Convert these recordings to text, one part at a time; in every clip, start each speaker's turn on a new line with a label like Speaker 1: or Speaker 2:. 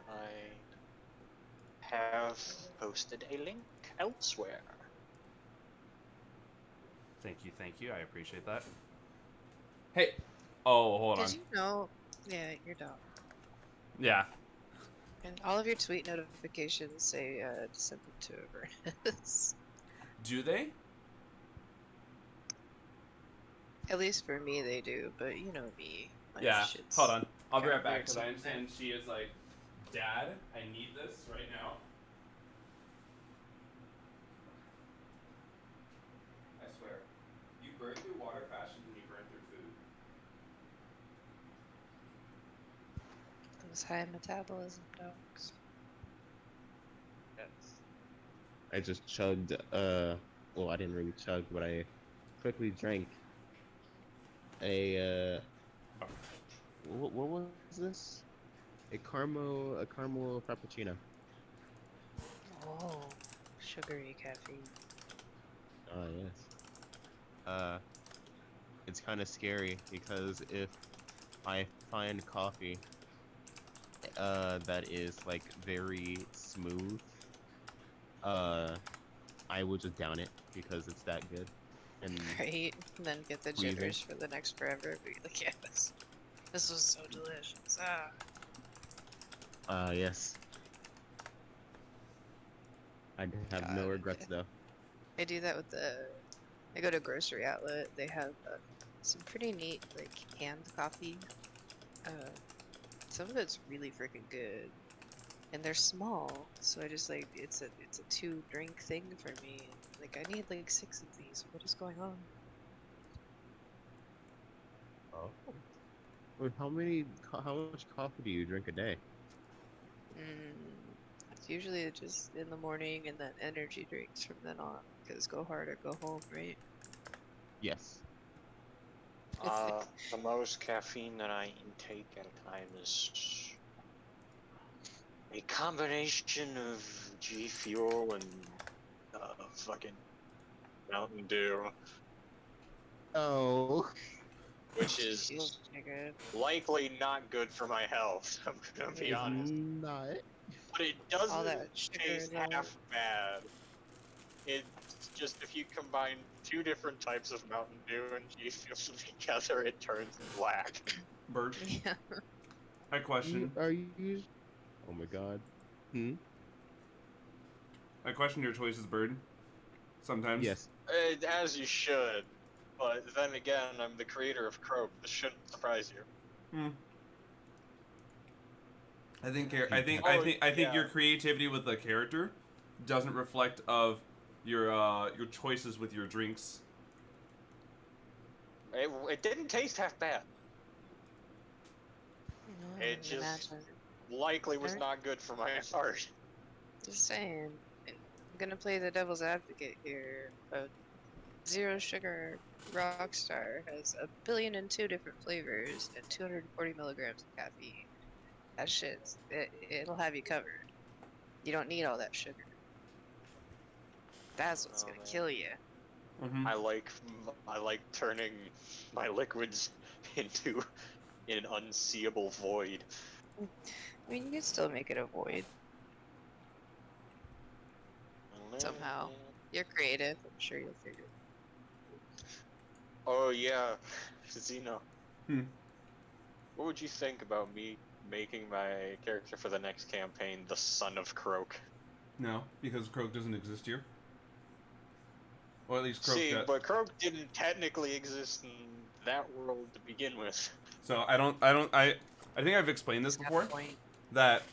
Speaker 1: I have posted a link elsewhere.
Speaker 2: Thank you. I appreciate that. Hey. Oh, hold on.
Speaker 3: Did you know? Yeah, your dog.
Speaker 2: Yeah.
Speaker 3: And all of your tweet notifications say to send them to Avernus.
Speaker 2: Do they?
Speaker 3: At least for me, they do. But you know me. My
Speaker 2: Yeah.
Speaker 3: shit's
Speaker 2: Hold on. I'll be
Speaker 3: kinda
Speaker 2: right back
Speaker 3: weird
Speaker 2: because I
Speaker 3: sometimes.
Speaker 2: understand she is like, Dad, I need this right now. I swear. You burn through water faster than you burn through food.
Speaker 3: Those high metabolism dogs.
Speaker 1: Yes.
Speaker 4: I just chugged, well, I didn't really chug, but I quickly drank a, what was this? A caramel frappuccino.
Speaker 3: Oh, sugary caffeine.
Speaker 4: Oh, yes. It's kind of scary because if I find coffee, that is, like, very smooth, I will just down it because it's that good. And
Speaker 3: Right? And then get the
Speaker 4: squeezing.
Speaker 3: jitters for the next forever. Be like, yeah, this was so delicious.
Speaker 4: Yes. I'd have no
Speaker 3: God.
Speaker 4: regrets, though.
Speaker 3: I do that with I go to a grocery outlet. They have some pretty neat, like, canned coffee. Some of it's really freaking good. And they're small, so I just, like, it's a 2-drink thing for me. Like, I need, like, 6 of these. What is going on?
Speaker 4: Oh. Wait, how much coffee do you drink a day?
Speaker 3: It's usually just in the morning and then energy drinks from then on. Because go hard or go home, right?
Speaker 4: Yes.
Speaker 1: The most caffeine that I intake at a time is a combination of G Fuel and fucking Mountain Dew,
Speaker 4: Oh.
Speaker 1: which is
Speaker 3: Feels pretty good.
Speaker 1: likely not good for my health. I'm gonna be
Speaker 4: It's
Speaker 1: honest,
Speaker 4: not.
Speaker 1: but it
Speaker 3: All
Speaker 1: doesn't
Speaker 3: that sugar
Speaker 1: taste
Speaker 3: though.
Speaker 1: half bad. It's just if you combine 2 different types of Mountain Dew and G Fuel together, it turns black.
Speaker 2: Bird.
Speaker 3: Yeah.
Speaker 2: I question.
Speaker 4: Are you? Oh my god. Hmm.
Speaker 2: I question your choices, Bird. Sometimes.
Speaker 4: Yes.
Speaker 1: As you should, but then again, I'm the creator of Croak. This shouldn't surprise you.
Speaker 2: Hmm. I think
Speaker 1: Yeah.
Speaker 2: your creativity with the character doesn't reflect of your choices with your drinks.
Speaker 1: It didn't taste half bad.
Speaker 3: No,
Speaker 1: It
Speaker 3: I
Speaker 1: just
Speaker 3: imagine.
Speaker 1: likely was
Speaker 3: Alright.
Speaker 1: not good for my heart.
Speaker 3: Just saying. I'm gonna play the devil's advocate here. Zero Sugar Rockstar has 1,000,002 different flavors and 240 milligrams of caffeine. That it'll have you covered. You don't need all that sugar. That's what's gonna kill you.
Speaker 2: Mm-hmm.
Speaker 1: I like turning my liquids into an unseeable void.
Speaker 3: I mean, you can still make it a void somehow. You're creative. I'm sure you'll figure it
Speaker 1: Oh yeah, Xeno.
Speaker 2: Hmm.
Speaker 1: What would you think about me making my character for the next campaign the son of Croak?
Speaker 2: No, because Croak doesn't exist here. Or at least Croak
Speaker 1: See,
Speaker 2: does.
Speaker 1: but Croak didn't technically exist in that world to begin with.
Speaker 2: So I think I've explained this
Speaker 3: He's got a
Speaker 2: before.
Speaker 3: point.
Speaker 2: That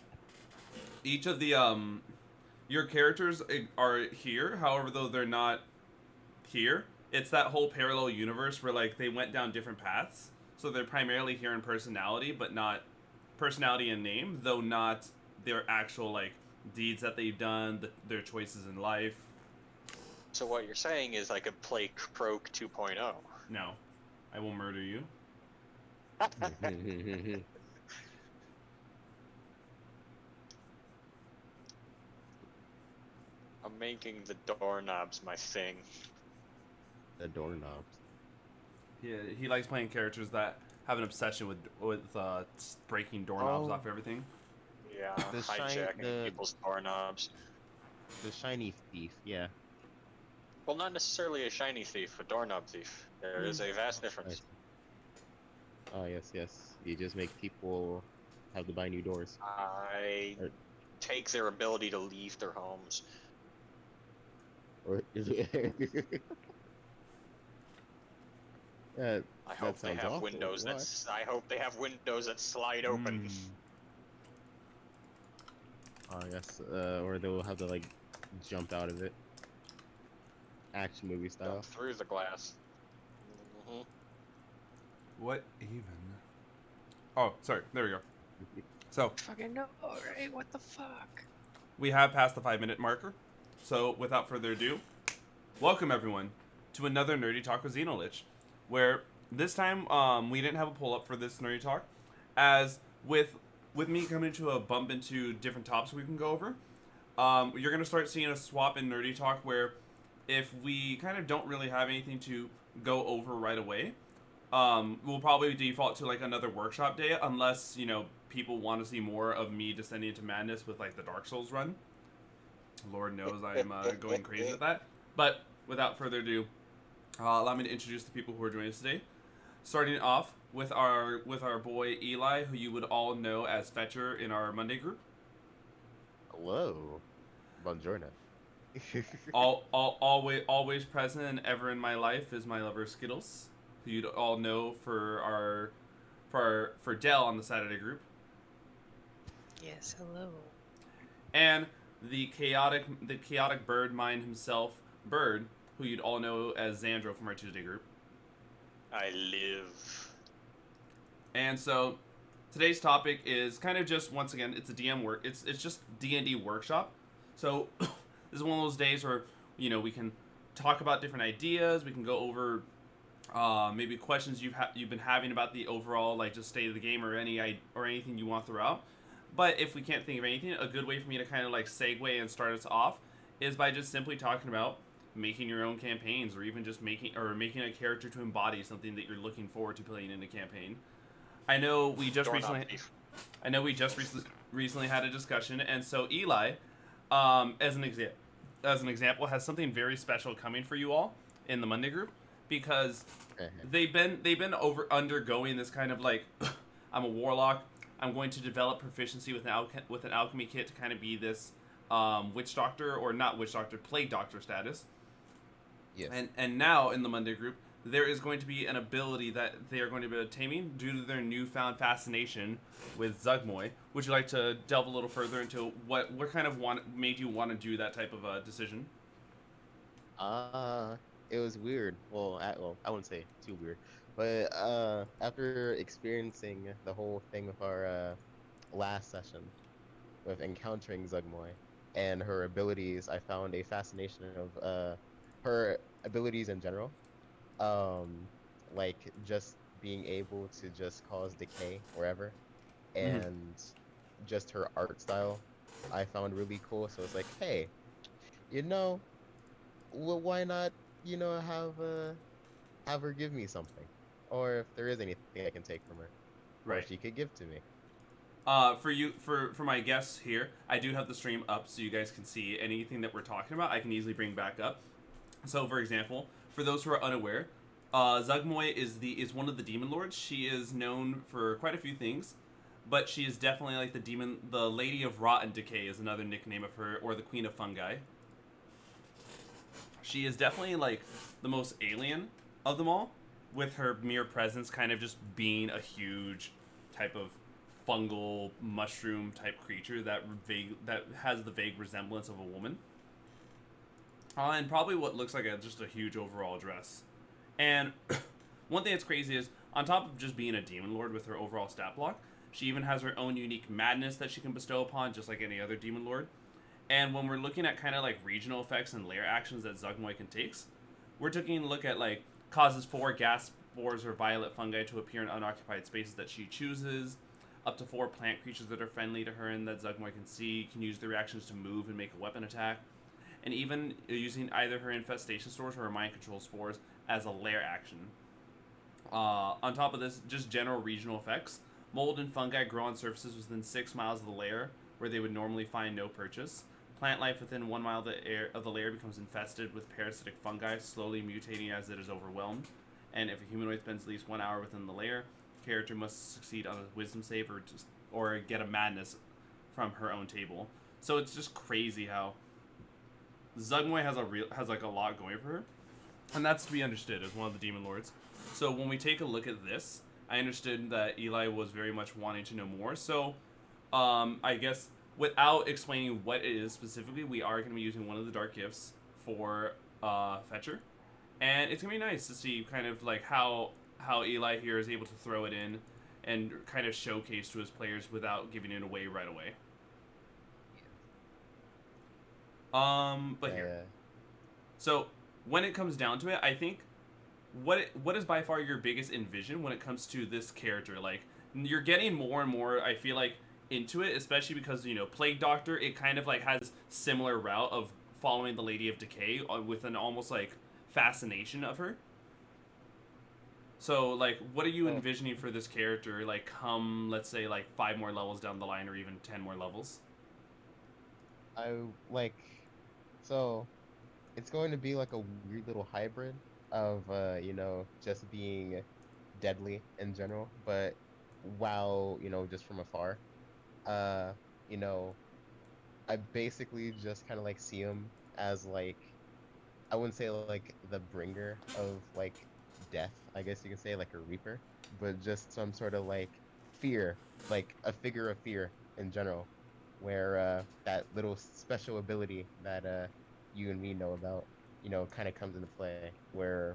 Speaker 2: each of the your characters are here, however, though they're not here. It's that whole parallel universe where like they went down different paths. So they're primarily here in personality, but not personality and name, though not their actual like deeds that they've done, their choices in life.
Speaker 1: So what you're saying is I could play Croak 2.0.
Speaker 2: No, I will murder you.
Speaker 1: I'm making the doorknobs my thing.
Speaker 4: The doorknobs.
Speaker 2: He likes playing characters that have an obsession with breaking doorknobs off everything.
Speaker 1: Yeah,
Speaker 4: The
Speaker 1: hijacking people's doorknobs.
Speaker 4: the shiny thief. Yeah.
Speaker 1: Well, not necessarily a shiny thief, a doorknob thief. There is a vast
Speaker 4: I
Speaker 1: difference.
Speaker 4: see. Oh yes, yes. You just make people have to buy new doors.
Speaker 1: I
Speaker 4: Or,
Speaker 1: take their ability to leave their homes.
Speaker 4: or yeah,
Speaker 1: I
Speaker 4: that
Speaker 1: hope they
Speaker 4: sounds
Speaker 1: have
Speaker 4: awful.
Speaker 1: windows
Speaker 4: Why?
Speaker 1: I hope they have windows that slide open.
Speaker 4: Oh yes. Or they'll have to like jump out of it, action movie
Speaker 1: Jump
Speaker 4: style.
Speaker 1: through the glass. Hmm.
Speaker 2: What even? Oh, sorry. There we go. So
Speaker 3: Fucking no, right? What the fuck?
Speaker 2: we have passed the 5-minute marker. So without further ado, welcome everyone to another Nerdy Talk with XenoLich, where this time we didn't have a pull up for this Nerdy Talk, as with me coming to a bump into different topics we can go over. You're gonna start seeing a swap in Nerdy Talk where if we kind of don't really have anything to go over right away, we'll probably default to like another workshop day unless people want to see more of me descending into madness with like the Dark Souls run. Lord knows I am going crazy at that. But without further ado, allow me to introduce the people who are joining us today. Starting off with our boy Eli, who you would all know as Fetcher in our Monday group.
Speaker 4: Hello, buongiorno.
Speaker 2: Always present and ever in my life is my lover Skittles, who you'd all know for Dell on the Saturday group,
Speaker 3: Yes, hello.
Speaker 2: and the chaotic bird mind himself, Bird, who you'd all know as Xandro from our Tuesday group.
Speaker 1: I live.
Speaker 2: And so today's topic is kind of just, once again, it's a DM work. It's just D&D Workshop. So this is one of those days where we can talk about different ideas. We can go over maybe questions you've been having about the overall like just state of the game or anything you want to throw out. But if we can't think of anything, a good way for me to kind of like segue and start us off is by just simply talking about making your own campaigns, or even just making a character to embody something that you're looking forward to playing in a campaign. I know we just recently had a discussion, and so Eli, as an example, has something very special coming for you all in the Monday group, because they've been undergoing this kind of like I'm a warlock. I'm going to develop proficiency with an alchemy kit to kind of be this witch doctor, or not witch doctor, plague doctor status.
Speaker 4: Yes.
Speaker 2: And now in the Monday group, there is going to be an ability that they are going to be obtaining due to their newfound fascination with Zugmoy. Would you like to delve a little further into what kind of made you want to do that type of decision?
Speaker 4: It was weird. Well, I wouldn't say too weird, but after experiencing the whole thing with our last session with encountering Zugmoy and her abilities, I found a fascination of her abilities in general. Like just being able to just cause decay wherever,
Speaker 2: Mm-hmm.
Speaker 4: and just her art style, I found really cool. So it's like, hey, you know, well, why not, have her give me something, or if there is anything I can take from her, or
Speaker 2: Right.
Speaker 4: she could give to me.
Speaker 2: For my guests here, I do have the stream up so you guys can see anything that we're talking about. I can easily bring back up. So, for example, for those who are unaware, Zugmoy is one of the demon lords. She is known for quite a few things, but she is definitely like the Lady of Rot and Decay is another nickname of her, or the Queen of Fungi. She is definitely like the most alien of them all, with her mere presence kind of just being a huge type of fungal mushroom type creature that has the vague resemblance of a woman. And probably what looks like just a huge overall dress. And one thing that's crazy is, on top of just being a demon lord with her overall stat block, she even has her own unique madness that she can bestow upon, just like any other demon lord. And when we're looking at kind of like regional effects and lair actions that Zugmoy can take, we're taking a look at like causes 4 gas spores or violet fungi to appear in unoccupied spaces that she chooses, up to 4 plant creatures that are friendly to her and that Zugmoy can see, can use their reactions to move and make a weapon attack, and even using either her infestation spores or her mind control spores as a lair action. On top of this, just general regional effects. Mold and fungi grow on surfaces within 6 miles of the lair where they would normally find no purchase. Plant life within 1 mile of the lair becomes infested with parasitic fungi, slowly mutating as it is overwhelmed. And if a humanoid spends at least 1 hour within the lair, the character must succeed on a wisdom save or get a madness from her own table. So it's just crazy how Zugmoy has like a lot going for her, and that's to be understood as one of the demon lords. So when we take a look at this, I understood that Eli was very much wanting to know more. So I guess without explaining what it is specifically, we are going to be using one of the dark gifts for Fetcher, and it's going to be nice to see kind of like how Eli here is able to throw it in and kind of showcase to his players without giving it away right away. But here. So when it comes down to it, I think what is by far your biggest envision when it comes to this character? Like, you're getting more and more, I feel like, into it, especially because, you know, Plague Doctor, it kind of like has similar route of following the Lady of Decay with an almost like fascination of her. So like, what are you envisioning for this character, like, come, let's say, like 5 more levels down the line, or even 10 more levels?
Speaker 4: So it's going to be like a weird little hybrid of just being deadly in general, but while, just from afar. Uh, you know, I basically just kind of like see him as like, I wouldn't say like the bringer of like death, I guess you can say, like a reaper, but just some sort of like fear, like a figure of fear in general, where that little special ability that you and me know about, kind of comes into play, where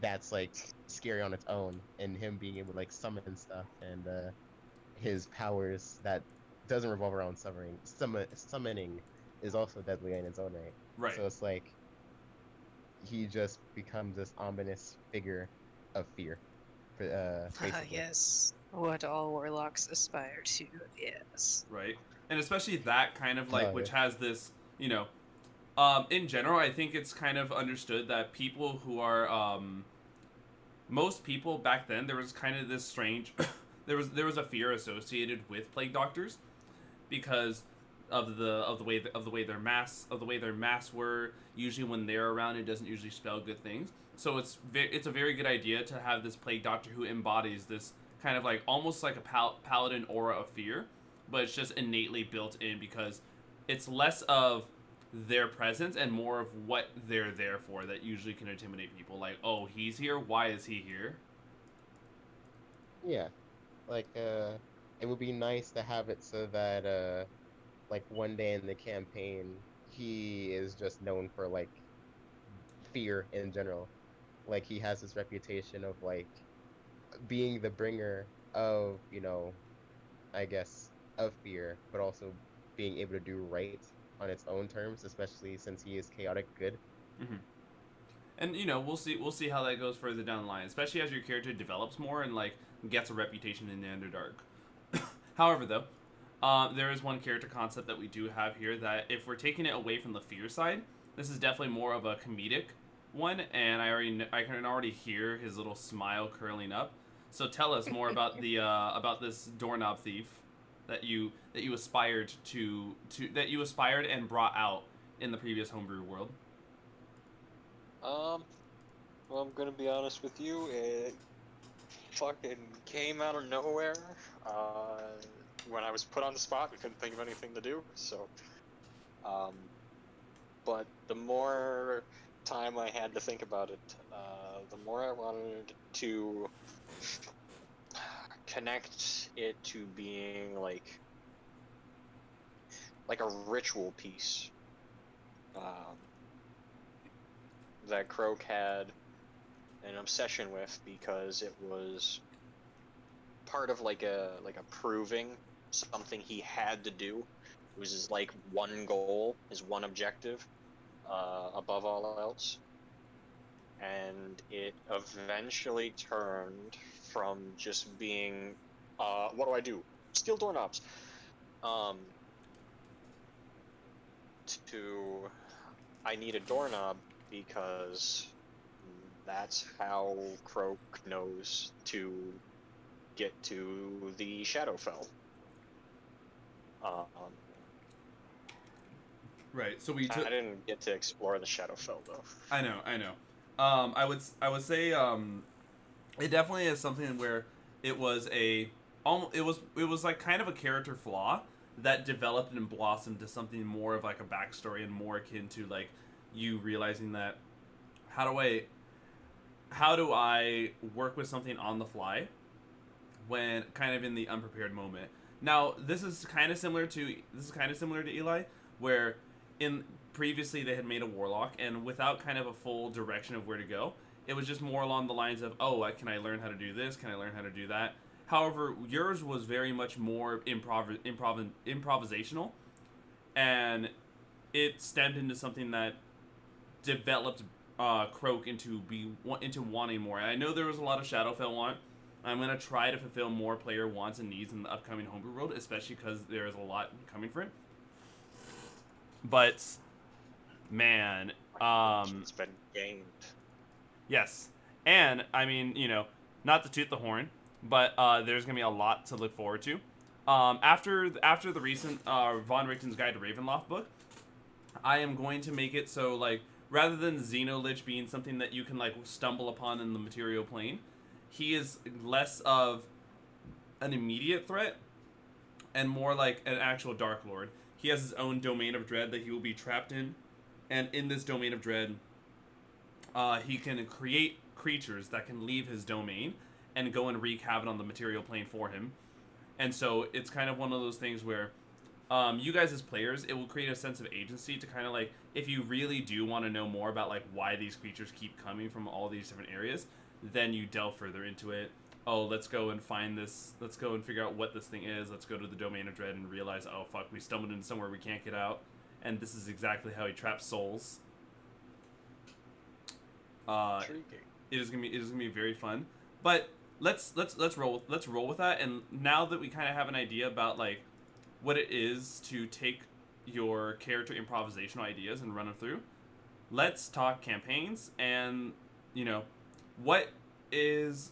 Speaker 4: that's like scary on its own, and him being able to like summon stuff and his powers that doesn't revolve around summoning is also deadly in its own right.
Speaker 2: Right.
Speaker 4: So it's like he just becomes this ominous figure of fear, basically.
Speaker 3: Yes. What all warlocks aspire to, yes.
Speaker 2: Right. And especially that kind of like,
Speaker 4: Oh yeah.
Speaker 2: which has this, you know, in general, I think it's kind of understood that people who are, most people back then, there was kind of this strange, there was a fear associated with plague doctors because of the way their masks were. Usually, when they're around, it doesn't usually spell good things. So it's a very good idea to have this plague doctor who embodies this kind of like almost like a paladin aura of fear, but it's just innately built in because it's less of their presence and more of what they're there for that usually can intimidate people. Like, oh, he's here. Why is he here?
Speaker 4: Yeah. Like it would be nice to have it so that like one day in the campaign he is just known for like fear in general. Like he has this reputation of like being the bringer of, I guess, of fear, but also being able to do right on its own terms, especially since he is chaotic good.
Speaker 2: Mm-hmm. And you know, we'll see how that goes further down the line, especially as your character develops more and like gets a reputation in the Underdark. However, though, there is one character concept that we do have here that if we're taking it away from the fear side, this is definitely more of a comedic one, and I can already hear his little smile curling up. So tell us more about the about this doorknob thief that you aspired to that you aspired and brought out in the previous homebrew world.
Speaker 1: Well, I'm gonna be honest with you. It fucking came out of nowhere. When I was put on the spot, we couldn't think of anything to do. So, but the more time I had to think about it, the more I wanted to connect it to being like a ritual piece. That Croak had an obsession with because it was part of like a proving something he had to do. It was his like one goal, his one objective, above all else. And it eventually turned from just being, what do I do? Steal doorknobs. To I need a doorknob because that's how Croak knows to get to the Shadowfell.
Speaker 2: Right. So we took.
Speaker 1: I didn't get to explore the Shadowfell though.
Speaker 2: I know. I would say it definitely is something where it was it was like kind of a character flaw that developed and blossomed to something more of like a backstory and more akin to like you realizing that how do I how do I work with something on the fly when kind of in the unprepared moment. Now, this is kind of similar to Eli, where in previously they had made a warlock, and without kind of a full direction of where to go, it was just more along the lines of, oh, can I learn how to do this? Can I learn how to do that? However, yours was very much more improvisational, and it stemmed into something that developed Croak into wanting more. And I know there was a lot of Shadowfell want. I'm gonna try to fulfill more player wants and needs in the upcoming homebrew world, especially because there is a lot coming for it. But man,
Speaker 1: It's been gained.
Speaker 2: yes, and I mean, not to toot the horn, but there's gonna be a lot to look forward to. After the recent Von Richten's Guide to Ravenloft book, I am going to make it so like rather than XenoLich being something that you can like stumble upon in the material plane, he is less of an immediate threat and more like an actual Dark Lord. He has his own domain of dread that he will be trapped in, and in this domain of dread, he can create creatures that can leave his domain and go and wreak havoc on the material plane for him. And so it's kind of one of those things where you guys as players, it will create a sense of agency to kind of like, if you really do want to know more about like why these creatures keep coming from all these different areas, then you delve further into it. Oh, let's go and find this. Let's go and figure out what this thing is. Let's go to the domain of dread and realize, oh fuck, we stumbled into somewhere we can't get out, and this is exactly how he traps souls.
Speaker 1: Intriguing.
Speaker 2: It is gonna be very fun. But let's roll with that. And now that we kind of have an idea about like what it is to take your character improvisational ideas and run them through, let's talk campaigns and what is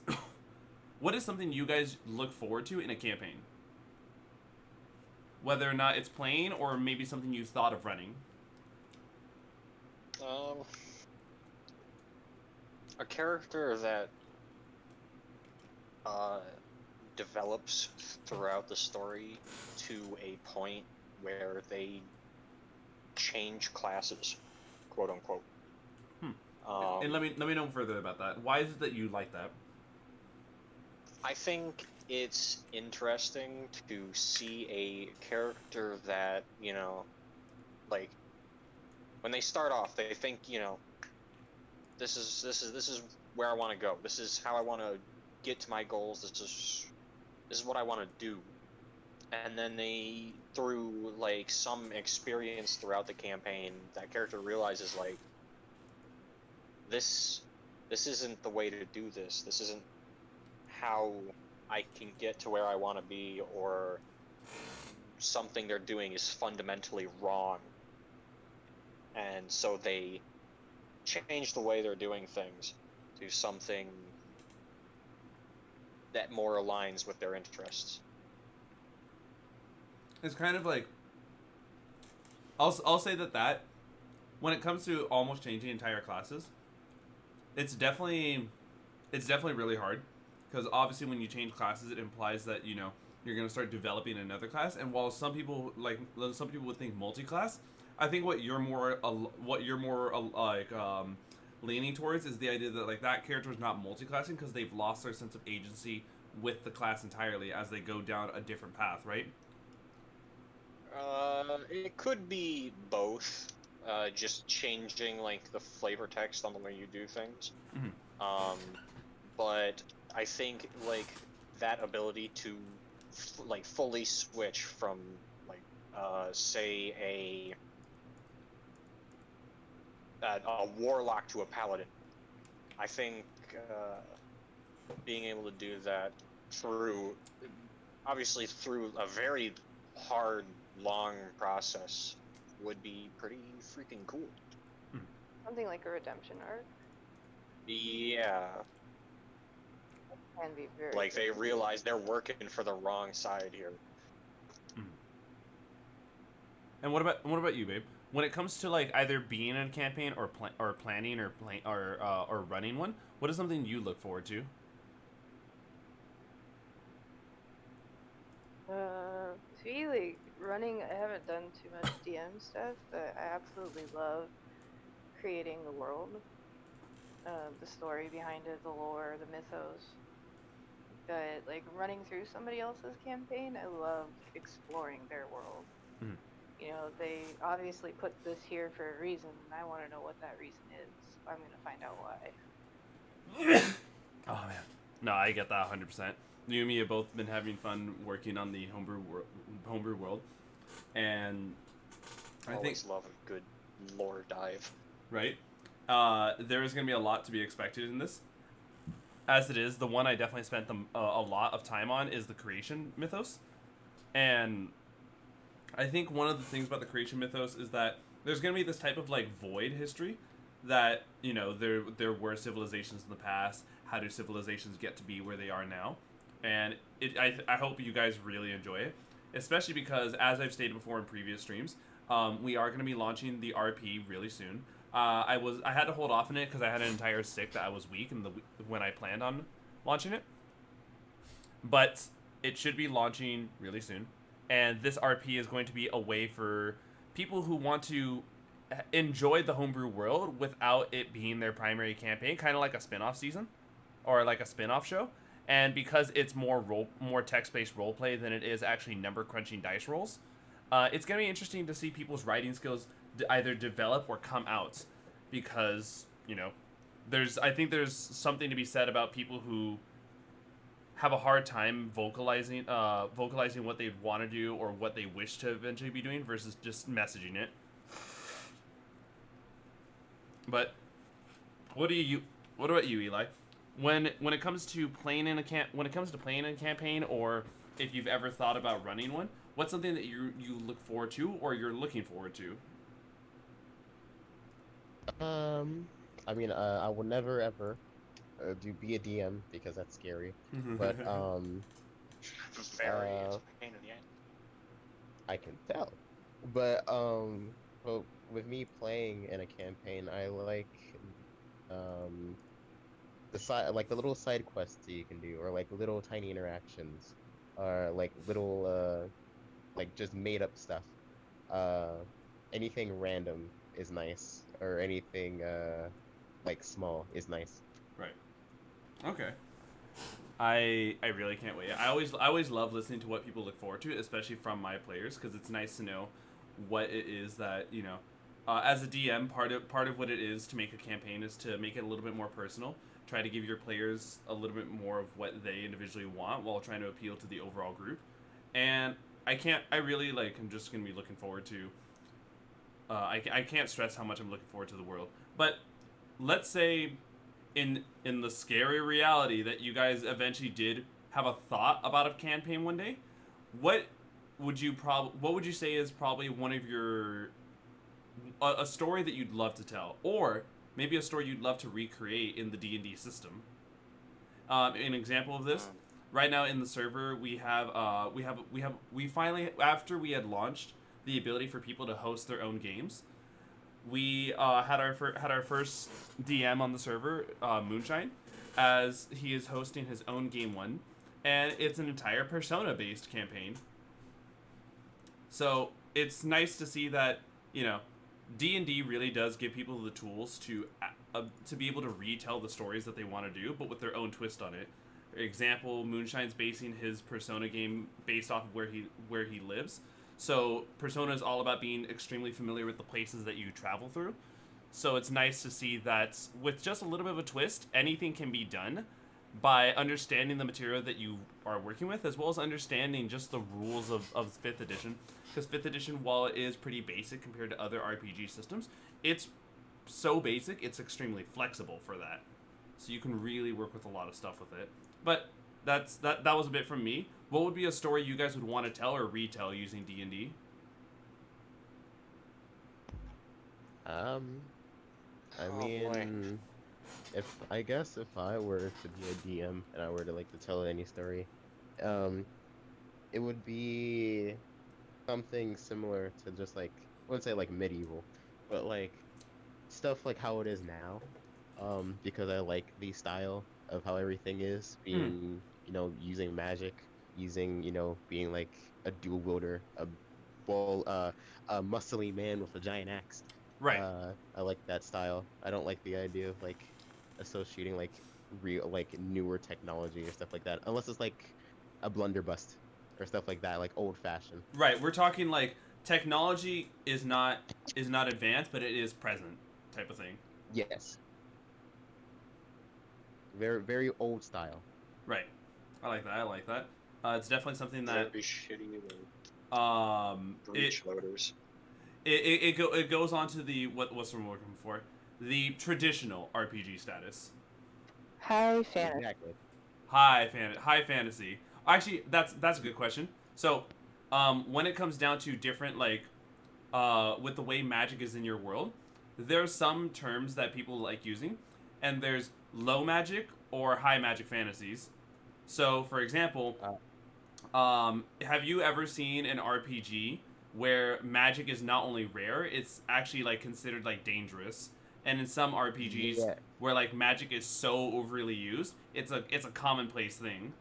Speaker 2: what is something you guys look forward to in a campaign, whether or not it's playing or maybe something you thought of running.
Speaker 1: A character that develops throughout the story to a point where they change classes, quote unquote.
Speaker 2: And let me know further about that. Why is it that you like that?
Speaker 1: I think it's interesting to see a character that, like when they start off, they think, this is where I want to go. This is how I want to get to my goals. This is what I want to do. And then they, through like some experience throughout the campaign, that character realizes like this isn't the way to do this. This isn't how I can get to where I want to be, or something they're doing is fundamentally wrong. And so they change the way they're doing things to something that more aligns with their interests.
Speaker 2: It's kind of like I'll say that when it comes to almost changing entire classes, it's definitely really hard, because obviously when you change classes, it implies that you're going to start developing another class. And while some people would think multi-class, I think what you're more leaning towards is the idea that like that character is not multi-classing because they've lost their sense of agency with the class entirely as they go down a different path, right?
Speaker 1: It could be both. Just changing like the flavor text on the way you do things.
Speaker 2: Mm-hmm.
Speaker 1: But I think like that ability to fully switch from like say a warlock to a paladin. I think being able to do that through a very hard, long process would be pretty freaking cool.
Speaker 3: Something like a redemption arc
Speaker 1: Yeah.
Speaker 3: can be very
Speaker 1: Like they
Speaker 3: good.
Speaker 1: realize they're working for the wrong side here.
Speaker 2: And what about you, babe? When it comes to like either being in a campaign or planning or running one, what is something you look forward to?
Speaker 5: To me, like running, I haven't done too much DM stuff, but I absolutely love creating the world, the story behind it, the lore, the mythos. But like running through somebody else's campaign, I love exploring their world.
Speaker 2: Mhm.
Speaker 5: You know, they obviously put this here for a reason, and I want to know what that reason is. I'm gonna find out why.
Speaker 2: Oh man, no, I get that 100%. You and me have both been having fun working on the homebrew world, and I think
Speaker 1: Always love a good lore dive.
Speaker 2: right, there is going to be a lot to be expected in this. As it is, the one I definitely spent a lot of time on is the creation mythos, and I think one of the things about the creation mythos is that there's going to be this type of like void history that there were civilizations in the past. How do civilizations get to be where they are now? And I hope you guys really enjoy it, especially because as I've stated before in previous streams, we are going to be launching the RP really soon. I had to hold off on it because I had an entire sick that I was weak when I planned on launching it, but it should be launching really soon. And this RP is going to be a way for people who want to enjoy the homebrew world without it being their primary campaign, kind of like a spin-off season or like a spin-off show. And because it's more text-based roleplay than it is actually number crunching dice rolls, it's going to be interesting to see people's writing skills either develop or come out, because I think there's something to be said about people who have a hard time vocalizing what they want to do or what they wish to eventually be doing versus just messaging it. But what about you, Eli? When it comes to playing in a campaign, or if you've ever thought about running one, what's something that you look forward to or you're looking forward to?
Speaker 4: I mean, I will never ever be a DM because that's scary. But
Speaker 1: Very. It's
Speaker 4: uh,
Speaker 1: a pain in the ass.
Speaker 4: I can tell. But well, with me playing in a campaign, I like um the little side quests that you can do, or like little tiny interactions, or like little like just made up stuff. Uh, anything random is nice, or anything like small is nice.
Speaker 2: Right. Okay. I really can't wait. I always love listening to what people look forward to, especially from my players, because it's nice to know what it is that as a DM, part of what it is to make a campaign is to make it a little bit more personal. Try to give your players a little bit more of what they individually want while trying to appeal to the overall group. And I really like. I'm just gonna be looking forward to. I can't stress how much I'm looking forward to the world. But let's say in the scary reality that you guys eventually did have a thought about a campaign one day, what would you say is probably one of your a story that you'd love to tell, or maybe a story you'd love to recreate in the D&D system? An example of this, right now in the server, we finally, after we had launched the ability for people to host their own games, we had our first DM on the server, Moonshine, as he is hosting his own game one, and it's an entire Persona based campaign. So it's nice to see that D&D really does give people the tools to be able to retell the stories that they want to do, but with their own twist on it. For example, Moonshine's basing his Persona game based off of where he lives. So Persona is all about being extremely familiar with the places that you travel through. So it's nice to see that with just a little bit of a twist, anything can be done by understanding the material that you are working with, as well as understanding just the rules of 5th edition. Because 5th edition, while it is pretty basic compared to other RPG systems, it's so basic, it's extremely flexible for that. So you can really work with a lot of stuff with it. But that was a bit from me. What would be a story you guys would want to tell or retell using D&D?
Speaker 4: I
Speaker 1: Oh boy.
Speaker 4: mean, I guess if I were to be a DM and I were to like to tell any story, um, it would be something similar to just like I wouldn't say like medieval, but like stuff like how it is now. Because I like the style of how everything is
Speaker 2: Hmm.
Speaker 4: being, using magic, using, being like a dual wielder, a muscly man with a giant axe.
Speaker 2: Right.
Speaker 4: I like that style. I don't like the idea of like associating like real like newer technology or stuff like that, unless it's like a blunderbuss or stuff like that, like old fashioned.
Speaker 2: Right. We're talking like technology is not advanced, but it is present type of thing.
Speaker 4: Yes, very very old style.
Speaker 2: Right. I like that. I like that. It's definitely something that
Speaker 1: Very shitty like
Speaker 2: it
Speaker 1: breech loaders.
Speaker 2: it goes on to the what's the word we're looking for, the traditional RPG status.
Speaker 5: High fantasy.
Speaker 4: Exactly.
Speaker 2: High fantasy. Actually, that's a good question. So, when it comes down to different like, with the way magic is in your world, there's some terms that people like using, and there's low magic or high magic fantasies. So, for example, have you ever seen an RPG where magic is not only rare, it's actually like considered like dangerous? And in some RPGs
Speaker 4: Yeah.
Speaker 2: where like magic is so overly used, it's a commonplace thing.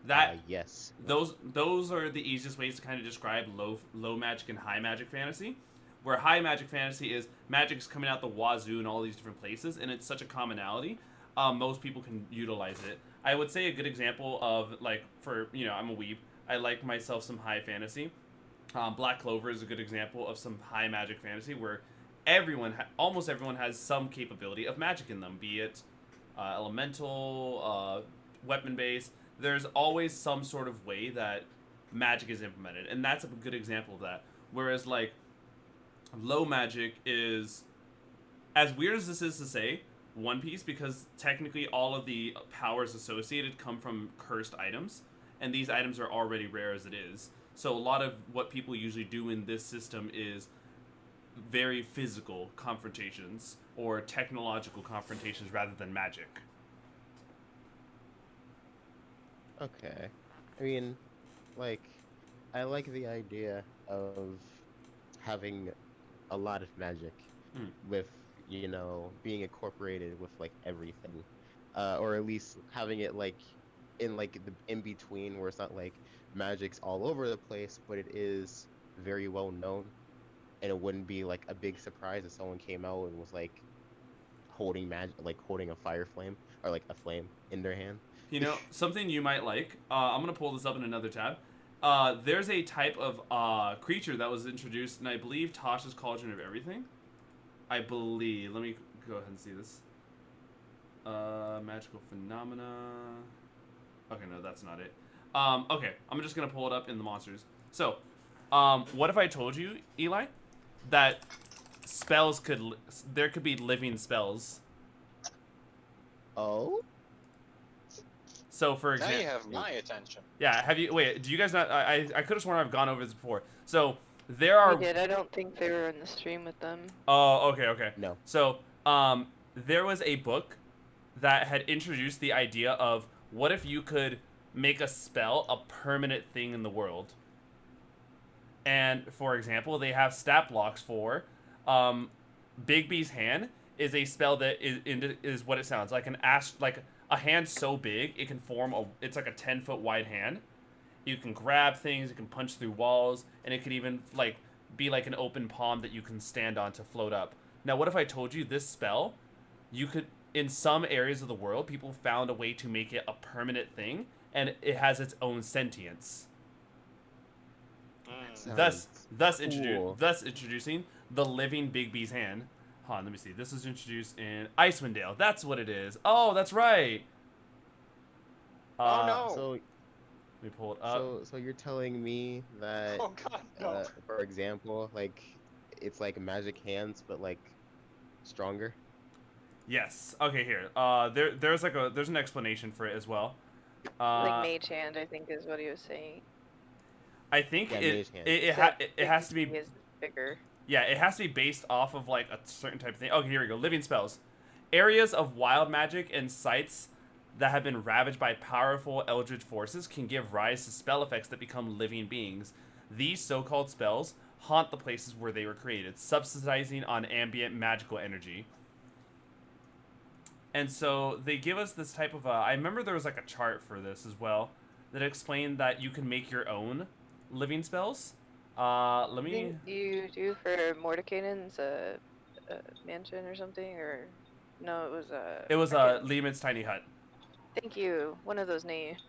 Speaker 2: That
Speaker 4: Yes.
Speaker 2: those are the easiest ways to kind of describe low magic and high magic fantasy. Where high magic fantasy is magic's coming out the wazoo in all these different places, and it's such a commonality. Most people can utilize it. I would say a good example of like for I'm a weeb. I like myself some high fantasy. Black Clover is a good example of some high magic fantasy where almost everyone has some capability of magic in them, be it elemental, weapon based. There's always some sort of way that magic is implemented, and that's a good example of that. Whereas like low magic is, as weird as this is to say, One Piece, because technically all of the powers associated come from cursed items, and these items are already rare as it is. So a lot of what people usually do in this system is very physical confrontations or technological confrontations rather than magic.
Speaker 4: Okay. I mean, like, I like the idea of having a lot of magic
Speaker 2: Hmm.
Speaker 4: with, being incorporated with like everything. Or at least having it like in like the in between where it's not like magic's all over the place, but it is very well known, and it wouldn't be like a big surprise if someone came out and was like holding magic, like holding a fire flame or like a flame in their hand.
Speaker 2: Something you might like. I'm gonna pull this up in another tab. There's a type of creature that was introduced, and I believe Tasha's Cauldron of Everything. I believe. Let me go ahead and see this. Magical phenomena. Okay, no, that's not it. Okay, I'm just gonna pull it up in the monsters. So, what if I told you, Eli, that there could be living spells.
Speaker 4: Oh,
Speaker 2: So, for
Speaker 1: Now you
Speaker 2: example,
Speaker 1: have my attention.
Speaker 2: yeah, have you? Wait, do you guys not? I could have sworn I've gone over this before. So there are.
Speaker 5: We did. I don't think they were in the stream with them.
Speaker 2: Oh, okay.
Speaker 4: no.
Speaker 2: So, there was a book that had introduced the idea of what if you could make a spell a permanent thing in the world. And for example, they have stat blocks for Big B's hand is a spell that is what it sounds like, like a hand so big it can form it's like a 10-foot wide hand. You can grab things, you can punch through walls, and it could even like be like an open palm that you can stand on to float up. Now, what if I told you this spell, you could, in some areas of the world, people found a way to make it a permanent thing, and it has its own sentience.
Speaker 1: Mm.
Speaker 2: Thus
Speaker 4: Cool.
Speaker 2: introducing the living Big B's hand. Hold on, let me see. This is introduced in Icewind Dale. That's what it is. Oh, that's right.
Speaker 1: Oh, no.
Speaker 4: So
Speaker 2: Let me pull it up.
Speaker 4: so you're telling me that
Speaker 1: Oh god, no.
Speaker 4: for example, like it's like magic hands but like stronger?
Speaker 2: Yes. Okay, here. There's an explanation for it as well.
Speaker 5: Like Mage Hand, I think is what he was saying.
Speaker 2: I think
Speaker 4: Yeah,
Speaker 2: it
Speaker 4: mage hand.
Speaker 2: it has to be,
Speaker 5: Is bigger.
Speaker 2: yeah, it has to be based off of like a certain type of thing. Okay, here we go. Living spells. Areas of wild magic and sites that have been ravaged by powerful eldritch forces can give rise to spell effects that become living beings. These so-called spells haunt the places where they were created, subsidizing on ambient magical energy. And so they give us this type of I remember there was like a chart for this as well that explained that you can make your own living spells. Let me.
Speaker 3: Didn't you do for Mordekainen's mansion or something? Or no, it was
Speaker 2: It was
Speaker 3: Arkin-
Speaker 2: Lehman's tiny hut.
Speaker 3: Thank you. One of those names.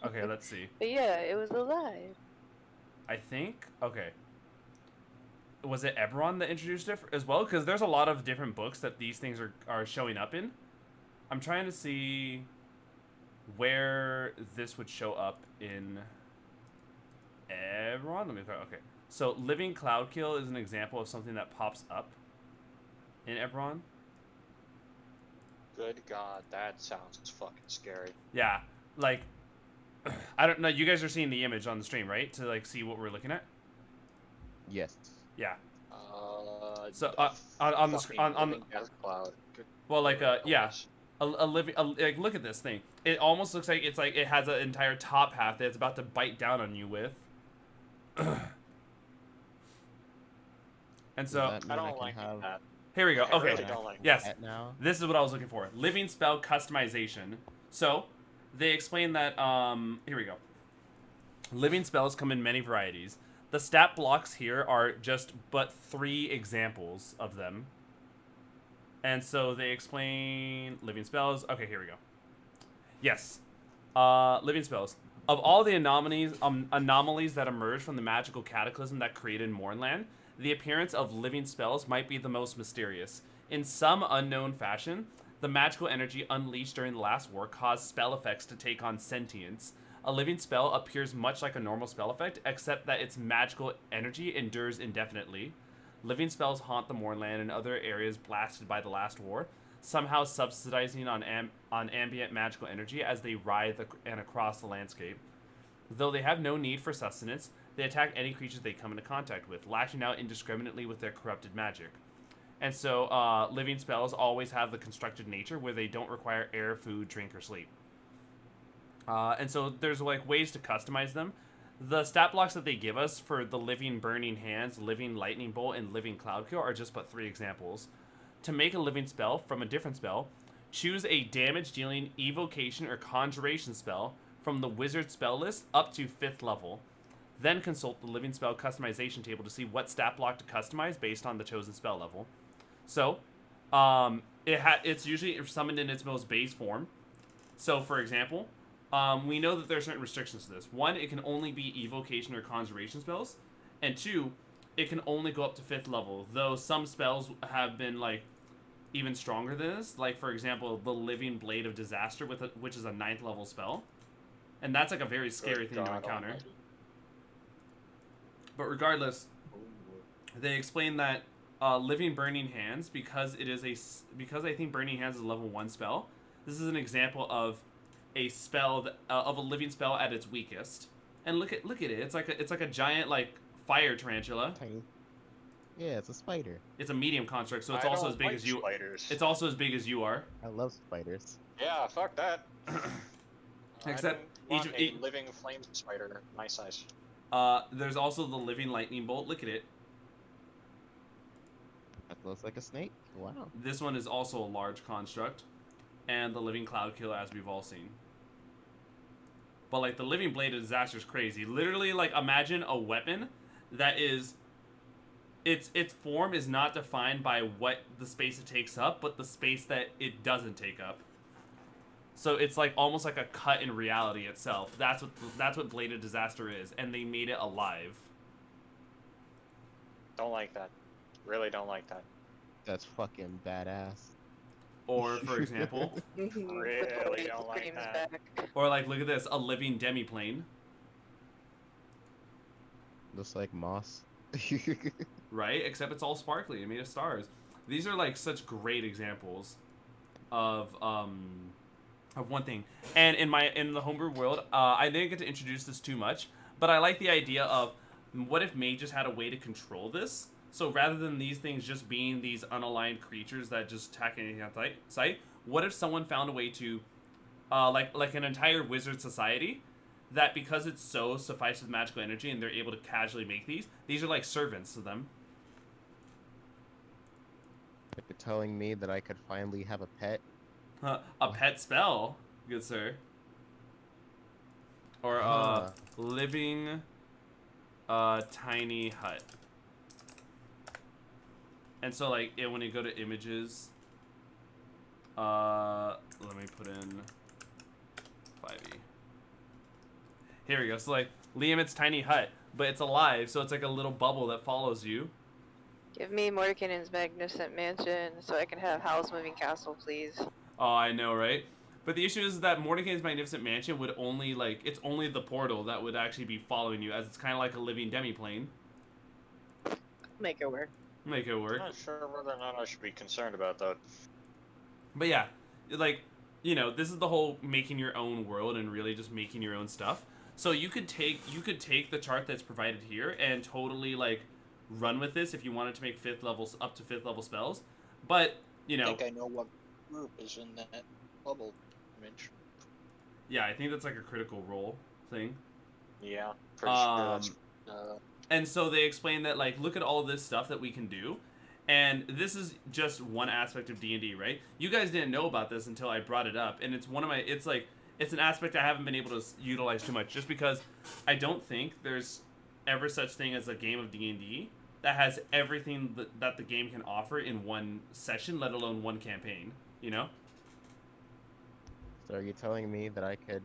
Speaker 2: Okay, let's see.
Speaker 3: But yeah, it was alive.
Speaker 2: I think okay. Was it Eberron that introduced it as well? Because there's a lot of different books that these things are showing up in. I'm trying to see where this would show up in Eberron. Let me go. Okay, so Living Cloudkill is an example of something that pops up in Eberron.
Speaker 1: Good God, that sounds fucking scary.
Speaker 2: Yeah, like I don't know. You guys are seeing the image on the stream, right? To like see what we're looking at.
Speaker 4: Yes.
Speaker 2: Yeah. So
Speaker 1: the
Speaker 2: on the
Speaker 1: fucking
Speaker 2: on
Speaker 1: living death cloud. Good
Speaker 2: well, like yeah.
Speaker 1: gosh.
Speaker 2: A living like look at this thing. It almost looks like it's like it has an entire top half that it's about to bite down on you with. And
Speaker 4: Does
Speaker 2: so
Speaker 4: that mean
Speaker 1: I don't
Speaker 4: can
Speaker 1: like
Speaker 4: have
Speaker 1: that.
Speaker 2: here we go.
Speaker 1: I
Speaker 2: Okay.
Speaker 1: really don't like
Speaker 2: Yes.
Speaker 4: that now?
Speaker 2: This is what I was looking for. Living spell customization. So they explain that here we go. Living spells come in many varieties. The stat blocks here are just but 3 examples of them. And so they explain living spells. Okay, here we go. Yes. Living spells. Of all the anomalies that emerge from the magical cataclysm that created Mournland, the appearance of living spells might be the most mysterious. In some unknown fashion, the magical energy unleashed during the last war caused spell effects to take on sentience. A living spell appears much like a normal spell effect, except that its magical energy endures indefinitely. Living spells haunt the Mournland and other areas blasted by the last war, somehow subsidizing on ambient magical energy as they writhe and across the landscape. Though they have no need for sustenance, they attack any creatures they come into contact with, lashing out indiscriminately with their corrupted magic. And so, living spells always have the constructed nature where they don't require air, food, drink, or sleep. And so there's like ways to customize them. The stat blocks that they give us for the Living Burning Hands, Living Lightning Bolt, and Living Cloudkill are just but 3 examples. To make a living spell from a different spell, choose a damage-dealing evocation or conjuration spell from the wizard spell list up to 5th level. Then consult the living spell customization table to see what stat block to customize based on the chosen spell level. So, it's usually summoned in its most base form. So, for example, we know that there are certain restrictions to this. 1, it can only be evocation or conjuration spells. And 2, it can only go up to 5th level. Though some spells have been, like, even stronger than this. Like, for example, the Living Blade of Disaster, which is a 9th level spell. And that's, like, a very scary thing to encounter.
Speaker 1: Almighty.
Speaker 2: But regardless, they explain that Living Burning Hands, because I think Burning Hands is a level 1 spell, this is an example of a spell of a living spell at its weakest. And look at it. It's like a giant like fire tarantula.
Speaker 4: Tiny. Yeah, it's a spider.
Speaker 2: It's a medium construct, so it's
Speaker 1: I
Speaker 2: also
Speaker 1: don't
Speaker 2: as big
Speaker 1: like
Speaker 2: as you.
Speaker 1: Spiders.
Speaker 2: It's also as big as you are.
Speaker 4: I love spiders.
Speaker 1: Yeah, fuck that.
Speaker 2: Except
Speaker 1: I don't want
Speaker 2: each-
Speaker 1: a living flame spider my size.
Speaker 2: There's also the Living Lightning Bolt. Look at it.
Speaker 4: That looks like a snake. Wow.
Speaker 2: This one is also a large construct, and the Living Cloudkill, as we've all seen. But like the Living Blade of Disaster is crazy. Literally, like imagine a weapon that is, its form is not defined by what the space it takes up, but the space that it doesn't take up. So it's like almost like a cut in reality itself. That's what Blade of Disaster is, and they made it alive.
Speaker 1: Don't like that. Really don't like that.
Speaker 4: That's fucking badass.
Speaker 2: Or for example,
Speaker 1: Really don't like that.
Speaker 2: or like look at this, a living demiplane,
Speaker 4: Looks like moss.
Speaker 2: right? Except it's all sparkly and made of stars. These are like such great examples of one thing. And in the homebrew world, I didn't get to introduce this too much, but I like the idea of what if mages had a way to control this. So rather than these things just being these unaligned creatures that just attack anything on sight, what if someone found a way to, like an entire wizard society that because it's so sufficed with magical energy and they're able to casually make these are like servants to them.
Speaker 4: You're telling me that I could finally have a pet?
Speaker 2: A pet spell, good sir. Or living tiny hut. And so like when you go to images, let me put in 5e. Here we go. So like Liam, it's tiny hut, but it's alive, so it's like a little bubble that follows you.
Speaker 5: Give me Mordenkainen's magnificent mansion so I can have Howl's Moving Castle, please.
Speaker 2: Oh, I know, right? But the issue is that Mordecai's Magnificent Mansion would only, like, it's only the portal that would actually be following you, as it's kind of like a living demiplane.
Speaker 3: Make it work.
Speaker 2: Make it work.
Speaker 1: I'm not sure whether or not I should be concerned about that.
Speaker 2: But yeah, like, you know, this is the whole making your own world and really just making your own stuff. So you could take the chart that's provided here and totally, like, run with this if you wanted to make up to 5th level spells. But, you know...
Speaker 1: I think I know what group is in that bubble image.
Speaker 2: Yeah, I think that's like a critical role thing.
Speaker 1: Yeah, pretty sure that's...
Speaker 2: And so they explain that, like, look at all this stuff that we can do. And this is just one aspect of D&D, right? You guys didn't know about this until I brought it up. And it's it's an aspect I haven't been able to utilize too much. Just because I don't think there's ever such thing as a game of D&D that has everything that the game can offer in one session, let alone one campaign, you know?
Speaker 4: So are you telling me that I could...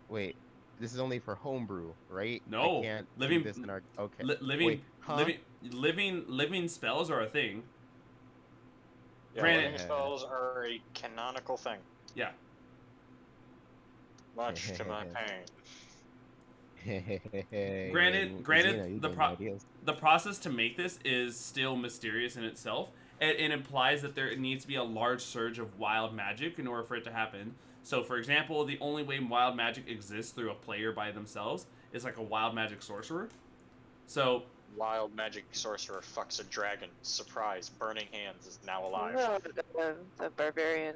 Speaker 4: Wait, this is only for homebrew, right?
Speaker 2: No.
Speaker 4: I can't
Speaker 2: Living...
Speaker 4: do this in our... Okay.
Speaker 2: Living...
Speaker 4: Wait, huh?
Speaker 2: Living spells are a thing.
Speaker 1: Yeah,
Speaker 2: Granted-
Speaker 1: living spells are a canonical thing.
Speaker 2: Yeah.
Speaker 1: Much to my pain.
Speaker 2: Granted,
Speaker 4: Xeno, you
Speaker 2: the
Speaker 4: gave me ideas.
Speaker 2: the process to make this is still mysterious in itself. It implies that there needs to be a large surge of wild magic in order for it to happen. So, for example, the only way wild magic exists through a player by themselves is like a wild magic sorcerer. So,
Speaker 1: Wild magic sorcerer fucks a dragon. Surprise, Burning Hands is now alive.
Speaker 5: No, the barbarian.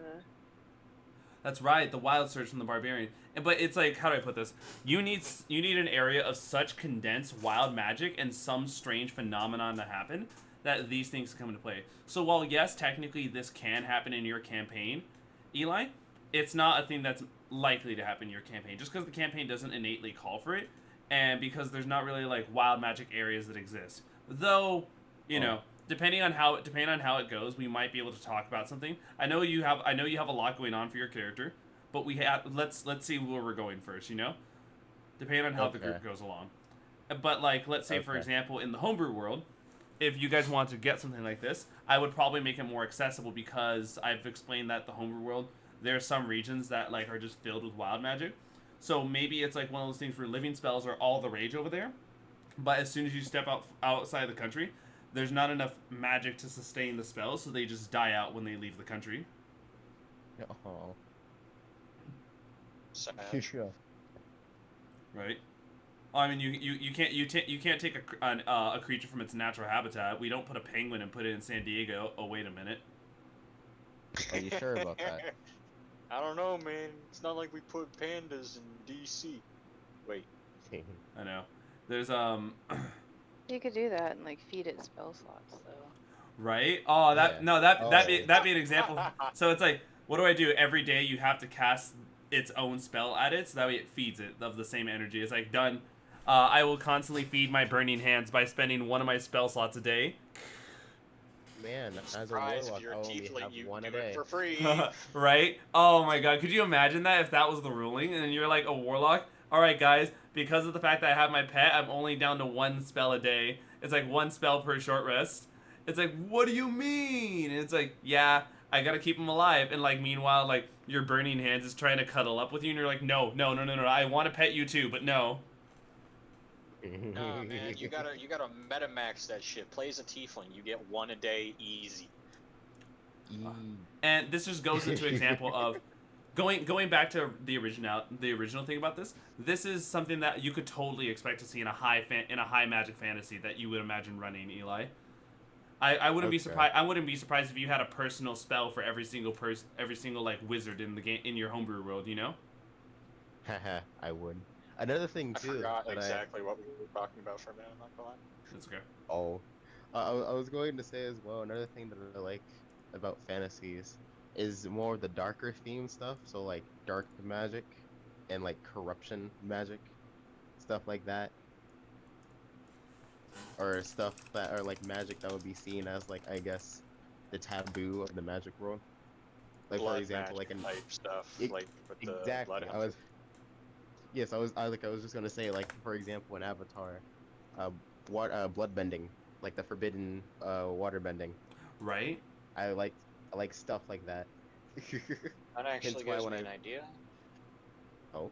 Speaker 2: that's right, the wild surge from the barbarian. But it's like, how do I put this? You need an area of such condensed wild magic and some strange phenomenon to happen that these things come into play. So while yes, technically this can happen in your campaign, Eli, it's not a thing that's likely to happen in your campaign. Just because the campaign doesn't innately call for it, and because there's not really like wild magic areas that exist. Though, you know, depending on how it goes, we might be able to talk about something. I know you have a lot going on for your character, but let's see where we're going first, you know? Depending on how the group goes along. But like, let's say for example, in the homebrew world, if you guys want to get something like this, I would probably make it more accessible because I've explained that the homebrew world, there are some regions that like are just filled with wild magic. So maybe it's like one of those things where living spells are all the rage over there, but as soon as you step outside the country, there's not enough magic to sustain the spells, so they just die out when they leave the country.
Speaker 4: Oh.
Speaker 1: Sad.
Speaker 2: Right? I mean, you can't take a creature from its natural habitat. We don't put a penguin and put it in San Diego. Oh, wait a minute.
Speaker 4: Are you sure about that?
Speaker 1: I don't know, man. It's not like we put pandas in DC. Wait.
Speaker 2: I know. There's
Speaker 5: You could do that and like feed it spell slots, though.
Speaker 2: Right? Oh, that'd be an example. So it's like, what do I do? Every day you have to cast its own spell at it, so that way it feeds it of the same energy. It's like, done. I will constantly feed my burning hands by spending one of my spell slots a day.
Speaker 4: Man, as a
Speaker 1: Surprise,
Speaker 4: warlock,
Speaker 1: if you're
Speaker 4: I
Speaker 1: a
Speaker 4: only
Speaker 1: tiefling,
Speaker 4: have
Speaker 1: you
Speaker 4: one a
Speaker 1: do it
Speaker 4: day.
Speaker 1: for free.
Speaker 2: Right? Oh my god, could you imagine that if that was the ruling and you're like a warlock? Alright guys, because of the fact that I have my pet, I'm only down to one spell a day. It's like one spell per short rest. It's like, what do you mean? And it's like, yeah, I gotta keep him alive. And like, meanwhile, like, your burning hands is trying to cuddle up with you and you're like, no, I want to pet you too, but no.
Speaker 1: Nah, man, you gotta metamax that shit. Play as a tiefling, you get one a day easy.
Speaker 2: And this just goes into example of going back to the original thing about this. This is something that you could totally expect to see in a high magic fantasy that you would imagine running, Eli. I wouldn't be surprised. I wouldn't be surprised if you had a personal spell for every single like wizard in the game in your homebrew world. You know.
Speaker 4: Haha, I would. Another thing
Speaker 1: I
Speaker 4: too
Speaker 1: forgot
Speaker 4: that
Speaker 1: exactly what we were talking about for a minute. I'm not gonna lie.
Speaker 2: That's okay.
Speaker 4: I was going to say as well. Another thing that I like about fantasies is more of the darker theme stuff. So like dark magic and like corruption magic, stuff like that, or stuff that are like magic that would be seen as like I guess the taboo of the magic world. Like for
Speaker 1: Blood
Speaker 4: example, like
Speaker 1: magic
Speaker 4: an
Speaker 1: type stuff,
Speaker 4: it,
Speaker 1: like with the blood
Speaker 4: exactly.
Speaker 1: hunter.
Speaker 4: I was just gonna say like for example in Avatar, what blood bending, like the forbidden water bending.
Speaker 2: Right?
Speaker 4: I like I like stuff like that.
Speaker 1: That
Speaker 4: Hence
Speaker 1: actually
Speaker 4: why
Speaker 1: gives
Speaker 4: when
Speaker 1: me
Speaker 4: I
Speaker 1: an idea
Speaker 4: oh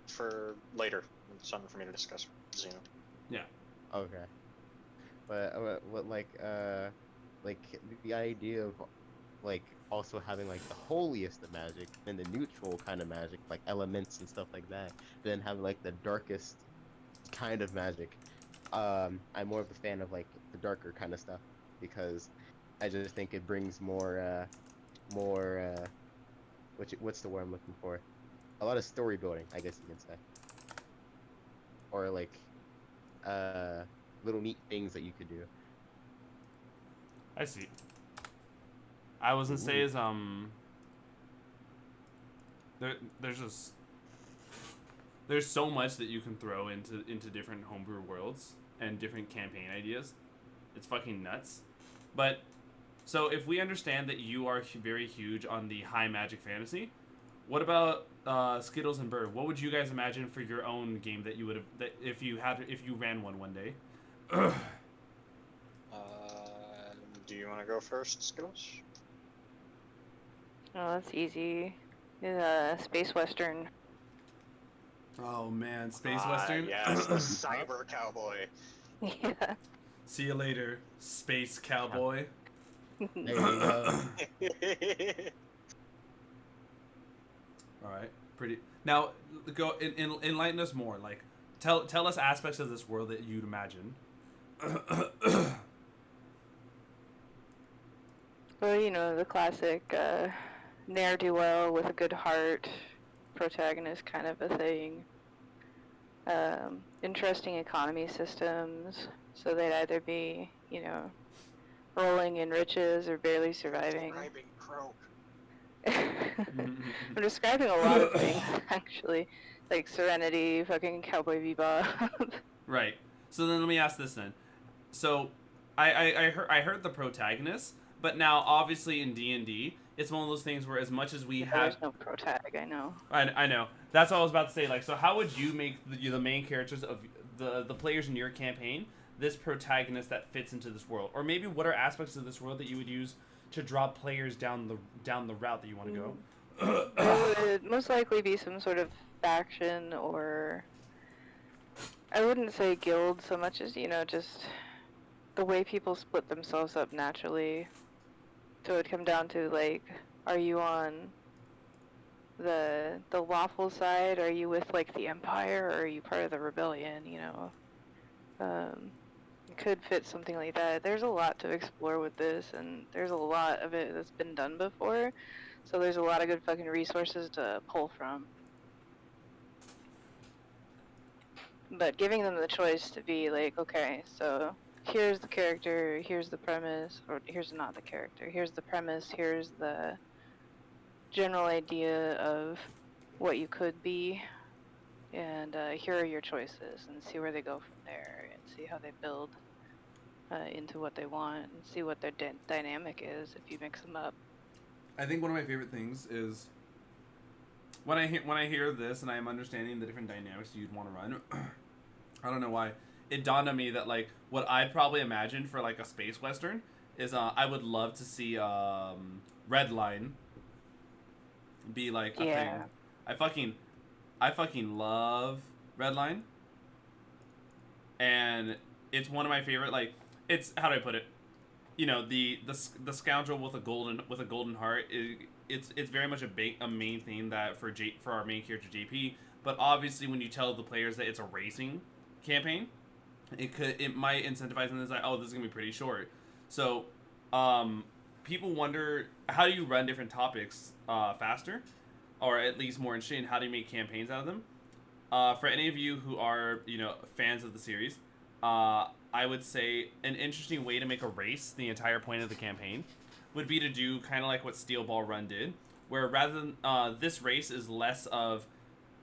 Speaker 1: for later. It's something for me to discuss with Xeno.
Speaker 2: Yeah.
Speaker 4: okay, but what like the idea of like also having like the holiest of magic and the neutral kind of magic like elements and stuff like that, but then having like the darkest kind of magic. I'm more of a fan of like the darker kind of stuff because I just think it brings more what's the word I'm looking for? A lot of story building, I guess you can say, or like uh little neat things that you could do.
Speaker 2: I see. I was gonna say
Speaker 4: Ooh.
Speaker 2: is there's just there's so much that you can throw into different homebrew worlds and different campaign ideas. It's fucking nuts. But so if we understand that you are very huge on the high magic fantasy, what about Skittles and Bird? What would you guys imagine for your own game that you would have that if you ran one day?
Speaker 1: Uh, do you want to go first, Skittles?
Speaker 5: Oh, that's easy. Space Western.
Speaker 2: Oh man, Space Western.
Speaker 1: Yes, the cyber cowboy.
Speaker 5: Yeah.
Speaker 2: See you later, Space Cowboy.
Speaker 4: There you go.
Speaker 2: All right, pretty. Now, go enlighten us more. Like, tell us aspects of this world that you'd imagine.
Speaker 5: Well, you know, the classic ne'er-do-well with a good heart protagonist kind of a thing. Interesting economy systems, so they'd either be, you know, rolling in riches or barely surviving.
Speaker 1: Describing Croak.
Speaker 5: I'm describing a lot of things, actually. Like Serenity, fucking Cowboy Bebop.
Speaker 2: Right. So then let me ask this then. So, I heard the protagonist, but now obviously in D&D, it's one of those things where as much as we
Speaker 5: Yeah,
Speaker 2: have,
Speaker 5: there's no pro tag, I know.
Speaker 2: I know. That's what I was about to say. Like, so how would you make the main characters of the players in your campaign this protagonist that fits into this world, or maybe what are aspects of this world that you would use to draw players down the route that you want to go?
Speaker 5: There would most likely be some sort of faction, or I wouldn't say guild so much as, you know, just the way people split themselves up naturally. So it would come down to, like, are you on the lawful side? Are you with, like, the Empire, or are you part of the rebellion, you know? It could fit something like that. There's a lot to explore with this, and there's a lot of it that's been done before, so there's a lot of good fucking resources to pull from. But giving them the choice to be like, okay, so here's the character, here's the premise, or here's not the character, here's the premise, here's the general idea of what you could be, and here are your choices, and see where they go from there, and see how they build into what they want, and see what their dynamic is if you mix them up.
Speaker 2: I think one of my favorite things is when I hear this and I am understanding the different dynamics you'd want to run. I don't know why it dawned on me that like what I'd probably imagine for like a space western is I would love to see Redline be like a thing. I fucking love Redline, and it's one of my favorite. Like, it's, how do I put it? You know, the scoundrel with a golden heart. It's very much a main theme that for our main character JP. But obviously, when you tell the players that it's a racing campaign, it might incentivize them to say, oh, this is gonna be pretty short. So, people wonder, how do you run different topics faster, or at least more interesting? How do you make campaigns out of them? For any of you who are, fans of the series, I would say an interesting way to make a race the entire point of the campaign would be to do kind of like what Steel Ball Run did, where rather than this race is less of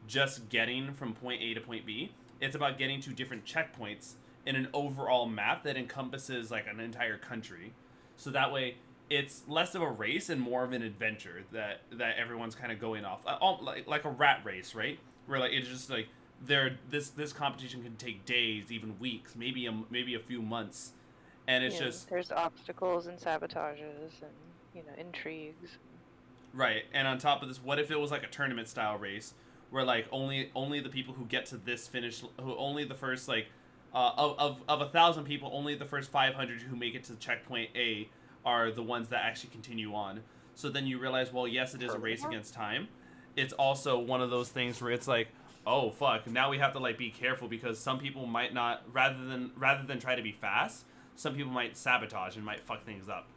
Speaker 2: just getting from point A to point B, it's about getting to different checkpoints in an overall map that encompasses like an entire country. So that way, it's less of a race and more of an adventure that everyone's kind of going off, like a rat race, right? Where like it's just like this competition can take days, even weeks, maybe a few months, and it's just
Speaker 5: there's obstacles and sabotages and intrigues.
Speaker 2: right. And on top of this, what if it was like a tournament style race where like only the people who get to this finish, who only the first like of 1,000 people, only the first 500 who make it to checkpoint A are the ones that actually continue on. So then you realize, well, yes, it is a race against time. It's also one of those things where it's like, oh fuck, now we have to like be careful because some people might not, rather than try to be fast, some people might sabotage and might fuck things up.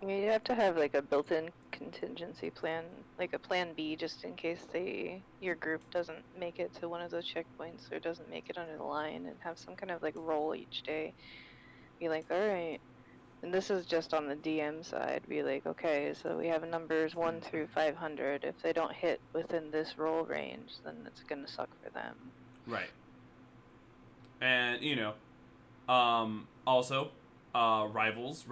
Speaker 5: You have to have like a built-in contingency plan, like a plan B, just in case your group doesn't make it to one of those checkpoints or doesn't make it under the line, and have some kind of like roll each day. Be like, all right, and this is just on the DM side. Be like, okay, so we have numbers 1 through 500. If they don't hit within this roll range, then it's gonna suck for them.
Speaker 2: Right. And also. Rivals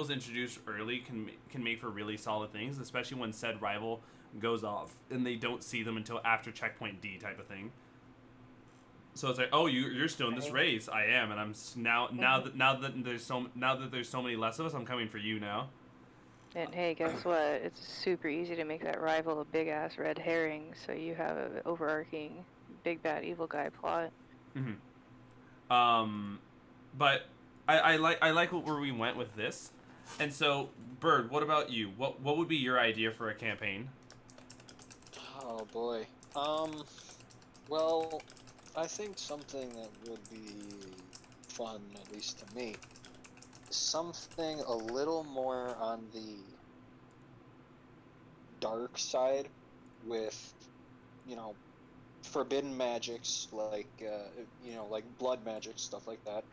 Speaker 2: introduced early can make for really solid things, especially when said rival goes off and they don't see them until after checkpoint D type of thing. So it's like, oh, you're still in this race. I am, and I'm now that there's so many less of us, I'm coming for you now.
Speaker 5: And hey, guess what? It's super easy to make that rival a big ass red herring, so you have an overarching big bad evil guy plot.
Speaker 2: But I like where we went with this. And so, Bird, what about you? What would be your idea for a campaign?
Speaker 1: Oh boy. Well, I think something that would be fun, at least to me, is something a little more on the dark side with, forbidden magics, like, like blood magic, stuff like that.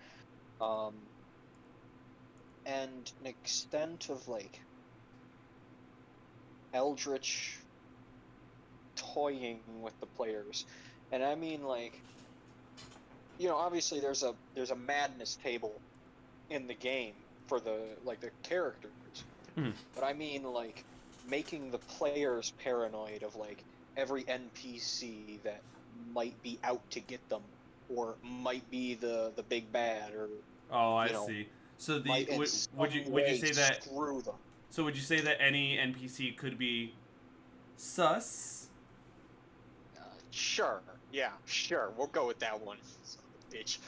Speaker 1: And an extent of like eldritch toying with the players, and I mean like, obviously there's a madness table in the game for the characters, but I mean like making the players paranoid of like every NPC that might be out to get them, or might be the big bad, or
Speaker 2: I see. So would you say that
Speaker 1: screw them?
Speaker 2: So would you say that any NPC could be sus?
Speaker 1: Sure. Yeah, sure. We'll go with that one. Son of a bitch.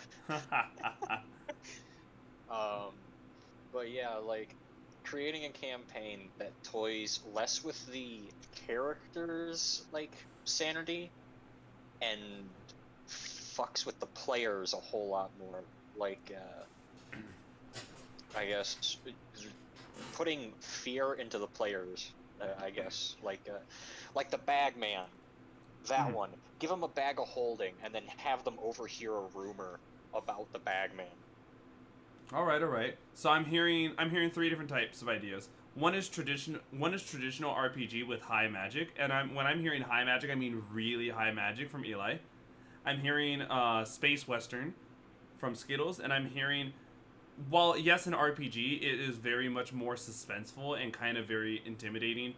Speaker 1: But yeah, like creating a campaign that toys less with the characters' like sanity and fucks with the players a whole lot more. Like, I guess putting fear into the players. I guess like the Bagman. That one. Give them a bag of holding, and then have them overhear a rumor about the Bagman.
Speaker 2: All right. So I'm hearing 3 different types of ideas. One is traditional RPG with high magic, and when I'm hearing high magic, I mean really high magic from Eli. I'm hearing space western from Skittles, and I'm hearing, while yes, an RPG, it is very much more suspenseful and kind of very intimidating.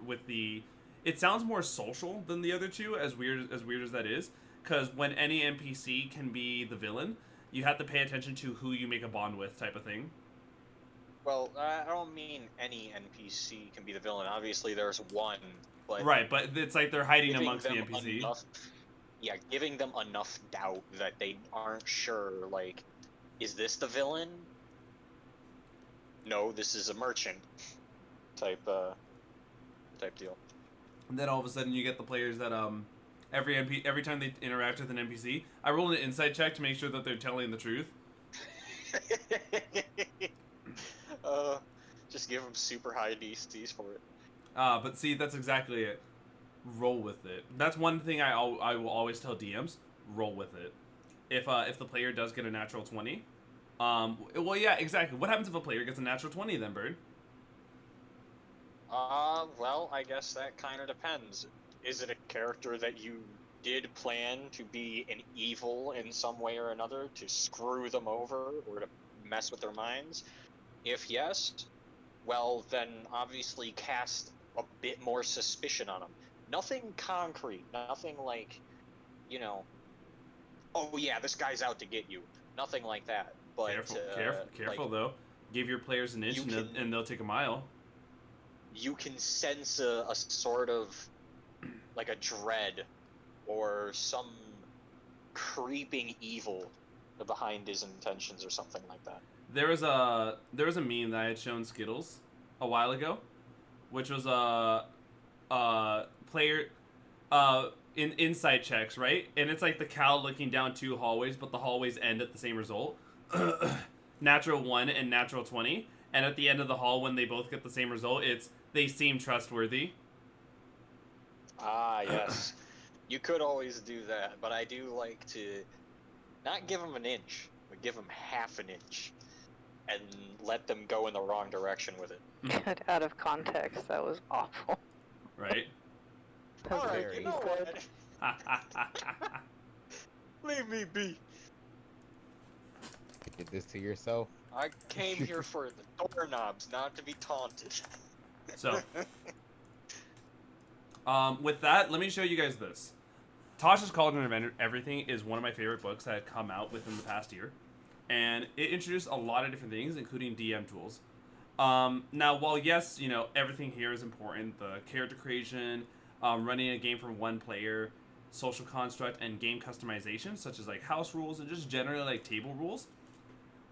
Speaker 2: With the, it sounds more social than the other two, as weird as that is, because when any NPC can be the villain, you have to pay attention to who you make a bond with, type of thing.
Speaker 1: Well, I don't mean any NPC can be the villain. Obviously, there's one, but
Speaker 2: right, but it's like they're hiding amongst the NPC.
Speaker 1: Giving them enough doubt that they aren't sure. Like, is this the villain? No, this is a merchant. Type deal.
Speaker 2: And then all of a sudden, you get the players that every time they interact with an NPC, I roll an insight check to make sure that they're telling the truth.
Speaker 1: Just give them super high DCs for it.
Speaker 2: But see, that's exactly it. roll with it. That's one thing I will always tell DMs: roll with it. If the player does get a natural 20, well, yeah, exactly. What happens if a player gets a natural 20 then, Bird?
Speaker 1: Well, I guess that kind of depends. Is it a character that you did plan to be an evil in some way or another, to screw them over or to mess with their minds? If yes, well, then obviously cast a bit more suspicion on them. Nothing concrete, nothing like, you know, oh yeah, this guy's out to get you. Nothing like that. But
Speaker 2: Careful
Speaker 1: like,
Speaker 2: though. Give your players an inch and they'll take a mile.
Speaker 1: You can sense a sort of like a dread or some creeping evil behind his intentions or something like that.
Speaker 2: There was a meme that I had shown Skittles a while ago, which was a player in insight checks, right? And it's like the cow looking down 2 hallways, but the hallways end at the same result. Natural 1 and natural 20. And at the end of the hall, when they both get the same result, it's they seem trustworthy.
Speaker 1: Ah, yes. You could always do that, but I do like to not give them an inch, but give them half an inch and let them go in the wrong direction with it.
Speaker 5: Cut out of context. That was awful.
Speaker 2: Right?
Speaker 5: That was
Speaker 1: Alright,
Speaker 5: very
Speaker 1: you know
Speaker 5: good.
Speaker 1: what? Leave me be.
Speaker 4: You did this to yourself.
Speaker 1: I came here for the doorknobs, not to be taunted.
Speaker 2: So, with that, let me show you guys this. Tasha's Cauldron of Everything is one of my favorite books that had come out within the past year. And it introduced a lot of different things, including DM tools. Now, while yes, you know, everything here is important, the character creation, running a game for one player, social construct, and game customization, such as like house rules and just generally like table rules.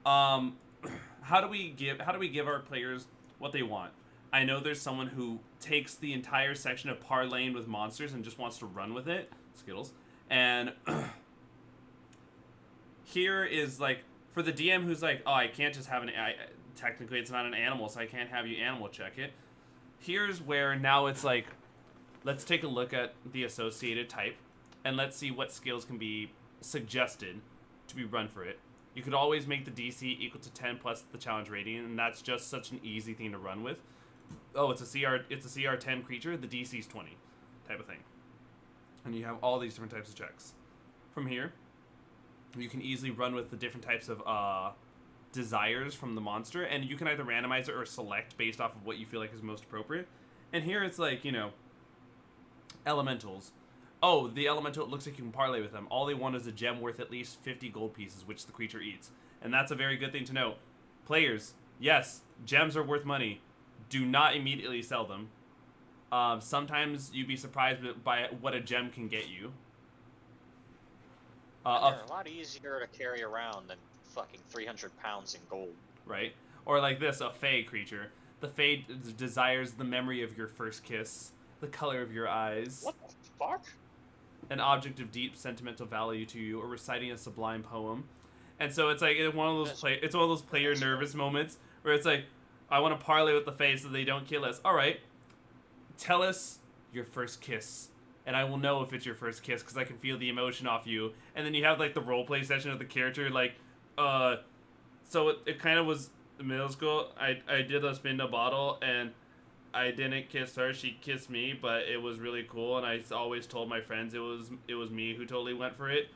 Speaker 2: How do we give our players what they want? I know there's someone who takes the entire section of parlaying with monsters and just wants to run with it, Skittles. And here is like for the DM who's like, oh, I can't just have technically it's not an animal, so I can't have you animal check it. Here's where now it's like, let's take a look at the associated type, and let's see what skills can be suggested to be run for it. You could always make the DC equal to 10 plus the challenge rating, and that's just such an easy thing to run with. Oh, it's a CR 10 creature, the DC's 20 type of thing. And you have all these different types of checks. From here, you can easily run with the different types of desires from the monster, and you can either randomize it or select based off of what you feel like is most appropriate. And here it's like, you know, elementals. Oh, the elemental, it looks like you can parlay with them. All they want is a gem worth at least 50 gold pieces, which the creature eats. And that's a very good thing to know. Players, yes, gems are worth money. Do not immediately sell them. Sometimes you'd be surprised by what a gem can get you.
Speaker 1: They're a lot easier to carry around than fucking 300 pounds in gold.
Speaker 2: Right? Or like this, a Fae creature. The Fae desires the memory of your first kiss, the color of your eyes.
Speaker 1: What the fuck?
Speaker 2: An object of deep sentimental value to you, or reciting a sublime poem. And so it's like it's one of those player nervous moments where it's like, I want to parlay with the Fae so they don't kill us. All right, tell us your first kiss, and I will know if it's your first kiss because I can feel the emotion off you. And then you have like the roleplay session of the character, like, so it kind of was middle school. I did a spin a bottle and I didn't kiss her. She kissed me, but it was really cool. And I always told my friends it was me who totally went for it.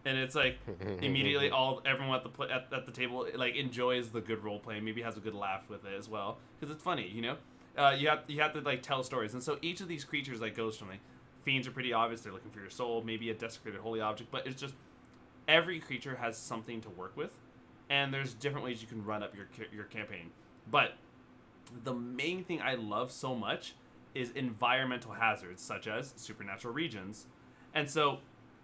Speaker 2: And it's like immediately everyone at the table like enjoys the good role play. Maybe has a good laugh with it as well because it's funny, you know. You have to like tell stories, and so each of these creatures like goes from like fiends are pretty obvious. They're looking for your soul, maybe a desecrated holy object, but it's just every creature has something to work with, and there's different ways you can run up your campaign. But the main thing I love so much is environmental hazards such as supernatural regions, and so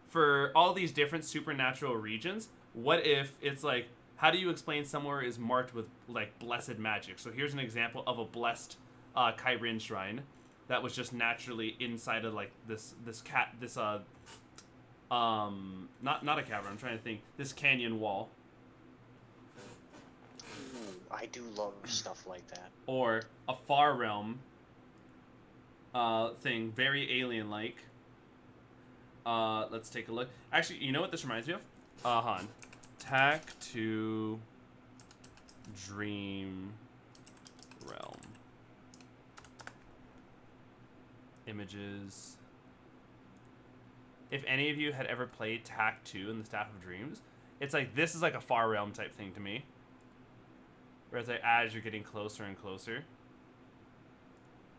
Speaker 2: for all these different supernatural regions, what if it's like, how do you explain somewhere is marked with like blessed magic? So here's an example of a blessed Kyrin shrine that was just naturally inside of like this not a cavern. I'm trying to think. This canyon wall.
Speaker 1: Ooh, I do love stuff like that.
Speaker 2: Or a far realm thing, very alien-like. Let's take a look. Actually, you know what this reminds me of? Han. Tack to Dream Realm. Images. If any of you had ever played Tack 2 in the Staff of Dreams, it's like, this is like a Far Realm type thing to me. Where it's like, as you're getting closer and closer,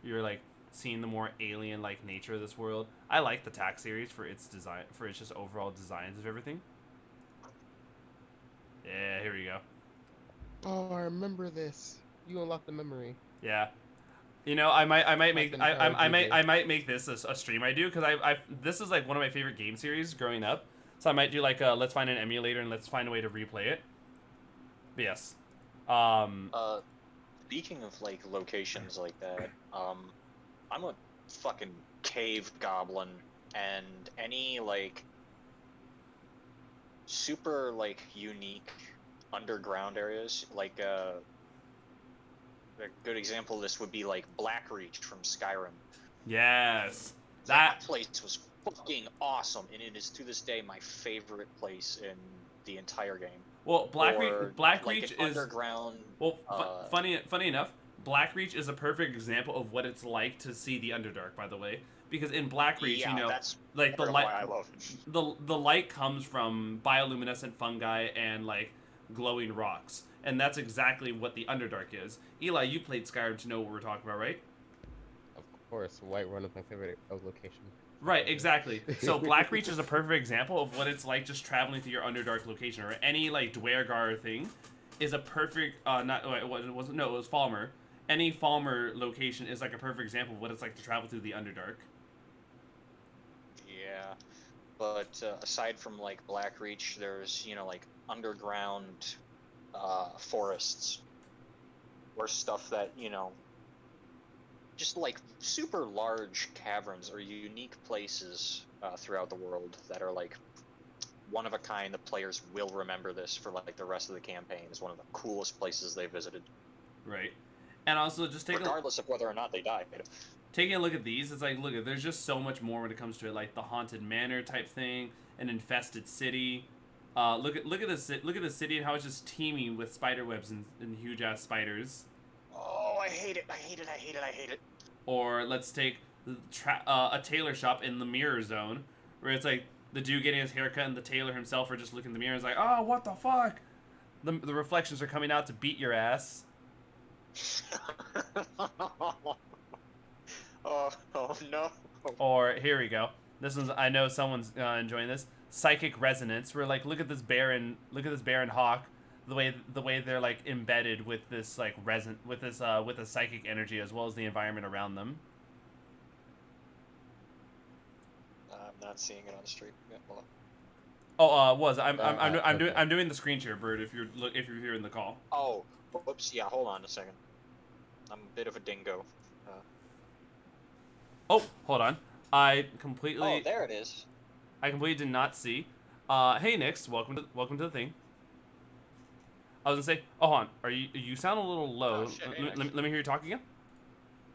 Speaker 2: you're like seeing the more alien-like nature of this world. I like the Tack series for its design, for its just overall designs of everything. Yeah, here we go.
Speaker 4: Oh, I remember this. You unlocked the memory.
Speaker 2: Yeah. You know, I might make
Speaker 4: Fucking proud
Speaker 2: I
Speaker 4: GG.
Speaker 2: might make this a stream I do, because I this is like one of my favorite game series growing up. So I might do like let's find an emulator and let's find a way to replay it. But yes.
Speaker 1: Speaking of like locations like that, I'm a fucking cave goblin, and any like super like unique underground areas, like a good example of this would be like Blackreach from Skyrim.
Speaker 2: Yes.
Speaker 1: That place was fucking awesome, and it is to this day my favorite place in the entire game.
Speaker 2: Well,
Speaker 1: Or,
Speaker 2: Blackreach
Speaker 1: like, an
Speaker 2: is
Speaker 1: underground.
Speaker 2: well. Funny enough, Blackreach is a perfect example of what it's like to see the Underdark. By the way, because in Blackreach,
Speaker 1: Yeah,
Speaker 2: you know,
Speaker 1: that's
Speaker 2: like the
Speaker 1: part of
Speaker 2: light,
Speaker 1: why I love it.
Speaker 2: the light comes from bioluminescent fungi and like glowing rocks, and that's exactly what the Underdark is. Eli, you played Skyrim to know what we're talking about, right?
Speaker 4: Of course, Whiterun is my favorite location.
Speaker 2: Right, exactly. So Blackreach is a perfect example of what it's like just traveling through your Underdark location, or any like Dwergar thing is a perfect. It was Falmer. Any Falmer location is like a perfect example of what it's like to travel through the Underdark.
Speaker 1: Yeah, but aside from like Blackreach, there's like underground forests, or stuff that just like super large caverns or unique places throughout the world that are like one of a kind. The players will remember this for like the rest of the campaign as one of the coolest places they visited,
Speaker 2: Right. And also just
Speaker 1: regardless of whether or not they died.
Speaker 2: taking a look at these, it's like, look, there's just so much more when it comes to it, like the haunted manor type thing, an infested city. Look at this city and how it's just teeming with spider webs and huge ass spiders.
Speaker 1: Oh, I hate it! I hate it! I hate it! I hate it!
Speaker 2: Or let's take a tailor shop in the mirror zone, where it's like the dude getting his haircut and the tailor himself are just looking in the mirror and is like, oh, what the fuck? The reflections are coming out to beat your ass.
Speaker 1: oh no!
Speaker 2: Or here we go. This one's, I know someone's enjoying this. Psychic resonance. Where like look at this baron hawk. The way they're like embedded with this like with a psychic energy, as well as the environment around them.
Speaker 1: I'm not seeing it on the stream. Yeah, hold on.
Speaker 2: I'm doing the screen share, Bird. If you're here in the call.
Speaker 1: Oh, whoops. Yeah, hold on a second. I'm a bit of a dingo.
Speaker 2: Oh, hold on. I completely.
Speaker 1: Oh, there it is.
Speaker 2: I completely did not see. Hey Nix, welcome to the thing. I was gonna say, oh, hold on. You sound a little low.
Speaker 1: Oh, shit,
Speaker 2: Let me hear you talk again.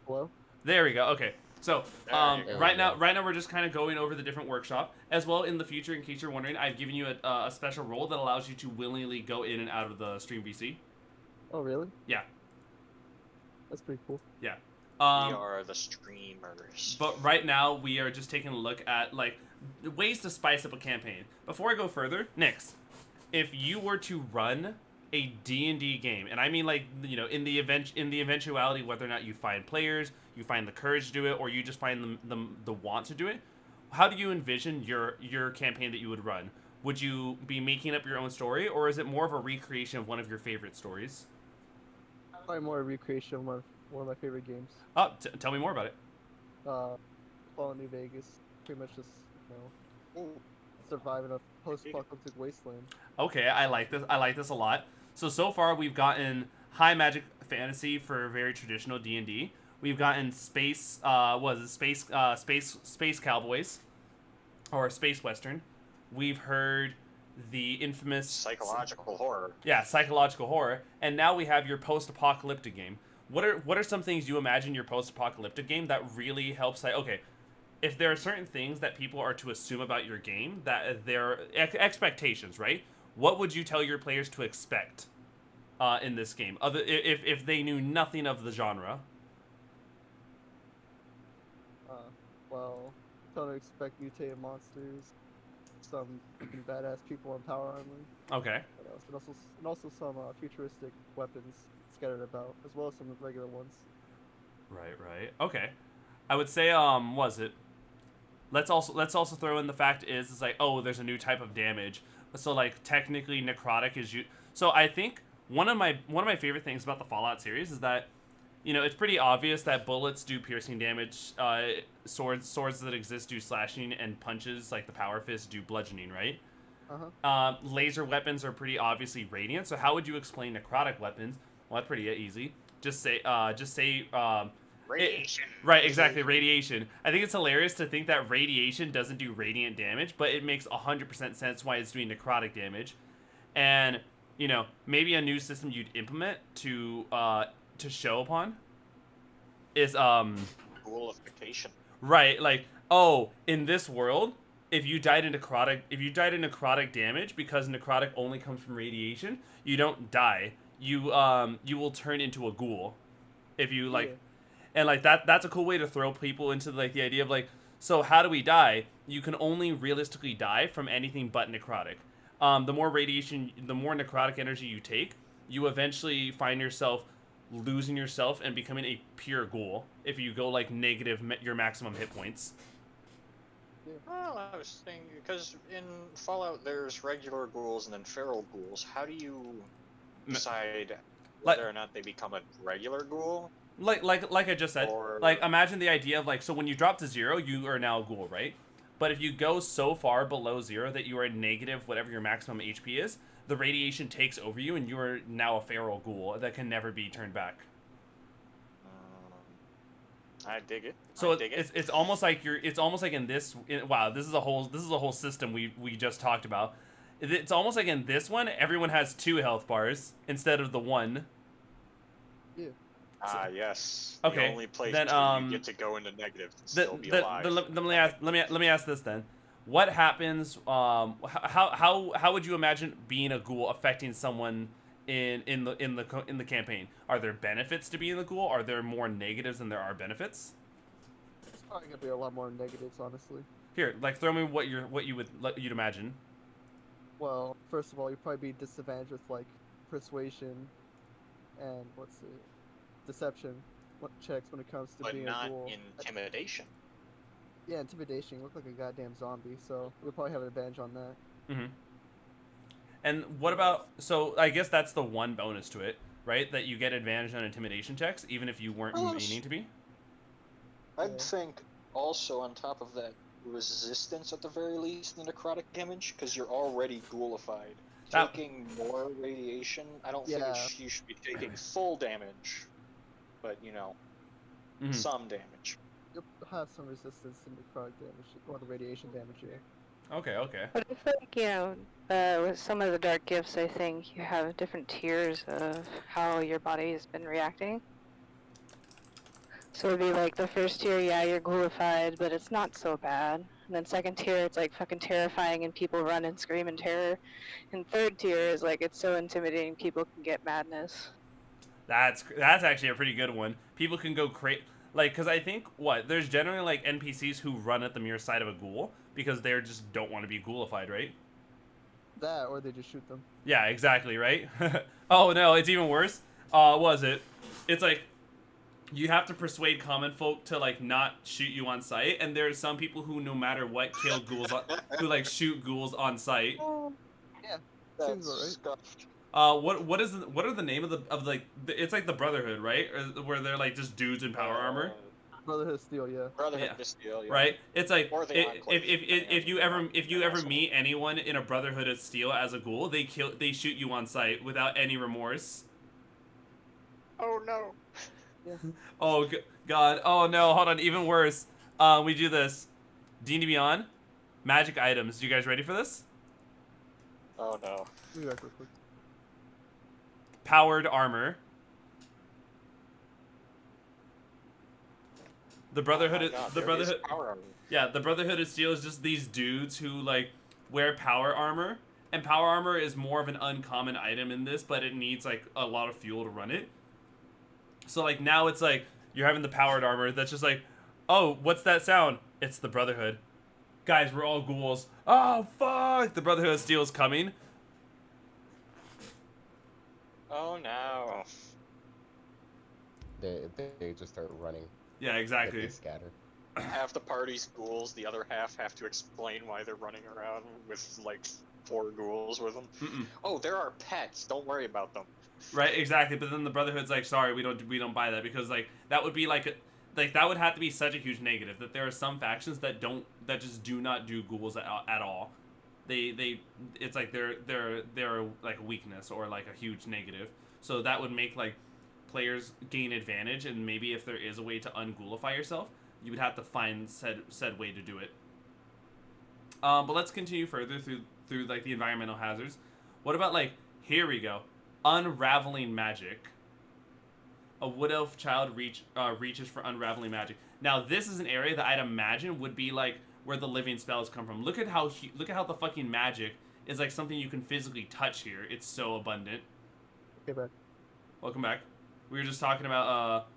Speaker 4: Hello?
Speaker 2: There we go. Okay. So,
Speaker 1: There you go.
Speaker 2: right now we're just kind of going over the different workshop. As well, in the future, in case you're wondering, I've given you a special role that allows you to willingly go in and out of the stream VC.
Speaker 6: Oh, really?
Speaker 2: Yeah.
Speaker 6: That's pretty cool.
Speaker 2: Yeah.
Speaker 1: We are the streamers.
Speaker 2: But right now, we are just taking a look at, like, ways to spice up a campaign. Before I go further, Nix, if you were to run a D&D game, and I mean, like, in the eventuality whether or not you find players, you find the courage to do it, or you just find the want to do it, how do you envision your campaign that you would run? Would you be making up your own story, or is it more of a recreation of one of your favorite stories?
Speaker 6: Probably more a recreation of one of my favorite games.
Speaker 2: Oh, tell me more about it.
Speaker 6: Fallout New Vegas. Pretty much just, survive in a post-apocalyptic wasteland.
Speaker 2: Okay, I like this a lot. So far we've gotten high magic fantasy for very traditional D&D. We've gotten space cowboys or space western. We've heard the infamous
Speaker 1: Psychological horror.
Speaker 2: Yeah, psychological horror, and now we have your post-apocalyptic game. what are some things you imagine your post-apocalyptic game that really helps? Like, okay, if there are certain things that people are to assume about your game, that their expectations, right? What would you tell your players to expect in this game, other if they knew nothing of the genre?
Speaker 6: Well, don't expect mutated monsters, some freaking badass people in power armor.
Speaker 2: Okay.
Speaker 6: What else? And also some futuristic weapons scattered about, as well as some regular ones.
Speaker 2: Right. Okay. I would say was it let's also throw in the fact is it's like, oh, there's a new type of damage. So like technically necrotic is you. So I think one of my favorite things about the Fallout series is that, you know, it's pretty obvious that bullets do piercing damage, swords that exist do slashing, and punches like the power fist do bludgeoning, right? Laser weapons are pretty obviously radiant. So how would you explain necrotic weapons? Well, that's pretty easy. Just say
Speaker 1: Radiation.
Speaker 2: Right, exactly, radiation. I think it's hilarious to think that radiation doesn't do radiant damage, but it makes 100% sense why it's doing necrotic damage. And, you know, maybe a new system you'd implement to show upon is
Speaker 1: Ghoulification.
Speaker 2: right, like, oh, in this world, if you died in necrotic damage, because necrotic only comes from radiation, you don't die. You will turn into a ghoul if you like.
Speaker 6: Yeah.
Speaker 2: And like that's a cool way to throw people into like the idea of like, so how do we die? You can only realistically die from anything but necrotic. The more radiation, the more necrotic energy you take, you eventually find yourself losing yourself and becoming a pure ghoul if you go like negative your maximum hit points.
Speaker 1: Well, I was thinking, because in Fallout there's regular ghouls and then feral ghouls. How do you decide whether or not they become a regular ghoul?
Speaker 2: Like I just said, like imagine the idea of like, so when you drop to 0, you are now a ghoul, right? But if you go so far below 0 that you are negative whatever your maximum HP is, the radiation takes over you and you are now a feral ghoul that can never be turned back.
Speaker 1: I dig it.
Speaker 2: So it's almost like wow, this is a whole system we just talked about. It's almost like in this one everyone has 2 health bars instead of the 1.
Speaker 6: Yeah.
Speaker 1: Yes.
Speaker 2: Okay.
Speaker 1: The only place
Speaker 2: then,
Speaker 1: where you get to go into negative and still be alive.
Speaker 2: Let me ask this then. What happens? How would you imagine being a ghoul affecting someone in the campaign? Are there benefits to being a ghoul? Are there more negatives than there are benefits?
Speaker 6: It's probably gonna be a lot more negatives, honestly.
Speaker 2: Here, like throw me what you'd imagine.
Speaker 6: Well, first of all, you'd probably be disadvantaged with like persuasion and deception checks when it comes to being a ghoul.
Speaker 1: But not intimidation.
Speaker 6: Yeah, intimidation. You look like a goddamn zombie, so you'll probably have an advantage on that.
Speaker 2: Mm-hmm. And what about, so I guess that's the one bonus to it, right? That you get advantage on intimidation checks, even if you weren't meaning to be?
Speaker 1: I'd think also on top of that, resistance at the very least in necrotic damage, because you're already ghoulified. Taking more radiation, I don't think you should be taking full damage, but you know, some damage.
Speaker 6: You'll have some resistance to necrotic damage, or the radiation damage, yeah.
Speaker 2: Okay.
Speaker 5: But I think, you know, with some of the dark gifts, I think you have different tiers of how your body has been reacting. So it'd be like the first tier, yeah, you're ghoulified, but it's not so bad. And then second tier, it's like fucking terrifying and people run and scream in terror. And third tier is like, it's so intimidating, people can get madness.
Speaker 2: That's actually a pretty good one. People can go crazy. Like, because I think, there's generally, like, NPCs who run at the mere sight of a ghoul because they just don't want to be ghoulified, right?
Speaker 6: That, or they just shoot them.
Speaker 2: Yeah, exactly, right? Oh, no, it's even worse. It's like, you have to persuade common folk to, like, not shoot you on sight, and there's some people who, no matter what, kill ghouls, who, like, shoot ghouls on sight.
Speaker 6: Yeah,
Speaker 1: That's
Speaker 6: seems about right.
Speaker 1: scuffed.
Speaker 2: What are the name it's like the Brotherhood, right? Or, where they're like just dudes in power armor.
Speaker 6: Brotherhood of Steel, yeah.
Speaker 1: Brotherhood of Steel, yeah.
Speaker 2: Right? It's like
Speaker 1: Or the Enclave,
Speaker 2: if you ever meet anyone in a Brotherhood of Steel as a ghoul, they shoot you on sight without any remorse.
Speaker 1: Oh no.
Speaker 6: Yeah.
Speaker 2: Oh God. Oh no. Hold on. Even worse. We do this. D&D Beyond. Magic items. You guys ready for this?
Speaker 1: Oh no.
Speaker 6: Be back real quick.
Speaker 2: Powered armor. The Brotherhood.
Speaker 1: Oh my God,
Speaker 2: The
Speaker 1: there is
Speaker 2: Brotherhood.
Speaker 1: power armor.
Speaker 2: Yeah, the Brotherhood of Steel is just these dudes who like wear power armor, and power armor is more of an uncommon item in this, but it needs like a lot of fuel to run it. So like now it's like you're having the powered armor that's just like, oh, what's that sound? It's the Brotherhood. Guys, we're all ghouls. Oh fuck! The Brotherhood of Steel is coming.
Speaker 1: Oh no.
Speaker 4: They just start running.
Speaker 2: Yeah,
Speaker 4: They
Speaker 2: exactly.
Speaker 4: scatter.
Speaker 1: Half the party's ghouls, the other half have to explain why they're running around with like 4 ghouls with them.
Speaker 2: Mm-mm.
Speaker 1: Oh, there are pets. Don't worry about them.
Speaker 2: Right, exactly. But then the Brotherhood's like, sorry, we don't buy that because like that would be like that would have to be such a huge negative that there are some factions that just do not do ghouls at all. It's like they're like a weakness or like a huge negative. So that would make like players gain advantage, and maybe if there is a way to unghoulify yourself, you would have to find said way to do it. But let's continue further through like the environmental hazards. What about like here we go, unraveling magic. A wood elf child reaches for unraveling magic. Now this is an area that I'd imagine would be like where the living spells come from. Look at how the fucking magic is like something you can physically touch here. It's so abundant.
Speaker 6: Okay, back.
Speaker 2: Welcome back. We were just talking about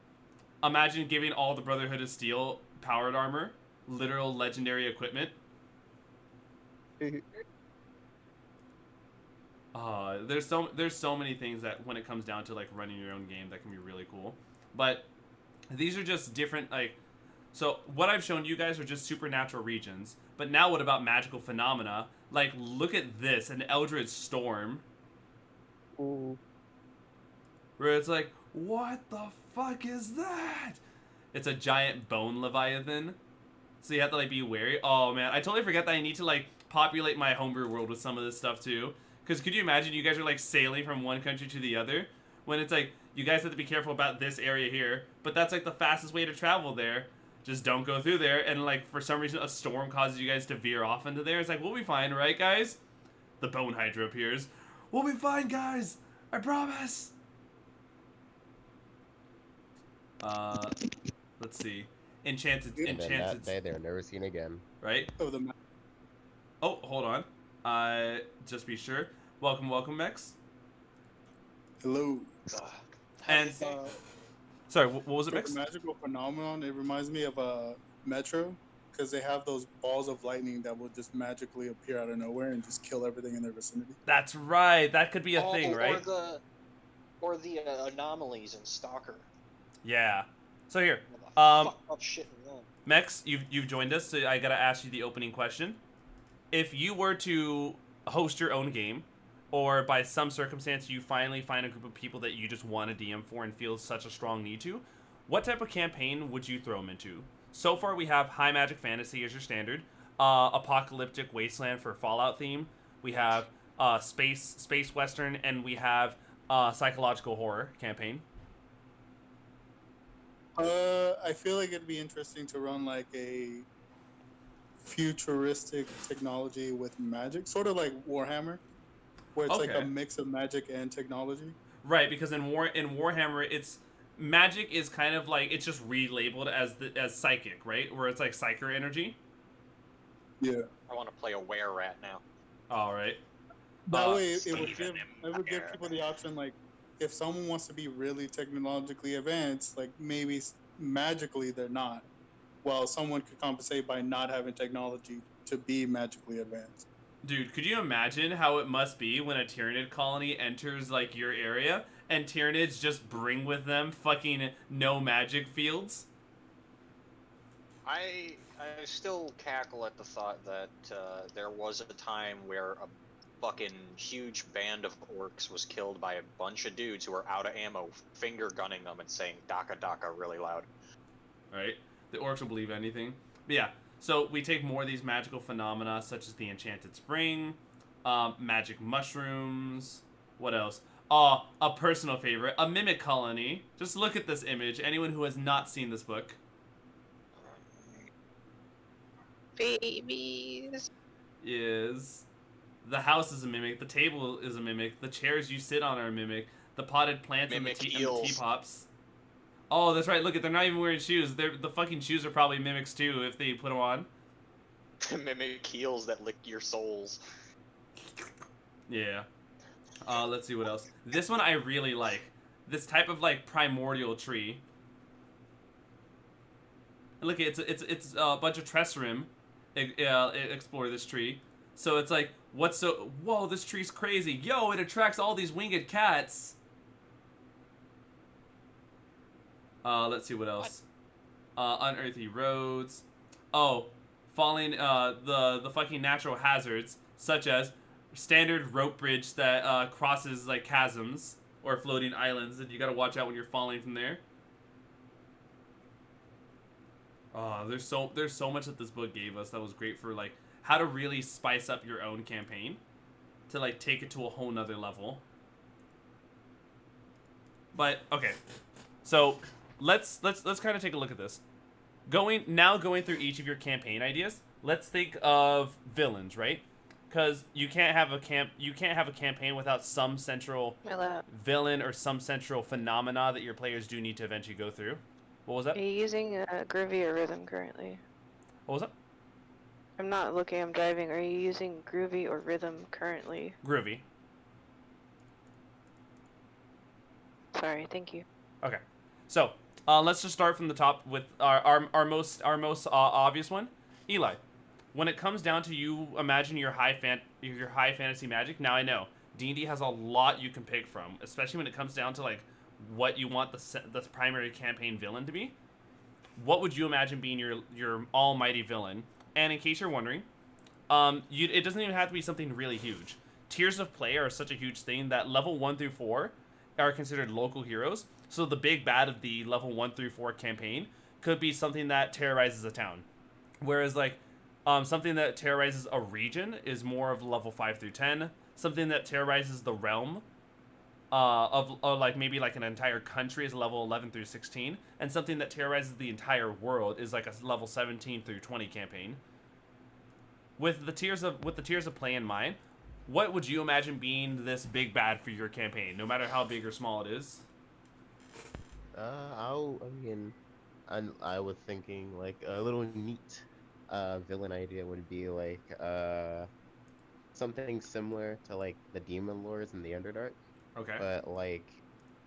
Speaker 2: imagine giving all the Brotherhood of Steel powered armor, literal legendary equipment. There's so many things that when it comes down to like running your own game that can be really cool. But these are just different like so what I've shown you guys are just supernatural regions. But now what about magical phenomena? Like look at this, an Eldritch Storm.
Speaker 6: Ooh.
Speaker 2: Where it's like, what the fuck is that? It's a giant bone leviathan. So you have to like be wary. Oh man, I totally forgot that I need to like populate my homebrew world with some of this stuff too. Because could you imagine you guys are like sailing from one country to the other? When it's like, you guys have to be careful about this area here. But that's like the fastest way to travel there. Just don't go through there. And like for some reason a storm causes you guys to veer off into there. It's like, we'll be fine, right guys? The bone hydra appears. We'll be fine, guys. I promise. Let's see. Enchanted.
Speaker 4: And then that day they're never seen again.
Speaker 2: Right? Oh, hold on. Just be sure. Welcome, Mex.
Speaker 7: Hello.
Speaker 2: And sorry, what was it, Mex?
Speaker 7: The magical phenomenon. It reminds me of Metro, because they have those balls of lightning that will just magically appear out of nowhere and just kill everything in their vicinity.
Speaker 2: That's right. That could be a thing, right?
Speaker 1: Or the anomalies in Stalker.
Speaker 2: Yeah. So here,
Speaker 1: Fuck up shit in that.
Speaker 2: Mex, you've joined us, so I gotta ask you the opening question. If you were to host your own game, or by some circumstance you finally find a group of people that you just want to DM for and feel such a strong need to, what type of campaign would you throw them into? So far we have high magic fantasy as your standard, apocalyptic wasteland for Fallout theme, we have space western, and we have psychological horror campaign.
Speaker 7: I feel like it'd be interesting to run like a futuristic technology with magic, sort of like Warhammer, where it's like a mix of magic and technology.
Speaker 2: Right, because in Warhammer, it's magic is kind of like it's just relabeled as psychic, right? Where it's like psyker energy.
Speaker 7: Yeah.
Speaker 1: I want to play a were-rat now.
Speaker 2: All right.
Speaker 7: That way, it would give people the option, like, if someone wants to be really technologically advanced, like maybe magically they're not, while someone could compensate by not having technology to be magically advanced.
Speaker 2: Dude, could you imagine how it must be when a Tyranid colony enters like your area and Tyranids just bring with them fucking no magic fields?
Speaker 1: I still cackle at the thought that there was a time where a fucking huge band of orcs was killed by a bunch of dudes who were out of ammo, finger gunning them and saying "Daka Daka" really loud.
Speaker 2: Right? The orcs will believe anything. But yeah, so we take more of these magical phenomena, such as the Enchanted Spring, magic mushrooms. What else? A personal favorite, a mimic colony. Just look at this image. Anyone who has not seen this book.
Speaker 3: Babies.
Speaker 2: Is the house is a mimic, the table is a mimic, the chairs you sit on are a mimic, the potted plants and the
Speaker 1: Mimic eels.
Speaker 2: teapops. Oh, that's right. Look, they're not even wearing shoes. The fucking shoes are probably mimics too if they put them on.
Speaker 1: Mimic heels that lick your souls.
Speaker 2: Yeah. Let's see what else. This one I really like. This type of like primordial tree. Look, it's a bunch of Tressrim explore this tree. So it's like, what's so? Whoa, this tree's crazy. Yo, it attracts all these winged cats. Let's see what else. Unearthly roads. Oh, falling. The fucking natural hazards such as standard rope bridge that crosses like chasms or floating islands, and you gotta watch out when you're falling from there. There's so much that this book gave us that was great for like how to really spice up your own campaign, to like take it to a whole nother level. But okay, so let's kind of take a look at this. Going through each of your campaign ideas. Let's think of villains, right? Because you can't have a campaign without some central villain or some central phenomena that your players do need to eventually go through. What was that?
Speaker 5: Are you using Groovy or Rhythm currently?
Speaker 2: What was that?
Speaker 5: I'm not looking, I'm driving. Are you using Groovy or Rhythm currently?
Speaker 2: Groovy.
Speaker 5: Sorry, thank you.
Speaker 2: Okay, so let's just start from the top with our most obvious one, Eli. When it comes down to you, imagine your high fantasy magic. Now I know D&D has a lot you can pick from, especially when it comes down to like what you want the primary campaign villain to be. What would you imagine being your almighty villain? And in case you're wondering, it doesn't even have to be something really huge. Tiers of play are such a huge thing that level 1 through 4 are considered local heroes. So the big bad of the level 1 through 4 campaign could be something that terrorizes a town. Whereas like something that terrorizes a region is more of level 5 through 10. Something that terrorizes the realm of like maybe like an entire country is level 11 through 16, and something that terrorizes the entire world is like a level 17 through 20 campaign. With the tiers of play in mind, what would you imagine being this big bad for your campaign, no matter how big or small it is?
Speaker 4: I was thinking like a little neat villain idea would be like something similar to like the Demon Lords in the Underdark.
Speaker 2: Okay.
Speaker 4: But like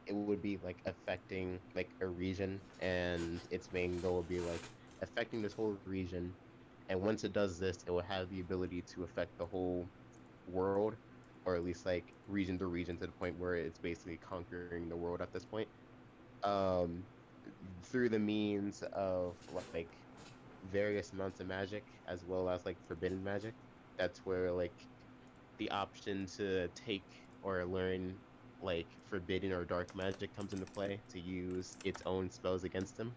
Speaker 4: it would be like affecting like a region, and its main goal would be like affecting this whole region, and once it does this, it will have the ability to affect the whole world, or at least like region to region, to the point where it's basically conquering the world at this point, through the means of like various amounts of magic as well as like forbidden magic. That's where like the option to take or learn like forbidden or dark magic comes into play to use its own spells against them.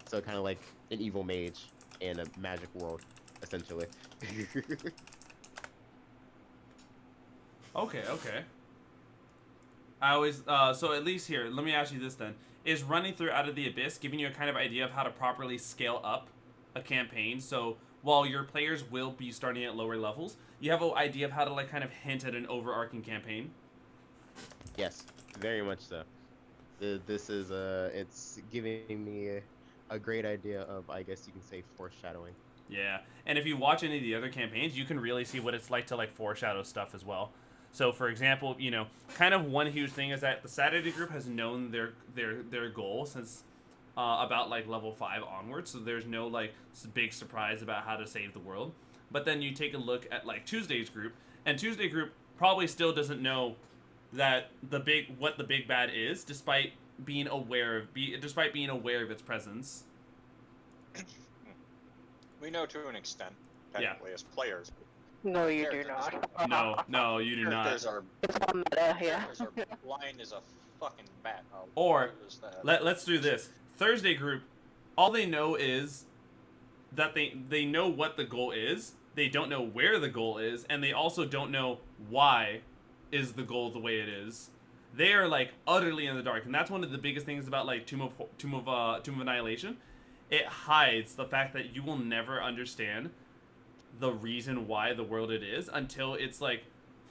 Speaker 4: So kind of like an evil mage in a magic world, essentially.
Speaker 2: Okay. I always so at least here, let me ask you this then: is running through Out of the Abyss giving you a kind of idea of how to properly scale up a campaign? So while your players will be starting at lower levels, you have an idea of how to like kind of hint at an overarching campaign.
Speaker 4: Yes, very much so. This is it's giving me a great idea of, I guess you can say, foreshadowing.
Speaker 2: Yeah, and if you watch any of the other campaigns, you can really see what it's like to like foreshadow stuff as well. So, for example, you know, kind of one huge thing is that the Saturday group has known their goal since about like level 5 onwards. So there's no like big surprise about how to save the world. But then you take a look at like Tuesday's group, and Tuesday group probably still doesn't know that what the big bad is, despite being aware of its presence.
Speaker 1: We know to an extent, technically, as players.
Speaker 5: No, you do not.
Speaker 2: No, you do not.
Speaker 1: Characters are
Speaker 5: It's all meta, yeah.
Speaker 1: characters are blind as a fucking bat. Oh,
Speaker 2: Or
Speaker 1: what is that?
Speaker 2: let's do this. Thursday group, all they know is that they know what the goal is. They don't know where the goal is, and they also don't know why is the goal the way it is. They are like utterly in the dark, and that's one of the biggest things about like Tomb of Annihilation. It hides the fact that you will never understand the reason why the world it is until it's like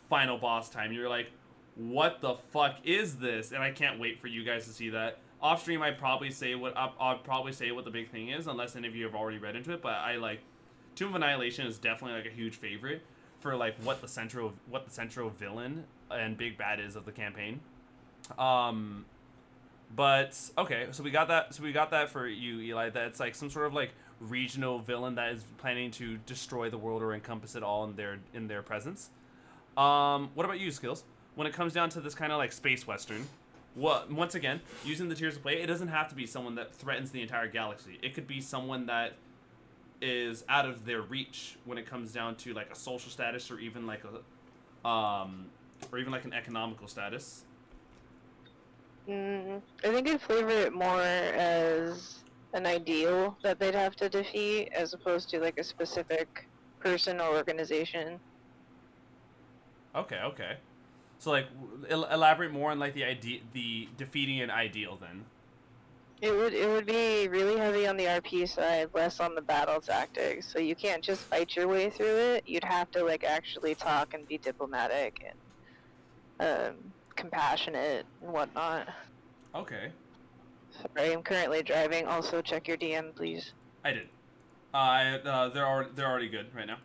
Speaker 2: final boss time. You're like, what the fuck is this? And I can't wait for you guys to see that. Off stream, I'll probably say what the big thing is, unless any of you have already read into it. But I like Tomb of Annihilation is definitely like a huge favorite for like what the central villain and big bad is of the campaign. But okay, so we got that. So we got that for you, Eli. That it's like some sort of like regional villain that is planning to destroy the world or encompass it all in their presence. What about you, Skills? When it comes down to this kind of like space western, once again, using the tiers of play, it doesn't have to be someone that threatens the entire galaxy. It could be someone that is out of their reach when it comes down to like a social status or even like an economical status.
Speaker 5: I think I'd flavor it more as an ideal that they'd have to defeat, as opposed to like a specific person or organization.
Speaker 2: Okay. So like, elaborate more on like the defeating an ideal then.
Speaker 5: It would be really heavy on the RP side, less on the battle tactics. So you can't just fight your way through it. You'd have to like actually talk and be diplomatic and compassionate and whatnot.
Speaker 2: Okay.
Speaker 5: Sorry, I'm currently driving. Also, check your DM, please.
Speaker 2: I did. They're already good right now.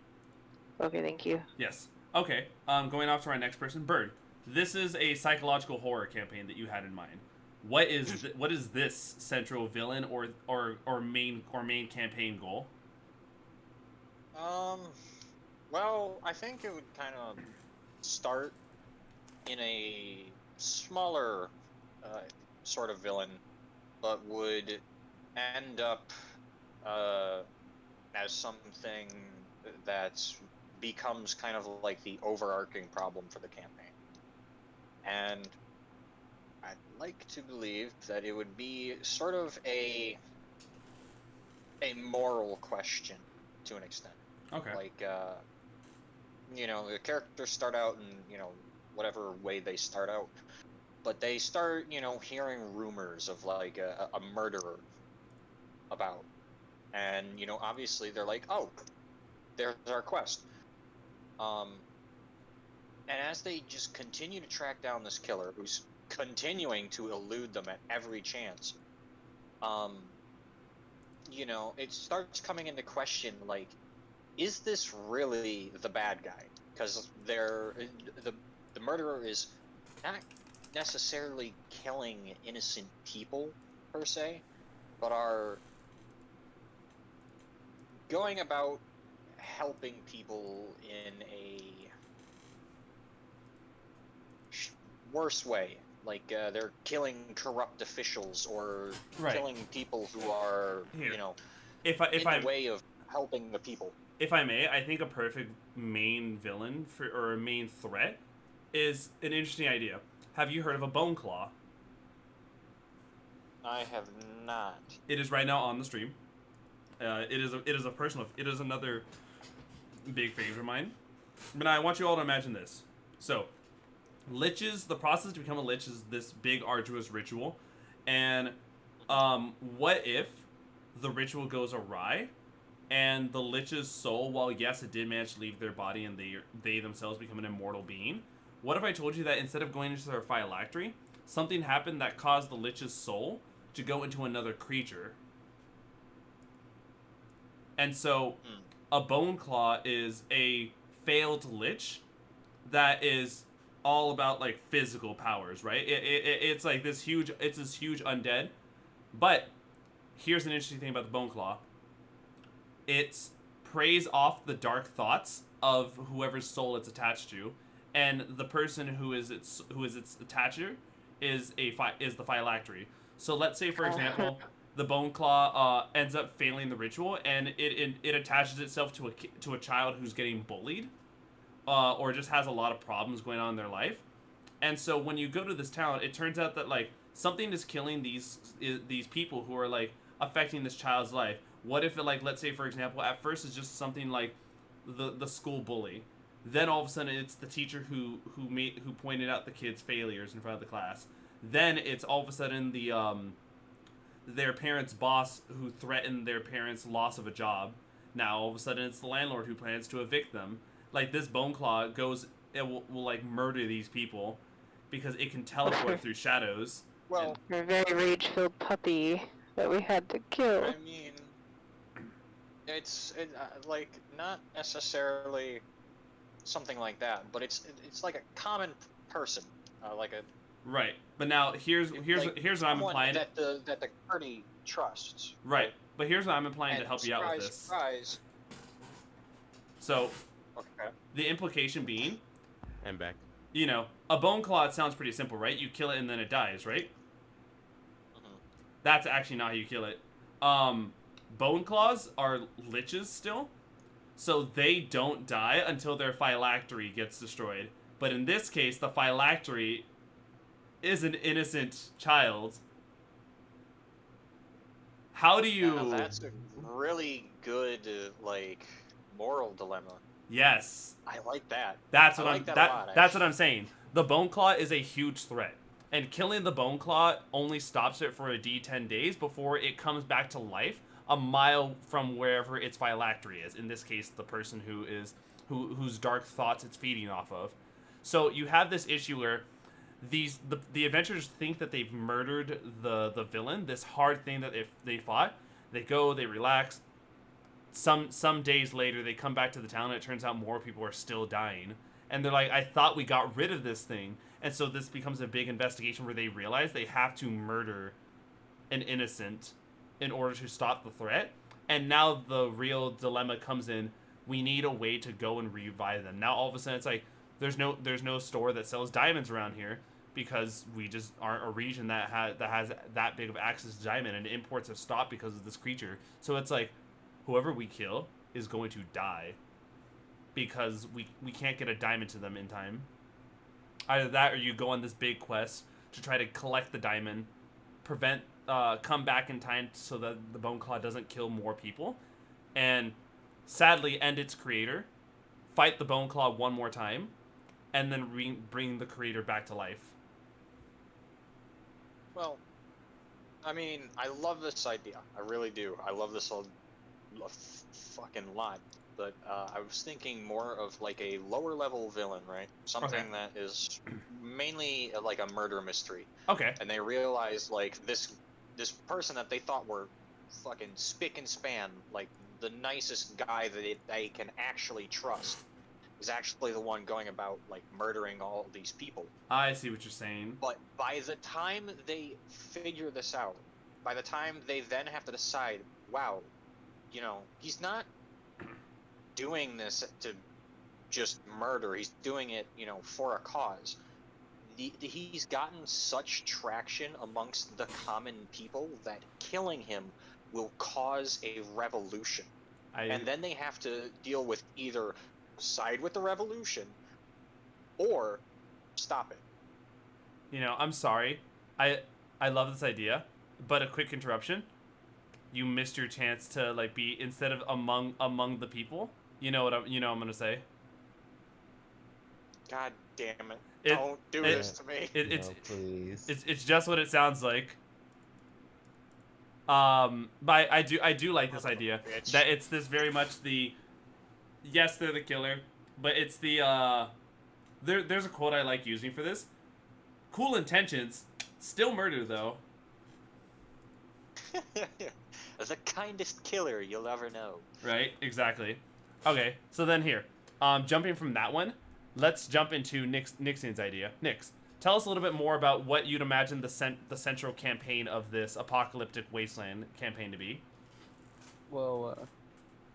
Speaker 5: Okay, thank you.
Speaker 2: Yes. Okay. Going off to our next person, Bird. This is a psychological horror campaign that you had in mind. What is this central villain or main campaign goal?
Speaker 1: Well, I think it would kind of start in a smaller sort of villain, but would end up as something that becomes kind of like the overarching problem for the campaign. And I'd like to believe that it would be sort of a moral question to an extent.
Speaker 2: Okay.
Speaker 1: Like, the characters start out in, whatever way they start out, but they start, hearing rumors of like a murderer about. And, obviously they're like, oh, there's our quest. And as they just continue to track down this killer who's continuing to elude them at every chance, it starts coming into question, like, is this really the bad guy? Because the murderer is not necessarily killing innocent people, per se, but are going about helping people in a worse way. Like, they're killing corrupt officials or killing people who are,
Speaker 2: Here.
Speaker 1: in
Speaker 2: a
Speaker 1: way of helping the people.
Speaker 2: If I may, I think a perfect main villain or a main threat is an interesting idea. Have you heard of a Bone Claw?
Speaker 1: I have not.
Speaker 2: It is right now on the stream. It is another big favorite of mine. But I want you all to imagine this. So, liches, the process to become a lich is this big arduous ritual. And what if the ritual goes awry and the lich's soul, while yes, it did manage to leave their body and they themselves become an immortal being, what if I told you that instead of going into their phylactery, something happened that caused the lich's soul to go into another creature? And so, a Bone Claw is a failed lich that is all about like physical powers, right? It's like this huge undead. But here's an interesting thing about the Bone Claw. It preys off the dark thoughts of whoever's soul it's attached to, and the person who is its attacher is the phylactery. So let's say, for example, the Bone Claw ends up failing the ritual, and it attaches itself to a child who's getting bullied, or just has a lot of problems going on in their life. And so when you go to this town, it turns out that like something is killing these people who are like affecting this child's life. What if it, like, let's say for example, at first it's just something like the school bully, then all of a sudden it's the teacher who pointed out the kid's failures in front of the class. Then it's all of a sudden their parents' boss who threatened their parents' loss of a job. Now all of a sudden it's the landlord who plans to evict them. Like, this Bone Claw it will like murder these people, because it can teleport through shadows.
Speaker 1: Well,
Speaker 5: A very rage-filled puppy that we had to kill.
Speaker 1: I mean, it's like not necessarily something like that, but it's like a common person, like a
Speaker 2: Right. But now here's
Speaker 1: like
Speaker 2: what I'm
Speaker 1: someone
Speaker 2: implying.
Speaker 1: that the party trusts.
Speaker 2: Right. But here's what I'm implying to
Speaker 1: And
Speaker 2: help you out with
Speaker 1: surprise,
Speaker 2: this.
Speaker 1: surprise.
Speaker 2: So
Speaker 1: Okay.
Speaker 2: the implication being,
Speaker 4: I'm back.
Speaker 2: you know, a bone claw, it sounds pretty simple, right? You kill it and then it dies, right?
Speaker 1: Mhm.
Speaker 2: That's actually not how you kill it. Bone claws are liches still, so they don't die until their phylactery gets destroyed. But in this case, the phylactery is an innocent child. How do you...
Speaker 1: Now, that's a really good like moral dilemma.
Speaker 2: Yes.
Speaker 1: I like that.
Speaker 2: That's
Speaker 1: I
Speaker 2: what
Speaker 1: like
Speaker 2: I'm.
Speaker 1: that a
Speaker 2: That,
Speaker 1: lot,
Speaker 2: that's what
Speaker 1: actually.
Speaker 2: I'm saying. The bone claw is a huge threat, and killing the bone claw only stops it for a D10 days before it comes back to life a mile from wherever its phylactery is. In this case, the person whose dark thoughts it's feeding off of. So you have this issue where the adventurers think that they've murdered the villain, this hard thing that they fought. They go, they relax. Some days later, they come back to the town, and it turns out more people are still dying. And they're like, I thought we got rid of this thing. And so this becomes a big investigation where they realize they have to murder an innocent in order to stop the threat. And now the real dilemma comes in. We need a way to go and revive them. Now all of a sudden it's like, there's no store that sells diamonds around here because we just aren't a region that has that big of access to diamond, and imports have stopped because of this creature. So it's like, whoever we kill is going to die because we can't get a diamond to them in time. Either that or you go on this big quest to try to collect the diamond, come back in time so that the bone claw doesn't kill more people, and sadly end its creator, fight the bone claw one more time, and then bring the creator back to life.
Speaker 1: Well, I mean, I love this idea. I really do. I love this a fucking lot. But I was thinking more of like a lower level villain, right? Something that is mainly like a murder mystery.
Speaker 2: Okay.
Speaker 1: And they realize like this person that they thought were fucking spick and span, like the nicest guy that they can actually trust, is actually the one going about like murdering all these people.
Speaker 2: I see what you're saying.
Speaker 1: But by the time they figure this out, by the time they then have to decide, wow, you know, he's not doing this to just murder. He's doing it, you know, for a cause. He's gotten such traction amongst the common people that killing him will cause a revolution. And then they have to deal with either side with the revolution or stop it.
Speaker 2: You know, I'm sorry. I love this idea, but a quick interruption. You missed your chance to like be instead of among the people. You know what I'm gonna say.
Speaker 1: God damn it! Don't do this to me.
Speaker 4: Please.
Speaker 2: It's just what it sounds like. But I do like this idea that it's this very much the, yes, they're the killer, but it's the there's a quote I like using for this. Cool intentions, still murder though.
Speaker 1: The kindest killer you'll ever know.
Speaker 2: Right, exactly. Okay, so then here, jumping from that one, let's jump into Nixon's idea. Nix, tell us a little bit more about what you'd imagine the central campaign of this apocalyptic wasteland campaign to be.
Speaker 6: Well,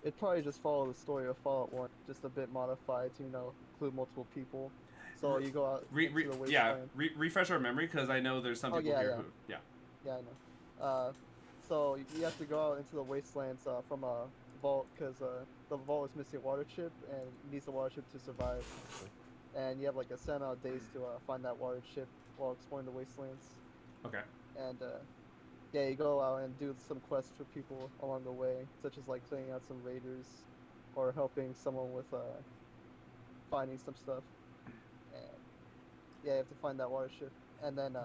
Speaker 6: it'd probably just follow the story of Fallout 1, just a bit modified to, include multiple people. So you go out into the wasteland.
Speaker 2: Refresh our memory, because I know there's some people here who... Yeah.
Speaker 6: Yeah, I know. So you have to go out into the wastelands from a vault, because the vault is missing a water chip, and it needs the water chip to survive. And you have like a set amount of days to find that water chip while exploring the wastelands.
Speaker 2: Okay.
Speaker 6: And yeah, you go out and do some quests for people along the way, such as like clearing out some raiders, or helping someone with finding some stuff. And yeah, you have to find that water chip. And then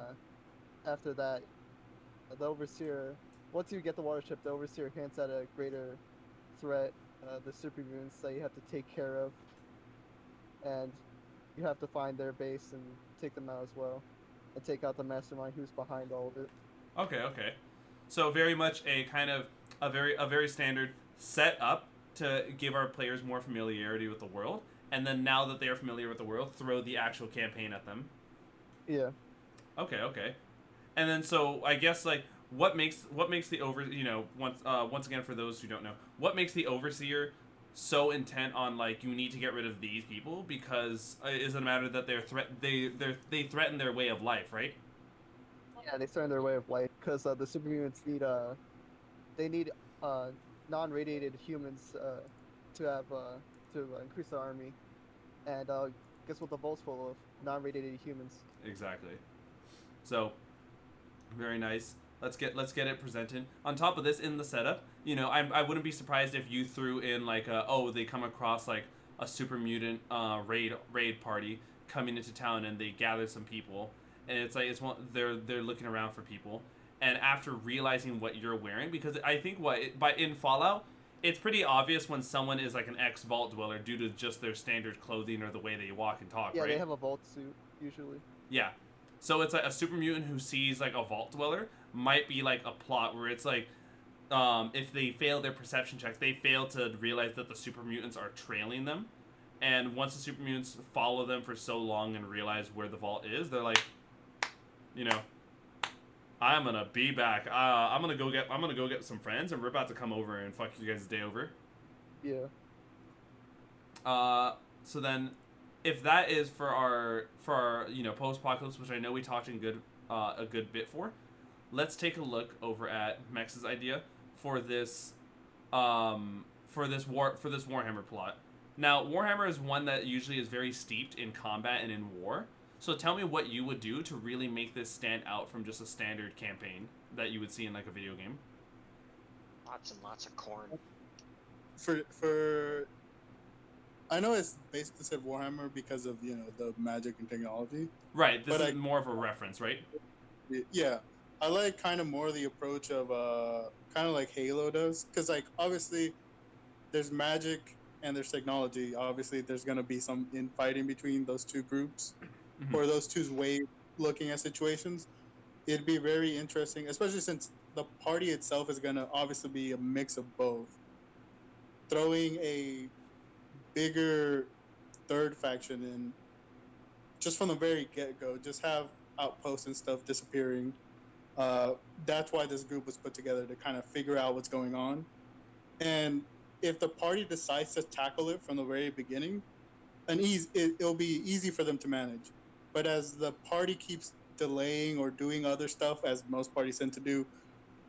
Speaker 6: after that, the overseer, once you get the water chip, the overseer hints at a greater threat, the supermutants that you have to take care of. And you have to find their base and take them out as well, and take out the mastermind who's behind all of it.
Speaker 2: Okay. So very much a kind of a very standard setup to give our players more familiarity with the world, and then now that they are familiar with the world, throw the actual campaign at them.
Speaker 6: Yeah.
Speaker 2: Okay. And then so I guess like what makes the once again for those who don't know, what makes the overseer so intent on like you need to get rid of these people because is it a matter that they threaten their way of life, right?
Speaker 6: Yeah, they stand in their way of life because the supermutants need non-radiated humans to have to increase the army, and guess what the vault's full of? Non-radiated humans.
Speaker 2: Exactly. So very nice. Let's get it presented. On top of this, in the setup, I wouldn't be surprised if you threw in like they come across like a super mutant raid party coming into town and they gather some people and it's like they're looking around for people and after realizing what you're wearing because I think in Fallout it's pretty obvious when someone is like an ex-vault dweller due to just their standard clothing or the way they walk and talk.
Speaker 6: Yeah,
Speaker 2: right?
Speaker 6: They have a vault suit usually.
Speaker 2: Yeah. So it's like a super mutant who sees like a vault dweller might be like a plot where it's like if they fail their perception checks, they fail to realize that the super mutants are trailing them. And once the super mutants follow them for so long and realize where the vault is, they're like, I'm gonna be back. I'm gonna go get some friends, and we're about to come over and fuck you guys' day over.
Speaker 6: Yeah.
Speaker 2: So then, if that is for our post-apocalypse, which I know we talked a good bit for, let's take a look over at Mex's idea for this Warhammer plot. Now, Warhammer is one that usually is very steeped in combat and in war. So tell me what you would do to really make this stand out from just a standard campaign that you would see in like a video game.
Speaker 1: Lots and lots of corn.
Speaker 7: For I know it's basically said Warhammer because of the magic and technology.
Speaker 2: Right. This is more of a reference, right?
Speaker 7: Yeah, I like kind of more the approach of kind of like Halo does, because like obviously there's magic and there's technology. Obviously, there's gonna be some infighting between those two groups or those two ways looking at situations. It'd be very interesting, especially since the party itself is gonna obviously be a mix of both. Throwing a bigger third faction in just from the very get-go, just have outposts and stuff disappearing. That's why this group was put together, to kind of figure out what's going on. And if the party decides to tackle it from the very beginning, it'll be easy for them to manage. But as the party keeps delaying or doing other stuff, as most parties tend to do,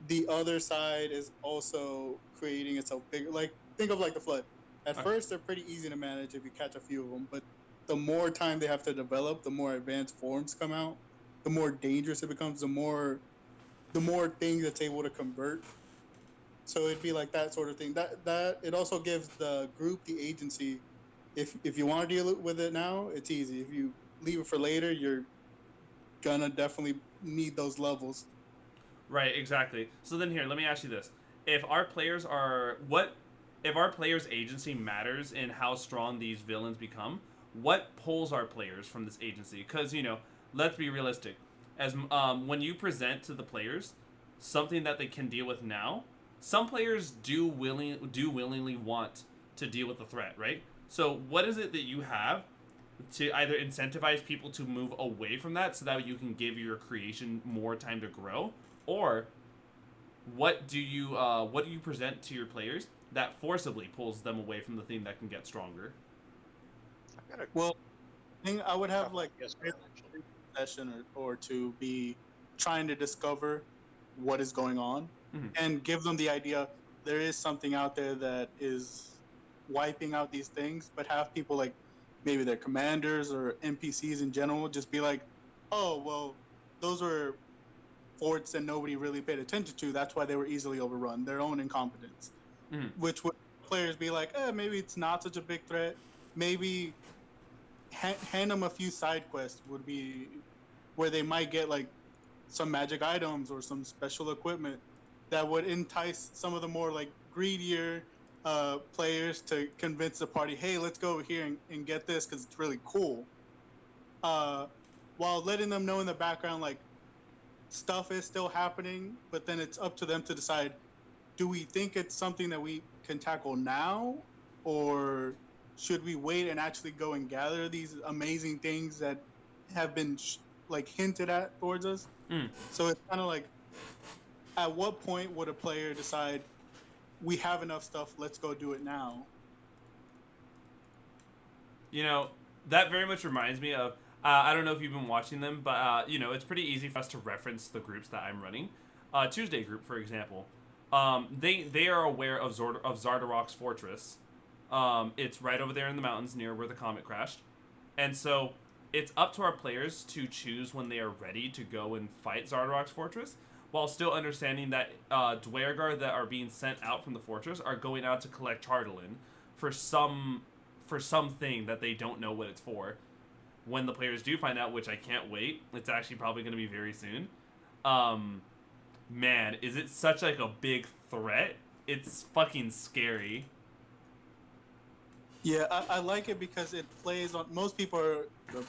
Speaker 7: the other side is also creating itself bigger. Like, think of like the Flood. At first, they're pretty easy to manage if you catch a few of them, but the more time they have to develop, the more advanced forms come out, the more dangerous it becomes, the more things it's able to convert. So it'd be like that sort of thing. That it also gives the group the agency. If you want to deal with it now, it's easy. If you leave it for later, you're gonna definitely need those levels.
Speaker 2: Right, exactly. So then here, let me ask you this: if our players agency matters in how strong these villains become, what pulls our players from this agency? Because let's be realistic. As when you present to the players something that they can deal with now, some players do willingly want to deal with the threat, right? So what is it that you have to either incentivize people to move away from that so that you can give your creation more time to grow, or what do you present to your players that forcibly pulls them away from the thing that can get stronger?
Speaker 7: Well, I think I would have like a session or to be trying to discover what is going on and give them the idea there is something out there that is wiping out these things, but have people like maybe their commanders or NPCs in general just be like, oh, well, those were forts that nobody really paid attention to. That's why they were easily overrun, their own incompetence. Which would players be like, maybe it's not such a big threat. Maybe hand them a few side quests would be where they might get like some magic items or some special equipment that would entice some of the more like greedier players to convince the party, hey, let's go over here and get this because it's really cool. while letting them know in the background like stuff is still happening, but then it's up to them to decide: do we think it's something that we can tackle now, or should we wait and actually go and gather these amazing things that have been like hinted at towards us?
Speaker 2: Mm.
Speaker 7: So it's kind of like, at what point would a player decide we have enough stuff, let's go do it now?
Speaker 2: You know, that very much reminds me of, I don't know if you've been watching them, but, you know, it's pretty easy for us to reference the groups that I'm running. Tuesday group, for example. They are aware of Zardarok's fortress. It's right over there in the mountains near where the comet crashed. And so it's up to our players to choose when they are ready to go and fight Zardarok's fortress, while still understanding that Dwergar that are being sent out from the fortress are going out to collect Chardalin for something that they don't know what it's for. When the players do find out, which I can't wait, it's actually probably going to be very soon. Man, is it such like a big threat? It's fucking scary.
Speaker 7: Yeah, I like it because it plays on. Most people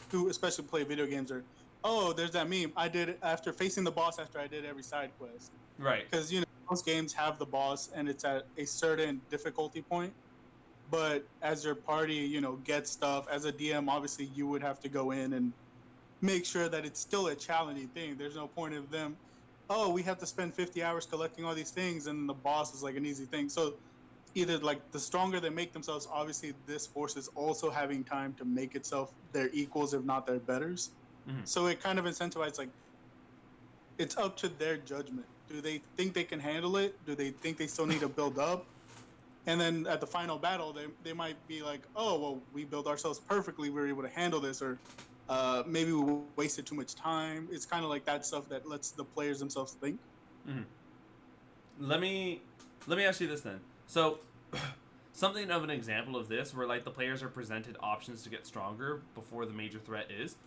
Speaker 7: who especially play video games are, oh, there's that meme. I did it after facing the boss after I did every side quest.
Speaker 2: Right.
Speaker 7: Because most games have the boss and it's at a certain difficulty point. But as your party, gets stuff, as a DM, obviously you would have to go in and make sure that it's still a challenging thing. There's no point of them, oh, we have to spend 50 hours collecting all these things and the boss is like an easy thing. So either like the stronger they make themselves, obviously this force is also having time to make itself their equals, if not their betters.
Speaker 2: Mm-hmm.
Speaker 7: So it kind of incentivizes, like, it's up to their judgment. Do they think they can handle it? Do they think they still need to build up? And then at the final battle, they might be like, oh, well, we built ourselves perfectly. We were able to handle this. Or maybe we wasted too much time. It's kind of like that stuff that lets the players themselves think.
Speaker 2: Mm-hmm. Let me ask you this then. So, something of an example of this, where like the players are presented options to get stronger before the major threat is.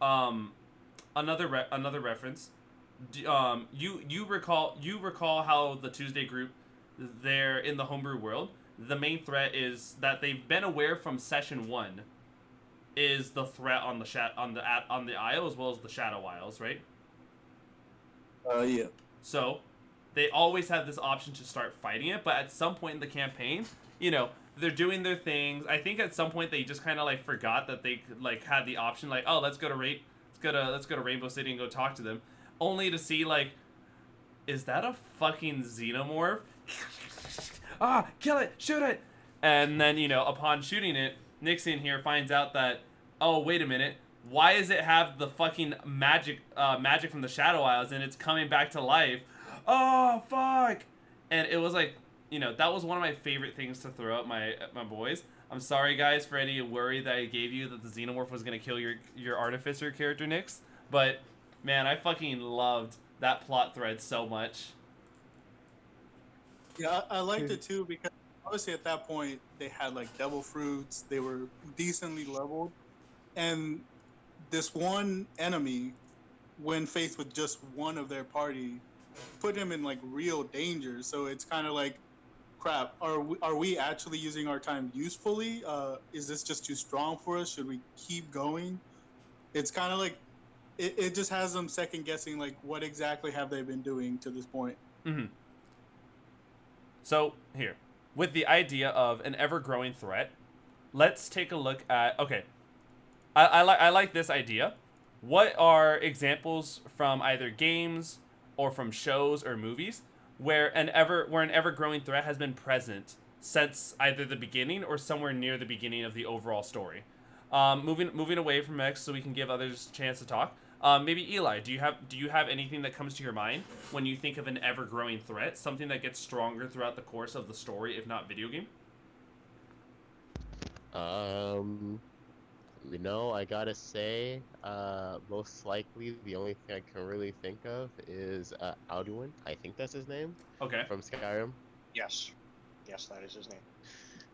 Speaker 2: Another reference. You recall how the Tuesday group, they're in the homebrew world. The main threat is that they've been aware from session 1 is the threat on the Isle as well as the Shadow Isles, right?
Speaker 7: Yeah.
Speaker 2: So they always have this option to start fighting it, but at some point in the campaign, they're doing their things. I think at some point they just kind of like forgot that they like had the option, like, oh, let's go to Rainbow City and go talk to them, only to see like, is that a fucking xenomorph? Kill it, shoot it. And then, upon shooting it, Nixon here finds out that, oh, wait a minute, why does it have the fucking magic from the Shadow Isles and it's coming back to life? Oh, fuck. And it was like, that was one of my favorite things to throw at my boys. I'm sorry, guys, for any worry that I gave you that the xenomorph was going to kill your Artificer character, Nix. But, man, I fucking loved that plot thread so much.
Speaker 7: Yeah, I liked it too because obviously at that point they had like devil fruits, they were decently leveled, and this one enemy, when faced with just one of their party, put him in like real danger. So it's kind of like, crap, are we actually using our time usefully? Is this just too strong for us? Should we keep going? It's kind of like it just has them second guessing, like, what exactly have they been doing to this point?
Speaker 2: Mm-hmm. So, here, with the idea of an ever-growing threat, let's take a look at, okay, I like this idea. What are examples from either games or from shows or movies where an ever-growing threat has been present since either the beginning or somewhere near the beginning of the overall story? Moving away from X so we can give others a chance to talk. Maybe Eli, do you have anything that comes to your mind when you think of an ever-growing threat, something that gets stronger throughout the course of the story, if not video game?
Speaker 4: I gotta say, most likely the only thing I can really think of is Alduin. I think that's his name.
Speaker 2: Okay.
Speaker 4: From Skyrim.
Speaker 1: Yes, that is his name.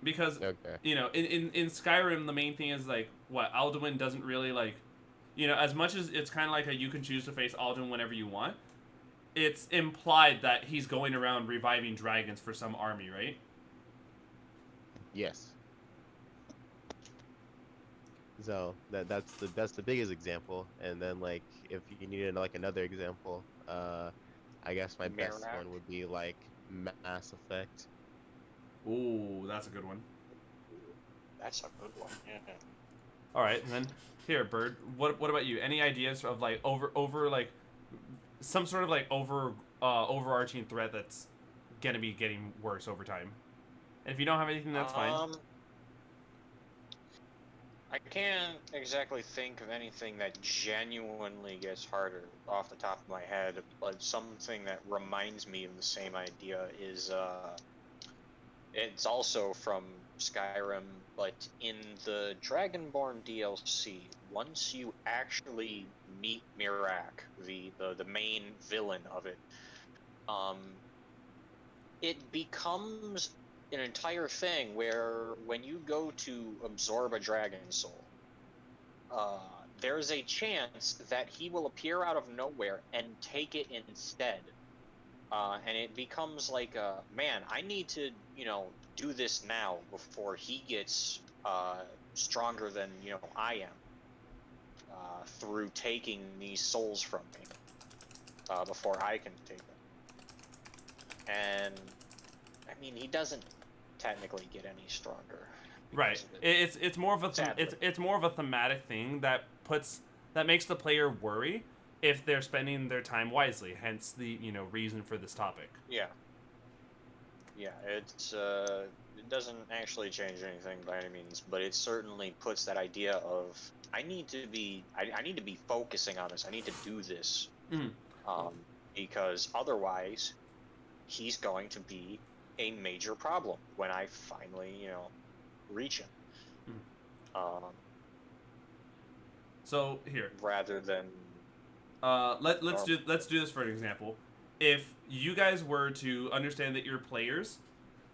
Speaker 2: Because
Speaker 4: Okay.
Speaker 2: In Skyrim, the main thing is like what Alduin doesn't really like. As much as it's kind of like you can choose to face Alduin whenever you want, it's implied that he's going around reviving dragons for some army, right?
Speaker 4: Yes. So that's the biggest example. And then like if you needed like another example, I guess my best
Speaker 1: Mirac.
Speaker 4: one would be like Mass Effect.
Speaker 2: Ooh, that's a good one.
Speaker 1: That's a good one. Yeah.
Speaker 2: All right, and then here, Bird. What about you? Any ideas of like over like some sort of like overarching threat that's gonna be getting worse over time? And if you don't have anything, that's fine.
Speaker 1: I can't exactly think of anything that genuinely gets harder off the top of my head, but something that reminds me of the same idea is it's also from Skyrim, but in the Dragonborn DLC, once you actually meet Mirac, the main villain of it, um, it becomes an entire thing where when you go to absorb a dragon soul, there's a chance that he will appear out of nowhere and take it instead. And it becomes like, man, I need to, do this now before he gets stronger than, I am, through taking these souls from me, before I can take them. And, I mean, he doesn't technically get any stronger.
Speaker 2: Right. It's more of a it's more of a thematic thing that makes the player worry if they're spending their time wisely. Hence the reason for this topic.
Speaker 1: Yeah. Yeah. It doesn't actually change anything by any means, but it certainly puts that idea of I need to be focusing on this. I need to do this, because otherwise, he's going to be a major problem when I finally reach him.
Speaker 2: So here,
Speaker 1: rather than
Speaker 2: let's do this for an example. If you guys were to understand that your players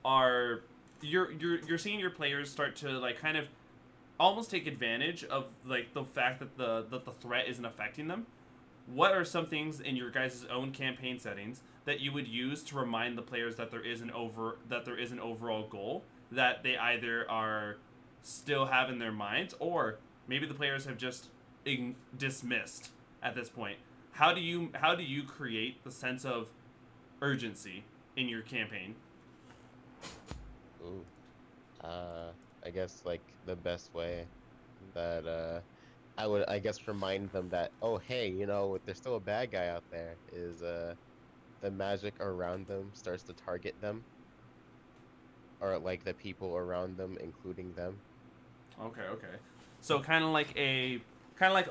Speaker 2: are you're seeing your players start to like kind of almost take advantage of like the fact that the threat isn't affecting them. What are some things in your guys' own campaign settings that you would use to remind the players that there is an overall goal that they either are still have in their minds, or maybe the players have just dismissed at this point? How do you create the sense of urgency in your campaign?
Speaker 4: Ooh. I guess like the best way that I would remind them that, oh hey, there's still a bad guy out there, is the magic around them starts to target them, or like the people around them, including them.
Speaker 2: Okay. So kind of like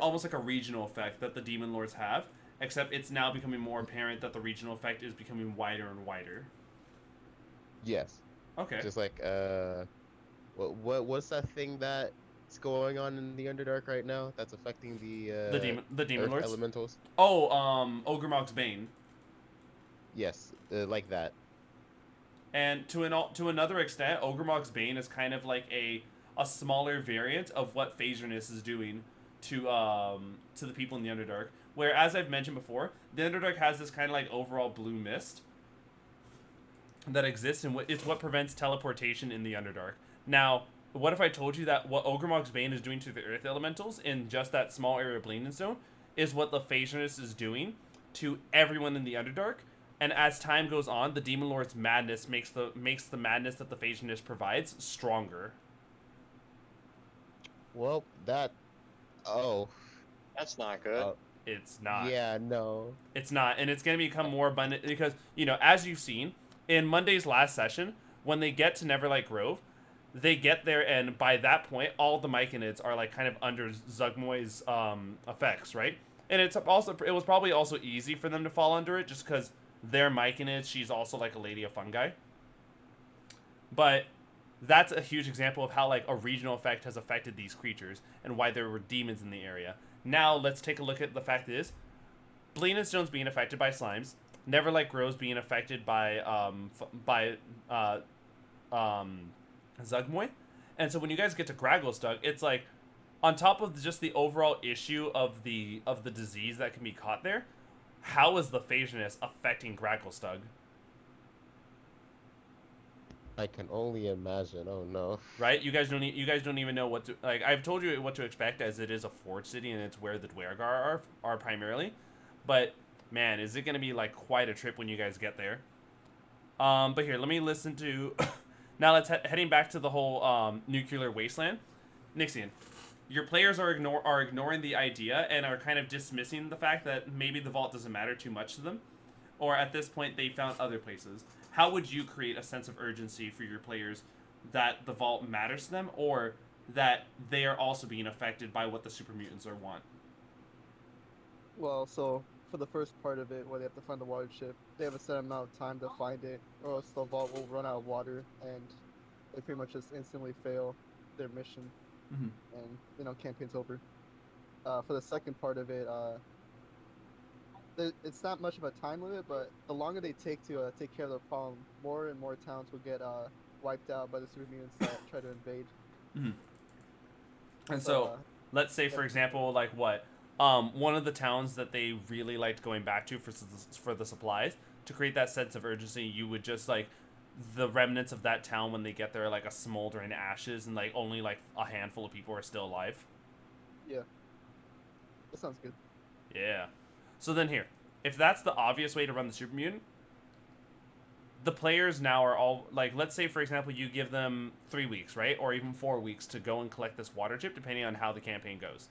Speaker 2: almost like a regional effect that the demon lords have, except it's now becoming more apparent that the regional effect is becoming wider and wider.
Speaker 4: Yes.
Speaker 2: Okay.
Speaker 4: Just like what's that thing that's going on in the Underdark right now that's affecting the
Speaker 2: demon
Speaker 4: Earth
Speaker 2: lords
Speaker 4: elementals?
Speaker 2: Oh, Ogremog's Bane.
Speaker 4: Yes, like that.
Speaker 2: And to another extent, Ogremog's Bane is kind of like a smaller variant of what Phaserness is doing to the people in the Underdark. Where, as I've mentioned before, the Underdark has this kind of like overall blue mist that exists, and it's what prevents teleportation in the Underdark. Now, what if I told you that what Ogremog's Bane is doing to the Earth Elementals in just that small area of Bleeding Zone is what the Phaserness is doing to everyone in the Underdark? And as time goes on, the Demon Lord's madness makes the madness that the Phaserness provides stronger.
Speaker 4: Well, that's
Speaker 1: not good.
Speaker 2: It's not.
Speaker 4: Yeah, no.
Speaker 2: It's not, and it's going to become more abundant because, as you've seen in Monday's last session, when they get to Neverlight Grove, they get there, and by that point, all the Myconids are like kind of under Zugmoy's effects, right? And it was probably also easy for them to fall under it just because they're Myconids. She's also like a lady of fungi. But that's a huge example of how like a regional effect has affected these creatures and why there were demons in the area. Now let's take a look at the fact is Bleeding Stone's being affected by slimes, Neverlight Grove's being affected by Zugmoy. And so when you guys get to Gragglestug, it's like on top of just the overall issue of the disease that can be caught there, how is the Phaserness affecting Gragglestug?
Speaker 4: I can only imagine. Oh no.
Speaker 2: Right? You guys don't even know what to like. I've told you what to expect, as it is a forge city and it's where the Dwergar are primarily. But man, is it going to be like quite a trip when you guys get there? But here, let me listen to. Now let's heading back to the whole nuclear wasteland. Nixian, your players are ignoring the idea and are kind of dismissing the fact that maybe the vault doesn't matter too much to them, or at this point they found other places. How would you create a sense of urgency for your players that the vault matters to them, or that they are also being affected by what the super mutants are want?
Speaker 6: Well, so for the first part of it, where they have to find the water chip, they have a set amount of time to find it, or else the vault will run out of water, and they pretty much just instantly fail their mission,
Speaker 2: Mm-hmm.
Speaker 6: and campaign's over. For the second part of it, it's not much of a time limit, but the longer they take to take care of the problem, more and more towns will get wiped out by the super mutants that try to invade.
Speaker 2: Mm-hmm. And so, let's say, for example, like what? One of the towns that they really liked going back to for the supplies, to create that sense of urgency, you would just like the remnants of that town when they get there, like a smoldering ashes, and like only like a handful of people are still alive.
Speaker 6: Yeah, that sounds good.
Speaker 2: Yeah. So then here, if that's the obvious way to run the super mutant, the players now are all like, let's say for example you give them 3 weeks, right, or even 4 weeks to go and collect this water chip, depending on how the campaign goes.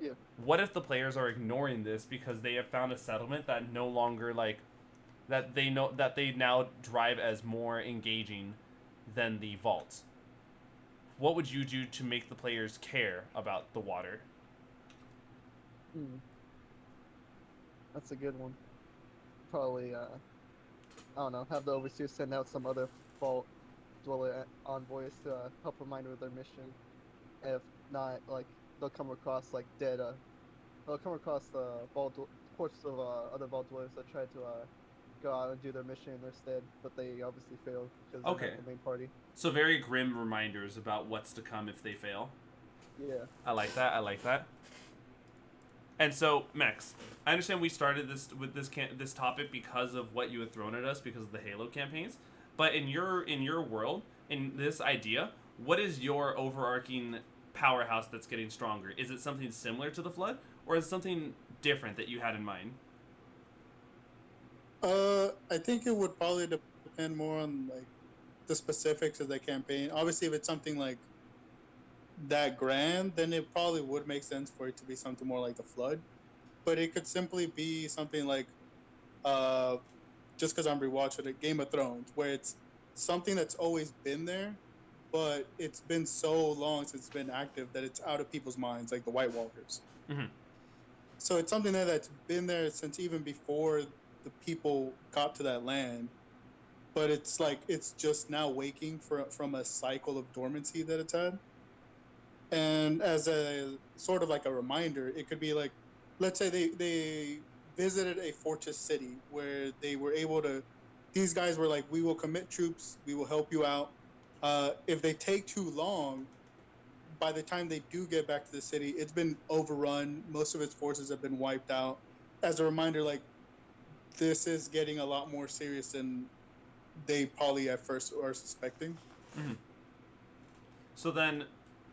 Speaker 6: Yeah.
Speaker 2: What if the players are ignoring this because they have found a settlement that no longer like that they know that they now drive as more engaging than the vaults? What would you do to make the players care about the water?
Speaker 6: That's a good one. Probably, I don't know, have the overseer send out some other vault dweller envoys to help remind them of their mission. If not, like, they'll come across like dead. They'll come across the corpses of other vault dwellers that tried to go out and do their mission in their stead, but they obviously failed because they're not the main party.
Speaker 2: So very grim reminders about what's to come if they fail.
Speaker 6: Yeah.
Speaker 2: I like that. I like that. And so, Max, I understand we started this topic because of what you had thrown at us because of the Halo campaigns. But in your world, in this idea, what is your overarching powerhouse that's getting stronger? Is it something similar to the Flood, or is it something different that you had in mind?
Speaker 7: I think it would probably depend more on like the specifics of the campaign. Obviously, if it's something like that grand, then it probably would make sense for it to be something more like the Flood. But it could simply be something like, just because I'm rewatching it, Game of Thrones, where it's something that's always been there, but it's been so long since it's been active that it's out of people's minds, like the White Walkers.
Speaker 2: Mm-hmm.
Speaker 7: So it's something that's been there since even before the people got to that land, but it's like it's just now waking from a cycle of dormancy that it's had. And as a sort of like a reminder, it could be like, let's say they visited a fortress city where they were able to, these guys were like, we will commit troops, we will help you out. If they take too long, by the time they do get back to the city, it's been overrun. Most of its forces have been wiped out. As a reminder, like, this is getting a lot more serious than they probably at first are suspecting.
Speaker 2: Mm-hmm. So then,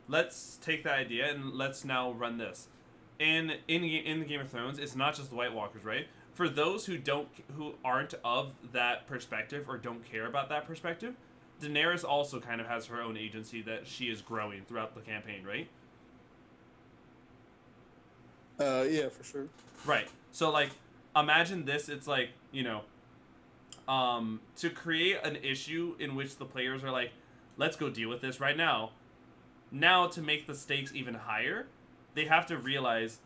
Speaker 2: let's take that idea and let's now run this. In the Game of Thrones, it's not just the White Walkers, right? For those who aren't of that perspective or don't care about that perspective, Daenerys also kind of has her own agency that she is growing throughout the campaign, right?
Speaker 7: Yeah, for sure.
Speaker 2: Right. So, like, imagine this. It's like, to create an issue in which the players are like, let's go deal with this right now. Now, to make the stakes even higher, they have to realize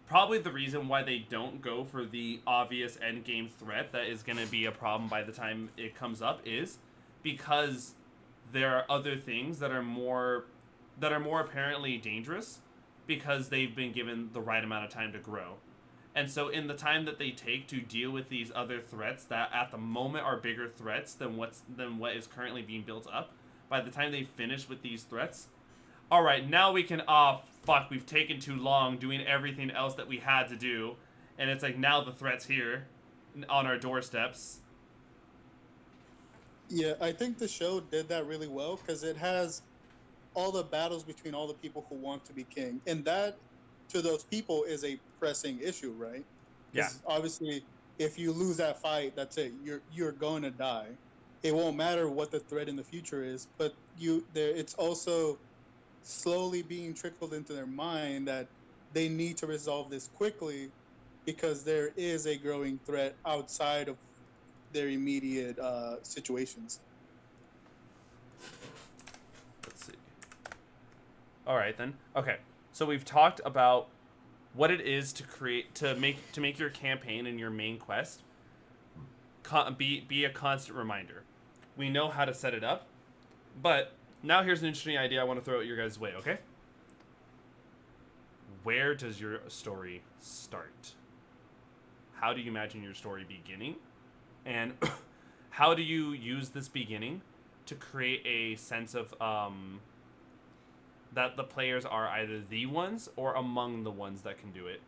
Speaker 2: probably the reason why they don't go for the obvious endgame threat that is going to be a problem by the time it comes up is because there are other things that are more apparently dangerous because they've been given the right amount of time to grow. And so in the time that they take to deal with these other threats that at the moment are bigger threats than what is currently being built up, by the time they finish with these threats, all right, now we can, fuck, we've taken too long doing everything else that we had to do. And it's like, now the threat's here on our doorsteps.
Speaker 7: Yeah, I think the show did that really well because it has all the battles between all the people who want to be king, and that to those people is a pressing issue, right?
Speaker 2: Yeah.
Speaker 7: Because obviously, if you lose that fight, that's it. You're going to die. It won't matter what the threat in the future is, but it's also slowly being trickled into their mind that they need to resolve this quickly because there is a growing threat outside of their immediate situations.
Speaker 2: Let's see. All right then. Okay. So we've talked about what it is to create to make your campaign and your main quest be a constant reminder. We know how to set it up, but now here's an interesting idea I want to throw at your guys' way. Okay. Where does your story start? How do you imagine your story beginning? And how do you use this beginning to create a sense of that the players are either the ones or among the ones that can do it?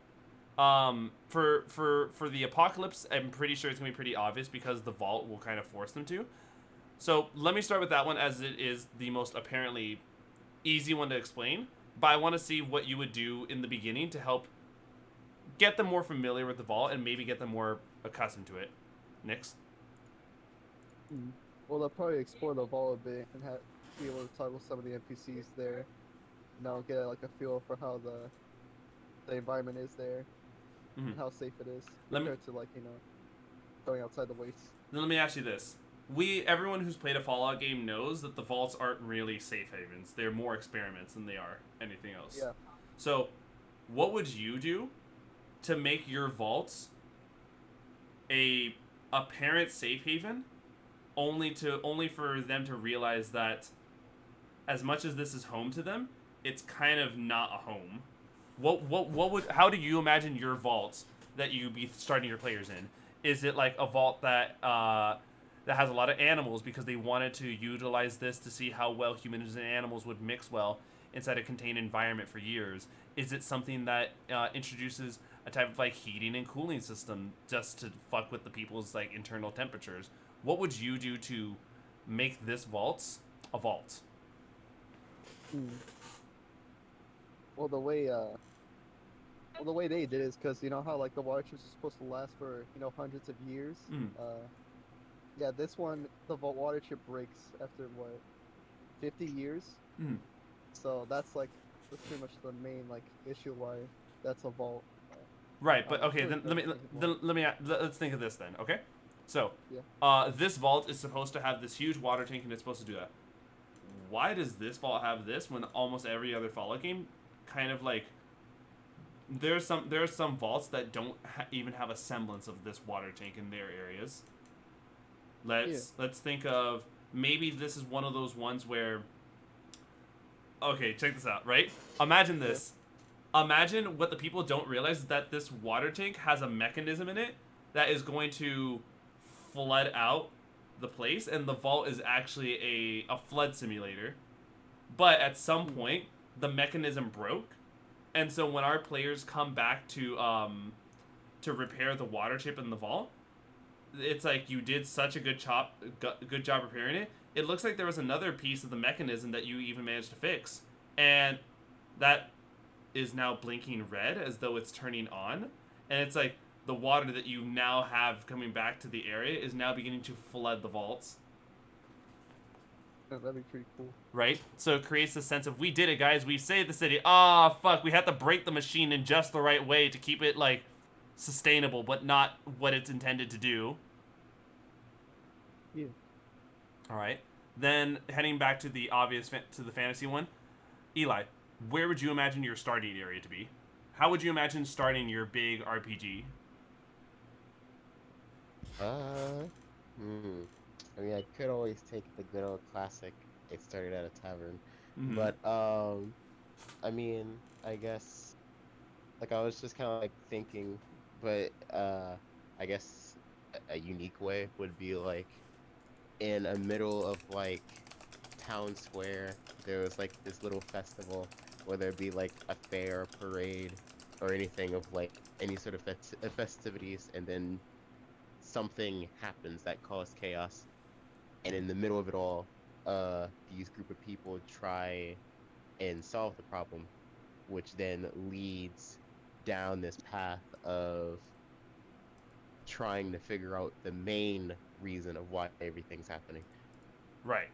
Speaker 2: For the apocalypse, I'm pretty sure it's gonna be pretty obvious because the vault will kind of force them to. So let me start with that one as it is the most apparently easy one to explain. But I want to see what you would do in the beginning to help get them more familiar with the vault and maybe get them more accustomed to it. Nix?
Speaker 6: Well, they'll probably explore the vault a bit and be able to talk with some of the NPCs there. And I'll get like a feel for how the environment is there, and how safe it is compared to going outside the wastes.
Speaker 2: Then let me ask you this. Everyone who's played a Fallout game knows that the vaults aren't really safe havens. They're more experiments than they are anything else.
Speaker 6: Yeah.
Speaker 2: So, what would you do to make your vaults a apparent safe haven, only for them to realize that as much as this is home to them, it's kind of not a home. How do you imagine your vaults that you be starting your players in? Is it like a vault that has a lot of animals because they wanted to utilize this to see how well humans and animals would mix well inside a contained environment for years? Is it something that introduces a type of like heating and cooling system just to fuck with the people's like internal temperatures? What would you do to make this vault a vault?
Speaker 6: Well, the way they did is because you know how like the water chips are supposed to last for hundreds of years. Yeah, this one the water chip breaks after what 50 years. So that's pretty much the main like issue why that's a vault.
Speaker 2: Right, but okay, then let's think of this then. Okay, so
Speaker 6: yeah.
Speaker 2: This vault is supposed to have this huge water tank and it's supposed to do that. Why does this vault have this when almost every other Fallout game kind of like there are some vaults that don't even have a semblance of this water tank in their areas. Let's think of maybe this is one of those ones where okay, check this out, right? Imagine this. Imagine what the people don't realize is that this water tank has a mechanism in it that is going to flood out the place, and the vault is actually a flood simulator. But at some point, the mechanism broke, and so when our players come back to repair the water chip in the vault, it's like you did such a good job repairing it. It looks like there was another piece of the mechanism that you even managed to fix, and that is now blinking red as though it's turning on, and it's like the water that you now have coming back to the area is now beginning to flood the vaults.
Speaker 6: That'd be pretty cool.
Speaker 2: Right? So it creates a sense of, we did it, guys. We saved the city. Ah, fuck. We had to break the machine in just the right way to keep it, like, sustainable, but not what it's intended to do.
Speaker 6: Yeah.
Speaker 2: Alright. Then, heading back to the to the fantasy one. Eli, where would you imagine your starting area to be? How would you imagine starting your big RPG?
Speaker 4: I mean, I could always take the good old classic. It started at a tavern, but I mean, I guess, like I was just kind of like thinking, but I guess a unique way would be like in a middle of like town square. There was like this little festival, whether it be like a fair, parade, or anything of like any sort of festivities, and then something happens that caused chaos. and in the middle of it all, these group of people try and solve the problem, which then leads down this path of trying to figure out the main reason of why everything's happening.
Speaker 2: Right.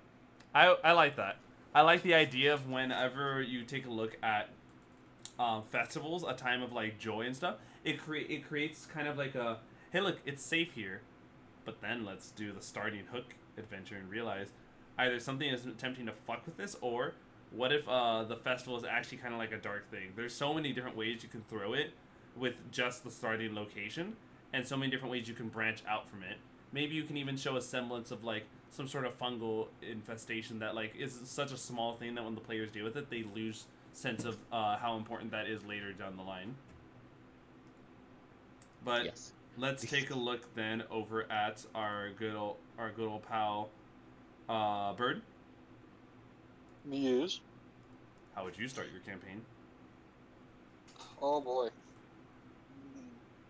Speaker 2: I like that. I like the idea of whenever you take a look at festivals, a time of like joy and stuff. It creates kind of like a, hey, look, it's safe here, but then let's do the starting hook adventure and realize either something is attempting to fuck with this, or what if the festival is actually kind of like a dark thing. There's so many different ways you can throw it with just the starting location, and so many different ways you can branch out from it. Maybe you can even show a semblance of like some sort of fungal infestation that like is such a small thing that when the players deal with it, they lose sense of how important that is later down the line. But
Speaker 4: Yes.
Speaker 2: let's take a look then over at our good old pal Bird.
Speaker 1: Muse.
Speaker 2: How would you start your campaign?
Speaker 1: Oh boy.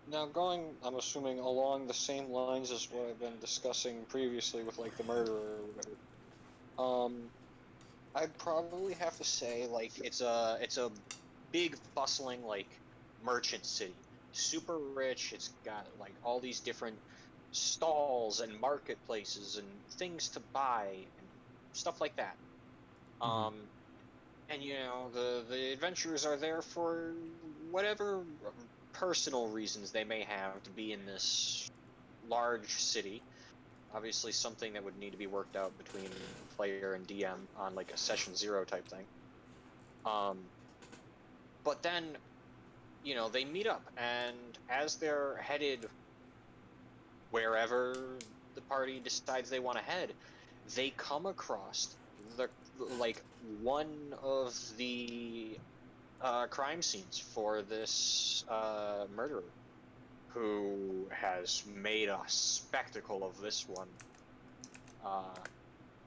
Speaker 1: Now going, I'm assuming along the same lines as what I've been discussing previously with like the murderer or whatever. I'd probably have to say like it's a big bustling like merchant city, super rich. It's got like all these different stalls and marketplaces and things to buy and stuff like that.
Speaker 2: Mhm.
Speaker 1: And you know the adventurers are there for whatever personal reasons they may have to be in this large city. Obviously, something that would need to be worked out between player and DM on like a session 0 type thing. But then, you know, they meet up, and as they're headed wherever the party decides they want to head, they come across the like one of the crime scenes for this murderer, who has made a spectacle of this one.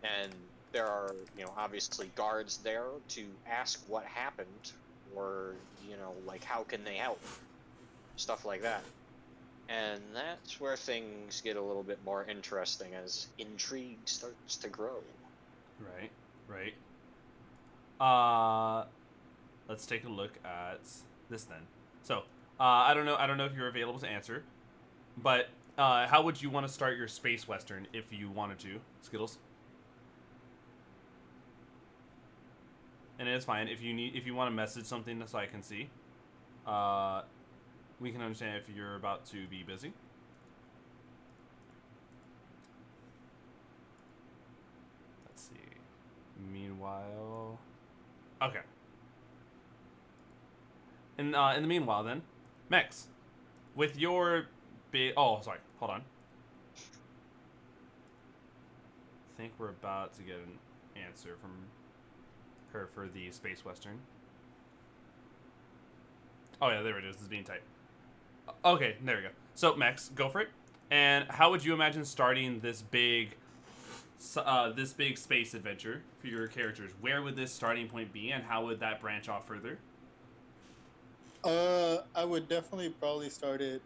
Speaker 1: And there are, you know, obviously guards there to ask what happened, or, you know, like how can they help, stuff like that. And that's where things get a little bit more interesting as intrigue starts to grow.
Speaker 2: Right, right. Let's take a look at this then. So, I don't know if you're available to answer, but how would you want to start your space western if you wanted to, Skittles? And it's fine if you want to message something so I can see. We can understand if you're about to be busy. Let's see. Meanwhile, okay. In the meanwhile, then, Mex, with your big. Oh, sorry. Hold on. I think we're about to get an answer from her for the Space Western. Oh yeah, there it is. It's being typed. Okay, there we go. So Mex, go for it. And how would you imagine starting this big space adventure for your characters? Where would this starting point be, and how would that branch off further?
Speaker 7: I would definitely probably start it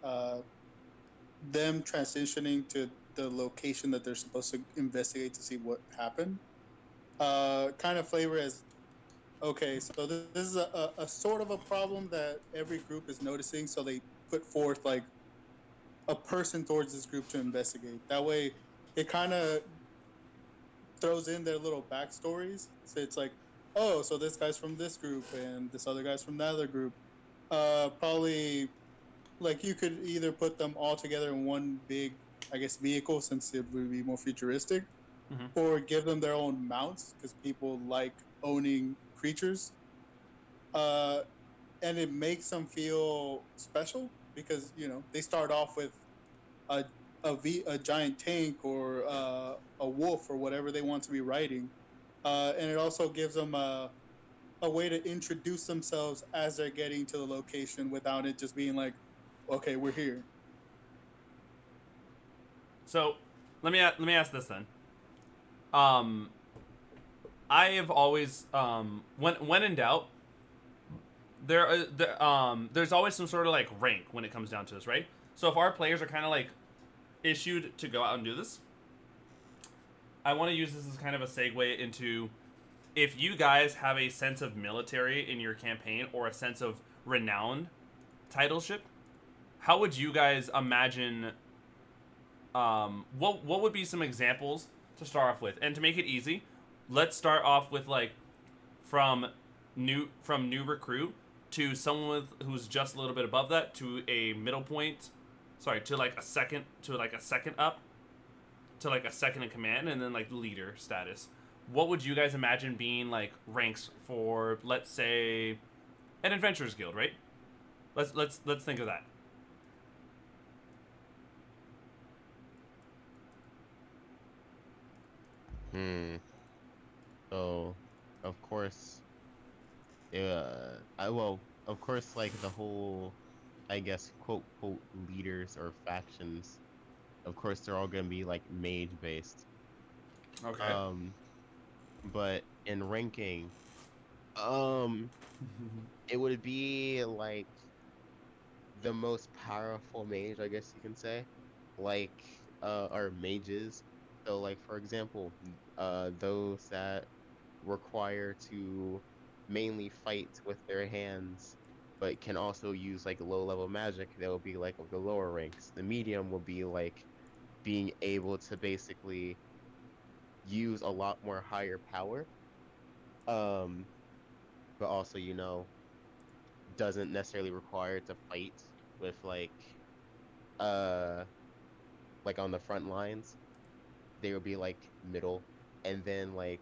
Speaker 7: them transitioning to the location that they're supposed to investigate to see what happened. Kind of flavor as okay, so this is a sort of a problem that every group is noticing, so they put forth like a person towards this group to investigate. That way, it kind of throws in their little backstories. So it's like, oh, so this guy's from this group and this other guy's from the other group. Probably like you could either put them all together in one big, I guess, vehicle since it would be more futuristic,
Speaker 2: Mhm.
Speaker 7: or give them their own mounts because people like owning creatures. Uh, and it makes them feel special because you know they start off with a a giant tank or a wolf or whatever they want to be riding, and it also gives them a way to introduce themselves as they're getting to the location without it just being like, okay, we're here.
Speaker 2: So, let me ask this then. Um, I have always when in doubt, there's always some sort of like rank when it comes down to this, right? So if our players are kind of like issued to go out and do this, I want to use this as kind of a segue into if you guys have a sense of military in your campaign or a sense of renowned titleship, how would you guys imagine? What would be some examples to start off with? And to make it easy, let's start off with like from new recruit to someone who's just a little bit above that to a middle point. Sorry, to like a second up to like a second in command, and then like leader status. What would you guys imagine being like ranks for, let's say, an adventurers guild, right? Let's think of that.
Speaker 4: So, of course, of course, like the whole, I guess, quote quote leaders or factions. Of course, they're all gonna be like mage based.
Speaker 2: Okay.
Speaker 4: But in ranking, um, it would be like the most powerful mage, I guess you can say, like are mages. So, like for example, those that require to mainly fight with their hands, but can also use like low level magic. That will be like of the lower ranks. The medium will be like being able to basically use a lot more higher power. Um, but also, doesn't necessarily require to fight with uh like on the front lines. They will be like middle, and then like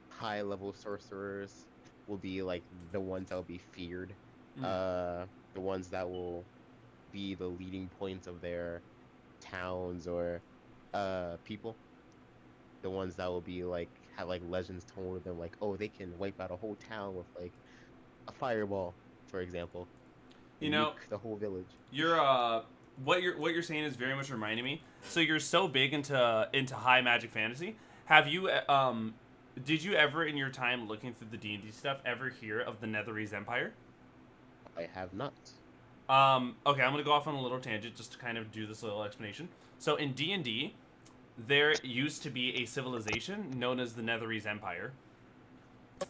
Speaker 4: high level sorcerers will be like the ones that will be feared. The ones that will be the leading points of their towns or people. The ones that will be like have like legends told of them, like, oh, they can wipe out a whole town with like a fireball, for example,
Speaker 2: You
Speaker 4: and
Speaker 2: know,
Speaker 4: nuke the whole village.
Speaker 2: you're what you're saying is very much reminding me. So you're so big into high magic fantasy. Have you did you ever in your time looking through the D&D stuff ever hear of the Netherese Empire?
Speaker 4: I have not.
Speaker 2: Okay, I'm gonna go off on a little tangent just to kind of do this little explanation. So in D&D, there used to be a civilization known as the Netherese Empire.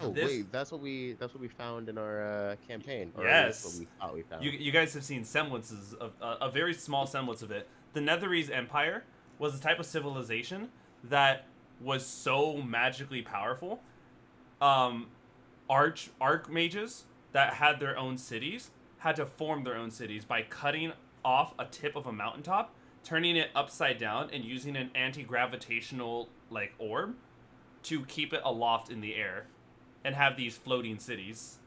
Speaker 4: Oh
Speaker 2: This
Speaker 4: wait, that's what we found in our campaign, or at least what
Speaker 2: Yes.
Speaker 4: we thought we found.
Speaker 2: You guys have seen semblances of a very small semblance of it. The Netherese Empire was a type of civilization that was so magically powerful. Um, archmages that had their own cities had to form their own cities by cutting off a tip of a mountaintop, turning it upside down, and using an anti-gravitational like orb to keep it aloft in the air, and have these floating cities.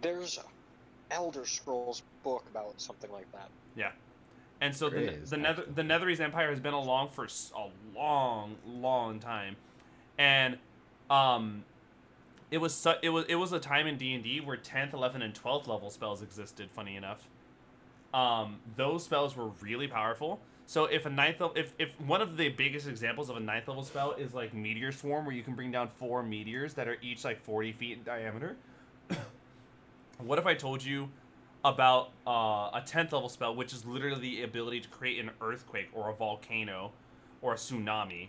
Speaker 1: There's a Elder Scrolls book about something like that.
Speaker 2: Yeah. And so
Speaker 4: There is,
Speaker 2: the
Speaker 4: actually.
Speaker 2: Netherese Empire has been along for a long time, and it was a time in D&D where 10th, 11th, and 12th level spells existed. Funny enough, those spells were really powerful. So if a ninth level, if one of the biggest examples of a ninth level spell is like Meteor Swarm, where you can bring down 4 meteors that are each like 40 feet in diameter. What if I told you about a 10th level spell, which is literally the ability to create an earthquake or a volcano or a tsunami,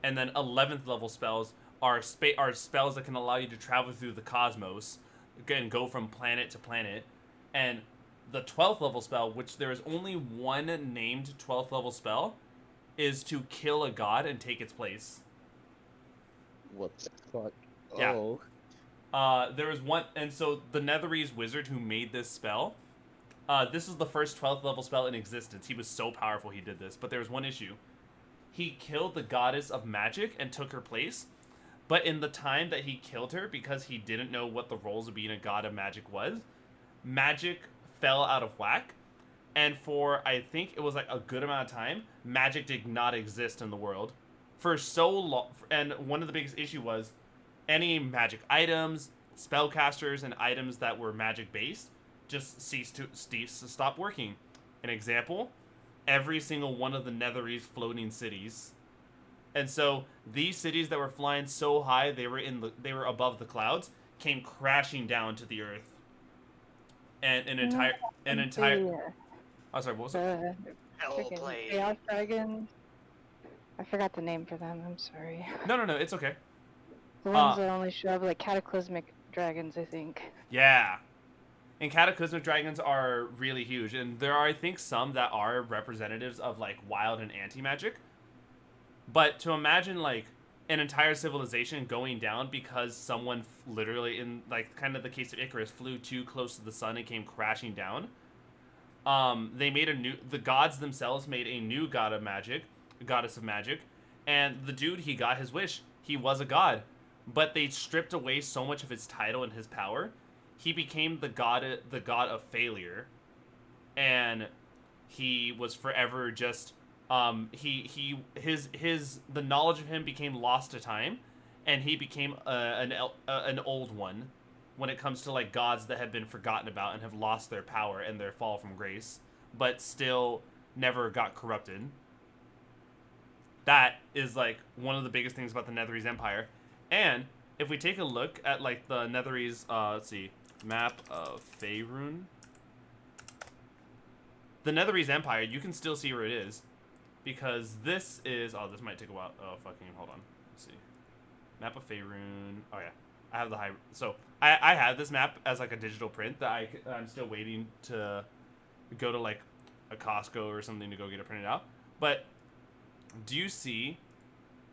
Speaker 2: and then 11th level spells are spells that can allow you to travel through the cosmos, again go from planet to planet, and the 12th level spell, which there is only one named 12th level spell, is to kill a god and take its place.
Speaker 4: What the fuck?
Speaker 2: Yeah.
Speaker 4: Oh.
Speaker 2: There was one, and so the Netherese wizard who made this spell, this is the first 12th level spell in existence. He was so powerful he did this, but there was one issue. He killed the goddess of magic and took her place, but in the time that he killed her, because he didn't know what the roles of being a god of magic was, magic fell out of whack, and for, I think it was like a good amount of time, magic did not exist in the world. For so long, and one of the biggest issue was any magic items, spellcasters, and items that were magic based just ceased to stop working. An example, every single one of the Netherese floating cities. And so these cities that were flying so high they were above the clouds came crashing down to the earth. And an entire
Speaker 5: The,
Speaker 2: oh sorry, what was it?
Speaker 5: freaking Chaos Dragon I forgot the name for them. I'm sorry.
Speaker 2: No, it's okay.
Speaker 5: The ones that only show up like cataclysmic dragons, I think.
Speaker 2: Yeah. And cataclysmic dragons are really huge, and there are, I think, some that are representatives of like wild and anti-magic. But to imagine like an entire civilization going down because someone literally, in like kind of the case of Icarus, flew too close to the sun and came crashing down. They made the gods themselves made a new god of magic, goddess of magic, and the dude, he got his wish. He was a god, but they stripped away so much of his title and his power. He became the god of failure, and he was forever just the knowledge of him became lost to time, and he became an old one when it comes to like gods that have been forgotten about and have lost their power and their fall from grace, but still never got corrupted. That is like one of the biggest things about the Netherese Empire. And if we take a look at like the Netherese, let's see, map of Faerun, the Netherese Empire, you can still see where it is, because this is, this might take a while. Oh, fucking, hold on. Let's see. Map of Faerun. Oh, yeah. I have the high, so I have this map as like a digital print that I'm still waiting to go to like a Costco or something to go get it printed out. But do you see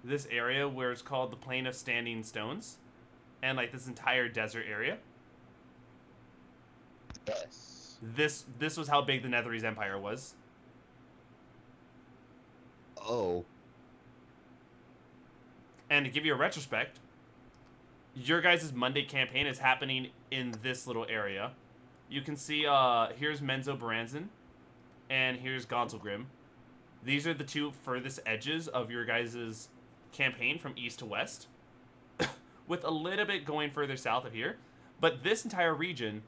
Speaker 2: this area where it's called the Plain of Standing Stones, and like this entire desert area?
Speaker 4: Yes.
Speaker 2: This was how big the Netherese Empire was.
Speaker 4: Oh.
Speaker 2: And to give you a retrospect, your guys' Monday campaign is happening in this little area. You can see, here's Menzo Baranzan, and here's Gonzalgrim. These are the two furthest edges of your guys' campaign from east to west, with a little bit going further south of here. But this entire region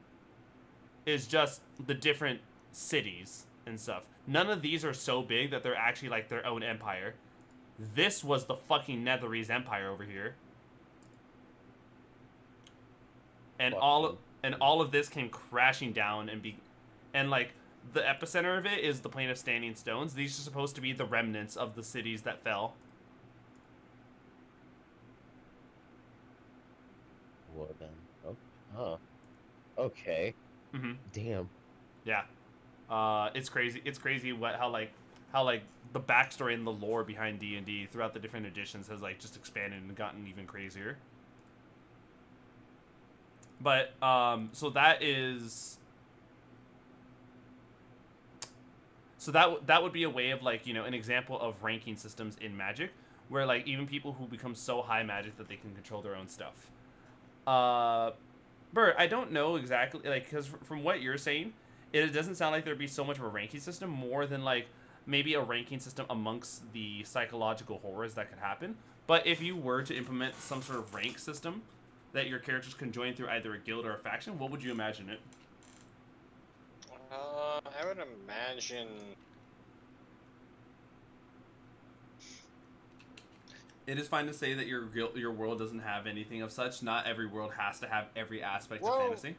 Speaker 2: is just the different cities and stuff. None of these are so big that they're actually like their own empire. This was the fucking Netherese Empire over here. And all of this came crashing down and like the epicenter of it is the Plain of Standing Stones. These are supposed to be the remnants of the cities that fell.
Speaker 4: Well then, oh, okay.
Speaker 2: Mm-hmm.
Speaker 4: Damn.
Speaker 2: Yeah. It's crazy. It's crazy how the backstory and the lore behind D&D throughout the different editions has like just expanded and gotten even crazier. But so that would be a way of like, you know, an example of ranking systems in Magic, where like even people who become so high Magic that they can control their own stuff. Bert, I don't know exactly, like, because from what you're saying, it doesn't sound like there'd be so much of a ranking system, more than like maybe a ranking system amongst the psychological horrors that could happen. But if you were to implement some sort of rank system that your characters can join through either a guild or a faction, what would you imagine it?
Speaker 1: I would imagine...
Speaker 2: It is fine to say that your world doesn't have anything of such. Not every world has to have every aspect of fantasy.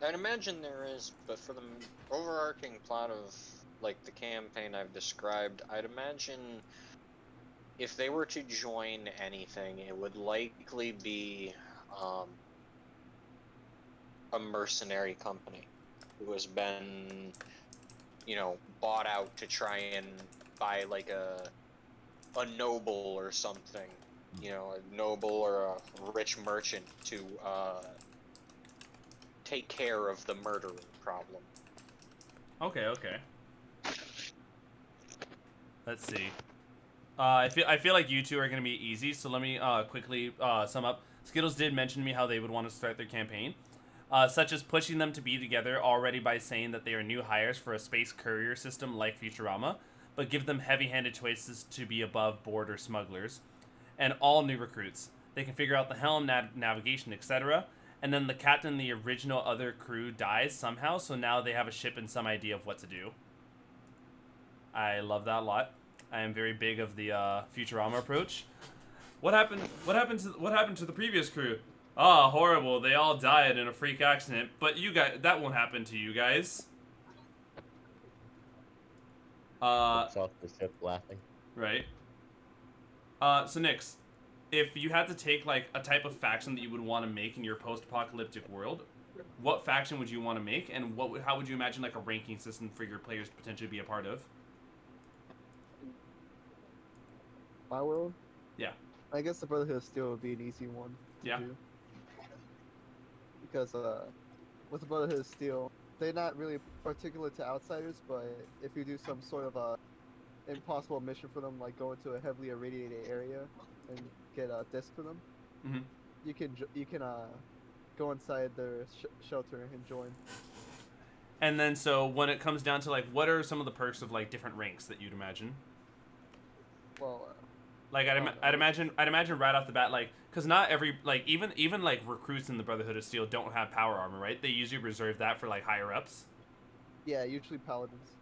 Speaker 1: I'd imagine there is, but for the overarching plot of like the campaign I've described, I'd imagine if they were to join anything, it would likely be a mercenary company who has been, you know, bought out to try and buy like a noble or something, you know, a noble or a rich merchant to take care of the murder problem.
Speaker 2: Okay. Let's see. I feel like you two are going to be easy, so let me quickly sum up. Skittles did mention to me how they would want to start their campaign, such as pushing them to be together already by saying that they are new hires for a space courier system like Futurama, but give them heavy-handed choices to be above board or smugglers, and all new recruits. They can figure out the helm, navigation, etc., and then the captain, the original other crew, dies somehow, so now they have a ship and some idea of what to do. I love that a lot. I am very big of the Futurama approach. What happened to the previous crew? Ah, horrible. They all died in a freak accident, but you guys, that won't happen to you guys. Uh,
Speaker 4: Off the ship laughing.
Speaker 2: right. So Nix, if you had to take like a type of faction that you would want to make in your post-apocalyptic world, what faction would you want to make, and how would you imagine like a ranking system for your players to potentially be a part of?
Speaker 6: My world?
Speaker 2: Yeah.
Speaker 6: I guess the Brotherhood of Steel would be an easy one to
Speaker 2: Yeah.
Speaker 6: do. Because with the Brotherhood of Steel, they're not really particular to outsiders, but if you do some sort of impossible mission for them, like go into a heavily irradiated area and get a disc for them,
Speaker 2: Mm-hmm.
Speaker 6: you can go inside their shelter and join.
Speaker 2: And then so when it comes down to like, what are some of the perks of like different ranks that you'd imagine?
Speaker 6: Well,
Speaker 2: Like I'd imagine right off the bat, like, because not every like even like recruits in the Brotherhood of Steel don't have power armor, right? They usually reserve that for like higher ups.
Speaker 6: yeah, usually paladins.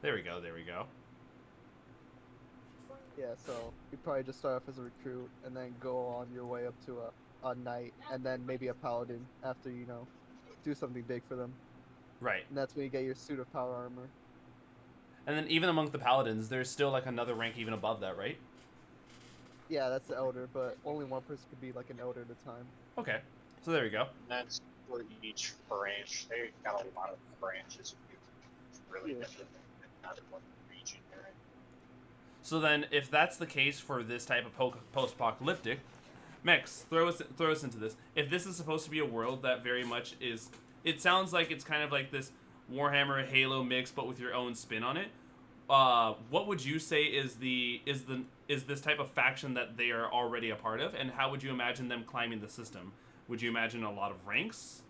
Speaker 2: There we go. There we go.
Speaker 6: Yeah, so you probably just start off as a recruit and then go on your way up to a knight and then maybe a paladin after do something big for them.
Speaker 2: Right.
Speaker 6: And that's when you get your suit of power armor.
Speaker 2: And then even among the paladins, there's still like another rank even above that, right?
Speaker 6: Yeah, that's the elder, but only one person could be like an elder at a time.
Speaker 2: Okay. So there we go.
Speaker 1: That's for each branch. They got a lot of branches. It's really
Speaker 6: Yeah.
Speaker 1: different than not in one region here.
Speaker 2: So then, if that's the case for this type of post-apocalyptic, Mex, throw us into this. If this is supposed to be a world that very much is, it sounds like it's kind of like this Warhammer Halo mix, but with your own spin on it. What would you say is this type of faction that they are already a part of, and how would you imagine them climbing the system? Would you imagine a lot of ranks?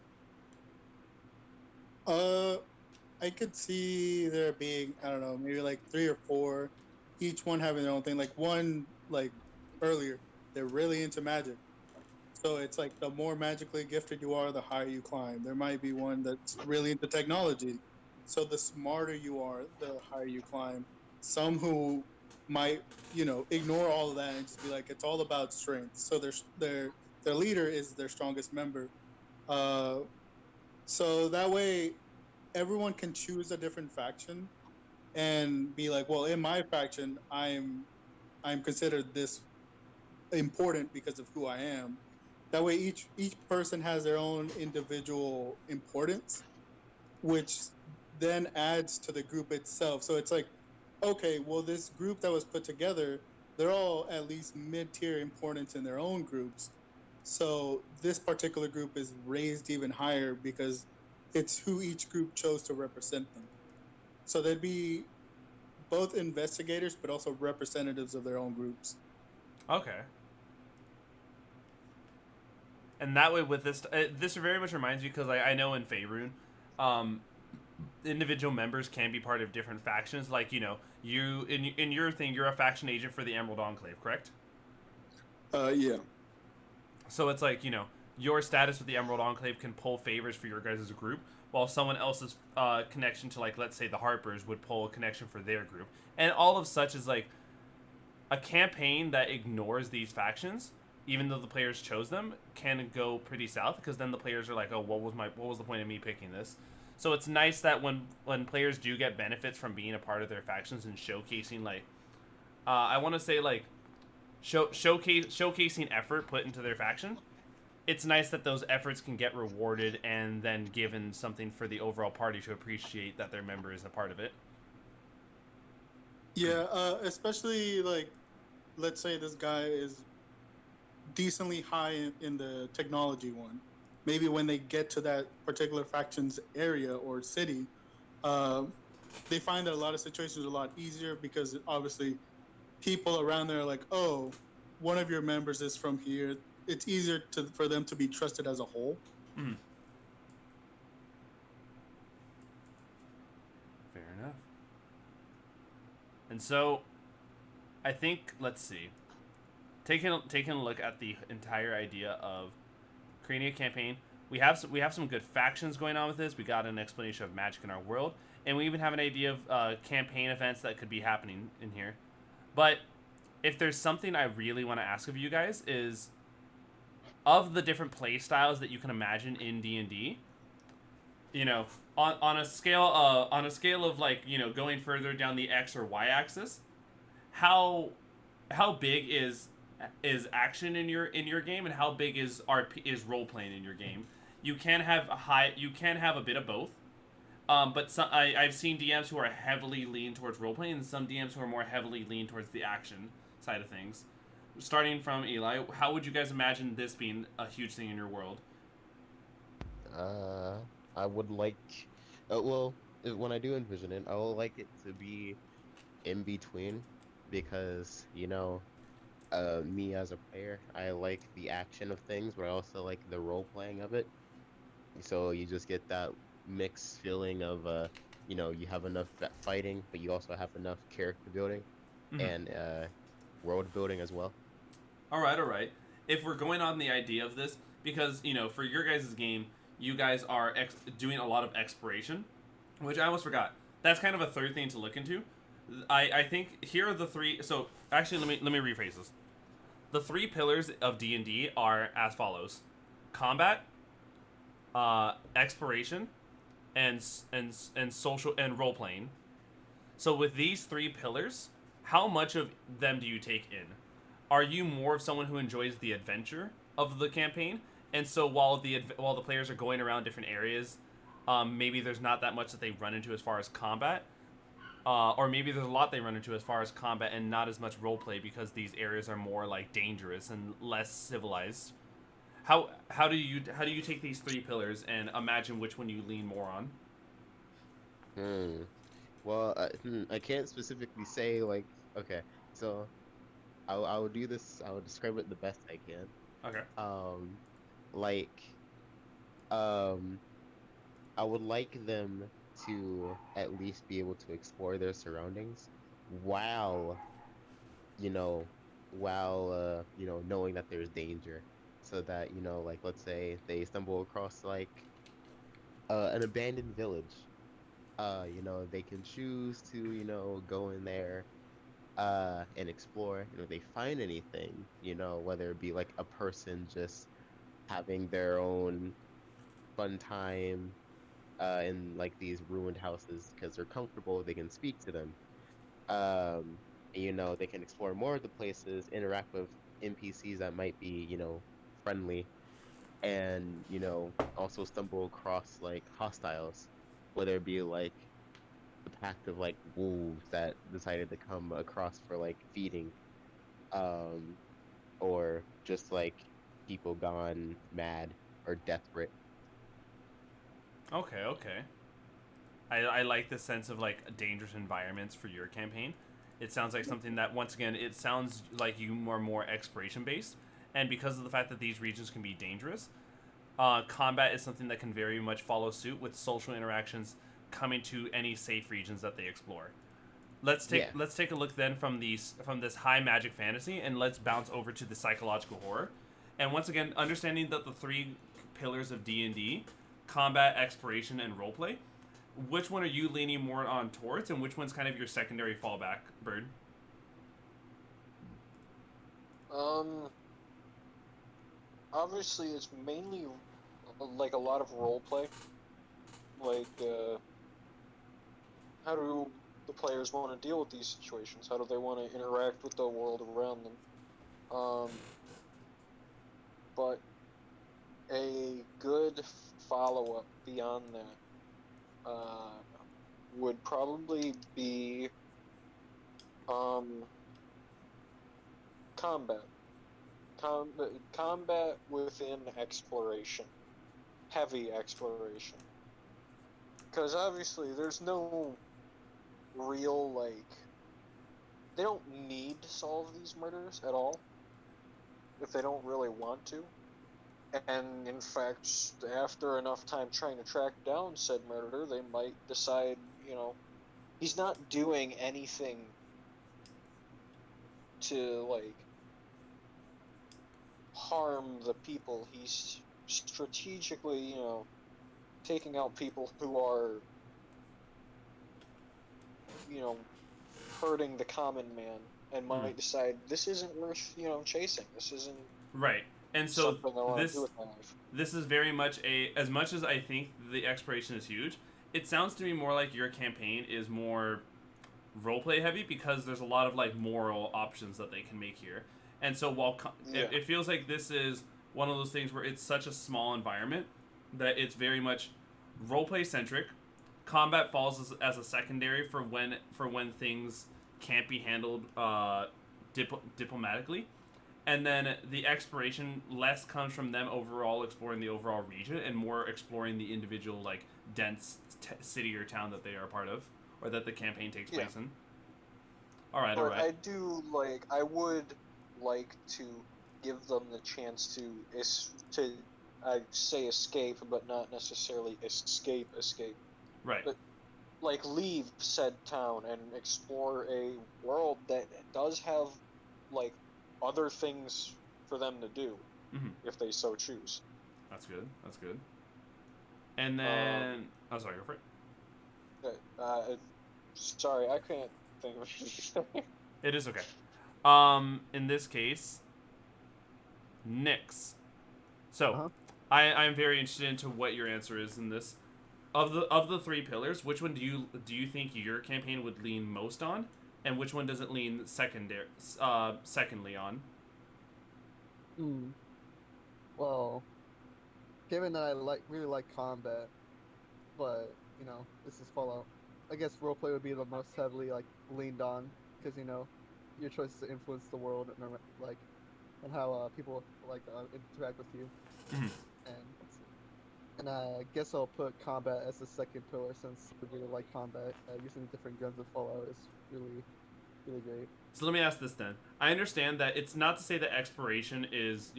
Speaker 7: I could see there being, I don't know, maybe like 3 or 4, each one having their own thing. Like one, like earlier, they're really into magic. So it's like the more magically gifted you are, the higher you climb. There might be one that's really into technology. So the smarter you are, the higher you climb. Some who might, ignore all of that and just be like, it's all about strength. So their leader is their strongest member. So that way, everyone can choose a different faction and be like, well, in my faction, I'm considered this important because of who I am. That way, each person has their own individual importance, which then adds to the group itself. So it's like, okay, well, this group that was put together, they're all at least mid-tier importance in their own groups. So this particular group is raised even higher because it's who each group chose to represent them. So they'd be both investigators, but also representatives of their own groups.
Speaker 2: Okay. And that way, with this very much reminds me, because I know in Faerun, individual members can be part of different factions. Like, you in your thing, you're a faction agent for the Emerald Enclave, correct?
Speaker 7: Yeah.
Speaker 2: So it's like, your status with the Emerald Enclave can pull favors for your guys' group, while someone else's connection to, like, let's say the Harpers would pull a connection for their group. And all of such is like a campaign that ignores these factions, even though the players chose them, can go pretty south, because then the players are like, oh, what was the point of me picking this? So it's nice that when players do get benefits from being a part of their factions and showcasing, like, I want to say, like, showcasing effort put into their faction, it's nice that those efforts can get rewarded and then given something for the overall party to appreciate that their member is a part of it.
Speaker 7: Yeah, especially, like, let's say this guy is decently high in the technology one. Maybe when they get to that particular faction's area or city, they find that a lot of situations are a lot easier because obviously people around there are like, oh, one of your members is from here. It's easier for them to be trusted as a whole.
Speaker 2: Mm. Fair enough. And so, I think, let's see, taking a look at the entire idea of creating a campaign, we have some good factions going on with this. We got an explanation of magic in our world, and we even have an idea of campaign events that could be happening in here. But if there's something I really want to ask of you guys is, of the different play styles that you can imagine in D&D, you know, on a scale of like, you know, going further down the X or Y axis, how big is action in your game, and how big is role playing in your game? You can have a bit of both. But I've seen DMs who are heavily lean towards role playing, and some DMs who are more heavily lean towards the action side of things. Starting from Eli, how would you guys imagine this being a huge thing in your world?
Speaker 4: Uh, I would like, when I do envision it, I would like it to be in between because, me as a player, I like the action of things, but I also like the role playing of it. So you just get that mixed feeling of, you have enough fighting, but you also have enough character building
Speaker 2: Mm-hmm.
Speaker 4: and world building as well.
Speaker 2: All right, all right. If we're going on the idea of this, because you know, for your guys' game, you guys are doing a lot of exploration, which I almost forgot. That's kind of a third thing to look into. I think here are the three. So actually, let me rephrase this. The three pillars of D&D are as follows: combat, exploration, and social and role playing. So with these three pillars, how much of them do you take in? Are you more of someone who enjoys the adventure of the campaign? And so while the players are going around different areas, maybe there's not that much that they run into as far as combat, or maybe there's a lot they run into as far as combat and not as much roleplay because these areas are more like dangerous and less civilized. How do you take these three pillars and imagine which one you lean more on?
Speaker 4: Hmm. Well, I can't specifically say like, okay, so I will do this. I will describe it the best I can.
Speaker 2: Okay.
Speaker 4: Um, like, um, I would like them to at least be able to explore their surroundings while, you know, knowing that there's danger. So that, like let's say they stumble across like an abandoned village. They can choose to, go in there and explore. If they find anything, whether it be like a person just having their own fun time in like these ruined houses because they're comfortable, they can speak to them. Um, they can explore more of the places, interact with NPCs that might be, friendly, and also stumble across like hostiles, whether it be like the pack of like wolves that decided to come across for like feeding, um, or just like people gone mad or desperate.
Speaker 2: Okay. Okay. I like the sense of like dangerous environments for your campaign. It sounds like something that once again it sounds like you are more exploration based, and because of the fact that these regions can be dangerous, combat is something that can very much follow suit with social interactions coming to any safe regions that they explore.
Speaker 4: Yeah,
Speaker 2: Let's take a look then from this high magic fantasy, and let's bounce over to the psychological horror. And once again, understanding that the three pillars of D&D, combat, exploration, and roleplay, which one are you leaning more on towards, and which one's kind of your secondary fallback, Bird?
Speaker 1: Um, Obviously, it's mainly like a lot of role play. Like, how do the players want to deal with these situations? How do they want to interact with the world around them? Um, but a good follow-up beyond that would probably be um, combat. Combat within exploration. Heavy exploration. Because obviously there's no real, like, they don't need to solve these murders at all if they don't really want to. And in fact, after enough time trying to track down said murderer, they might decide, he's not doing anything to, like, harm the people. He's strategically, taking out people who are, you know, hurting the common man and
Speaker 2: Mm.
Speaker 1: might decide this isn't worth, chasing. This isn't.
Speaker 2: Right. And so
Speaker 1: something I want to do with my life.
Speaker 2: this is very much as much as I think the exploration is huge, it sounds to me more like your campaign is more roleplay heavy because there's a lot of like moral options that they can make here. And so while it feels like this is one of those things where it's such a small environment that it's very much roleplay centric. Combat falls as a secondary for when things can't be handled diplomatically. And then the exploration less comes from them overall exploring the overall region and more exploring the individual like dense city or town that they are a part of or that the campaign takes place in. All right.
Speaker 1: I would like to give them the chance to I say escape, but not necessarily escape.
Speaker 2: Right.
Speaker 1: But like leave said town and explore a world that does have like other things for them to do if they so choose.
Speaker 2: That's good. And then sorry, go for it.
Speaker 1: Sorry, I can't think of anything.
Speaker 2: It is okay. In this case, Nyx. So, I'm very interested into what your answer is in this. Of the three pillars, which one do you think your campaign would lean most on, and which one does it lean secondly on?
Speaker 6: Well, given that I really like combat, but you know this is Fallout, I guess roleplay would be the most heavily like leaned on because you know your choices to influence the world and like and how people like interact with you. And I guess I'll put combat as the second pillar since I really like combat. Using different guns in Fallout is really, really great.
Speaker 2: So let me ask this then. I understand that it's not to say that exploration is,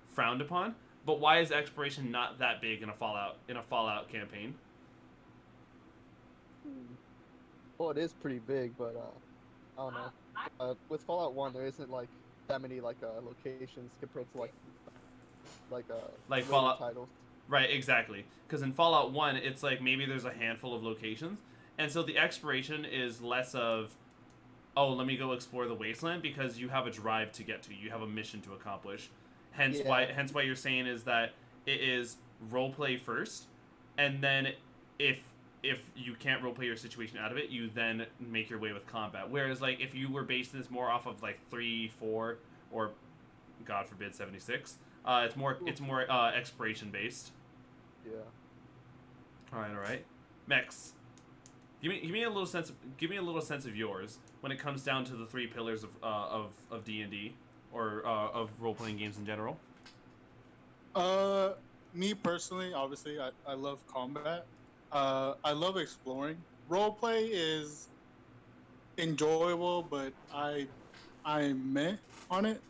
Speaker 2: frowned upon, but why is exploration not that big in a Fallout campaign?
Speaker 6: Well, it is pretty big, but I don't know. With Fallout 1, there isn't like that many locations compared to like
Speaker 2: Fallout
Speaker 6: titles.
Speaker 2: Right, exactly. Because in Fallout 1, it's like maybe there's a handful of locations. And so the exploration is less of, oh, let me go explore the wasteland, because you have a drive to get to. You have a mission to accomplish. Hence why you're saying is that it is roleplay first, and then if you can't roleplay your situation out of it, you then make your way with combat. Whereas like if you were basing this more off of like 3, 4, or God forbid 76, it's more exploration based.
Speaker 6: Yeah.
Speaker 2: All right. Mex, give me a little sense of yours when it comes down to the three pillars of D&D or of role playing games in general.
Speaker 7: Me personally, obviously, I love combat. I love exploring. Roleplay is enjoyable, but I'm meh on it.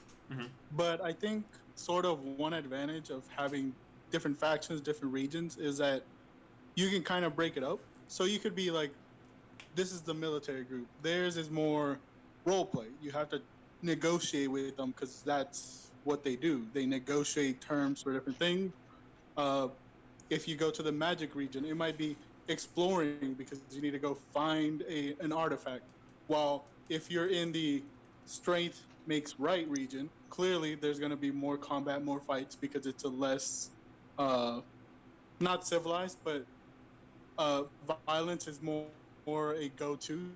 Speaker 7: But I think sort of one advantage of having different factions, different regions, is that you can kind of break it up. So you could be like, this is the military group. Theirs is more roleplay. You have to negotiate with them because that's what they do. They negotiate terms for different things. If you go to the magic region, it might be exploring because you need to go find an artifact. While if you're in the strength makes right region, clearly there's going to be more combat, more fights because it's a less, not civilized, but violence is more a go-to.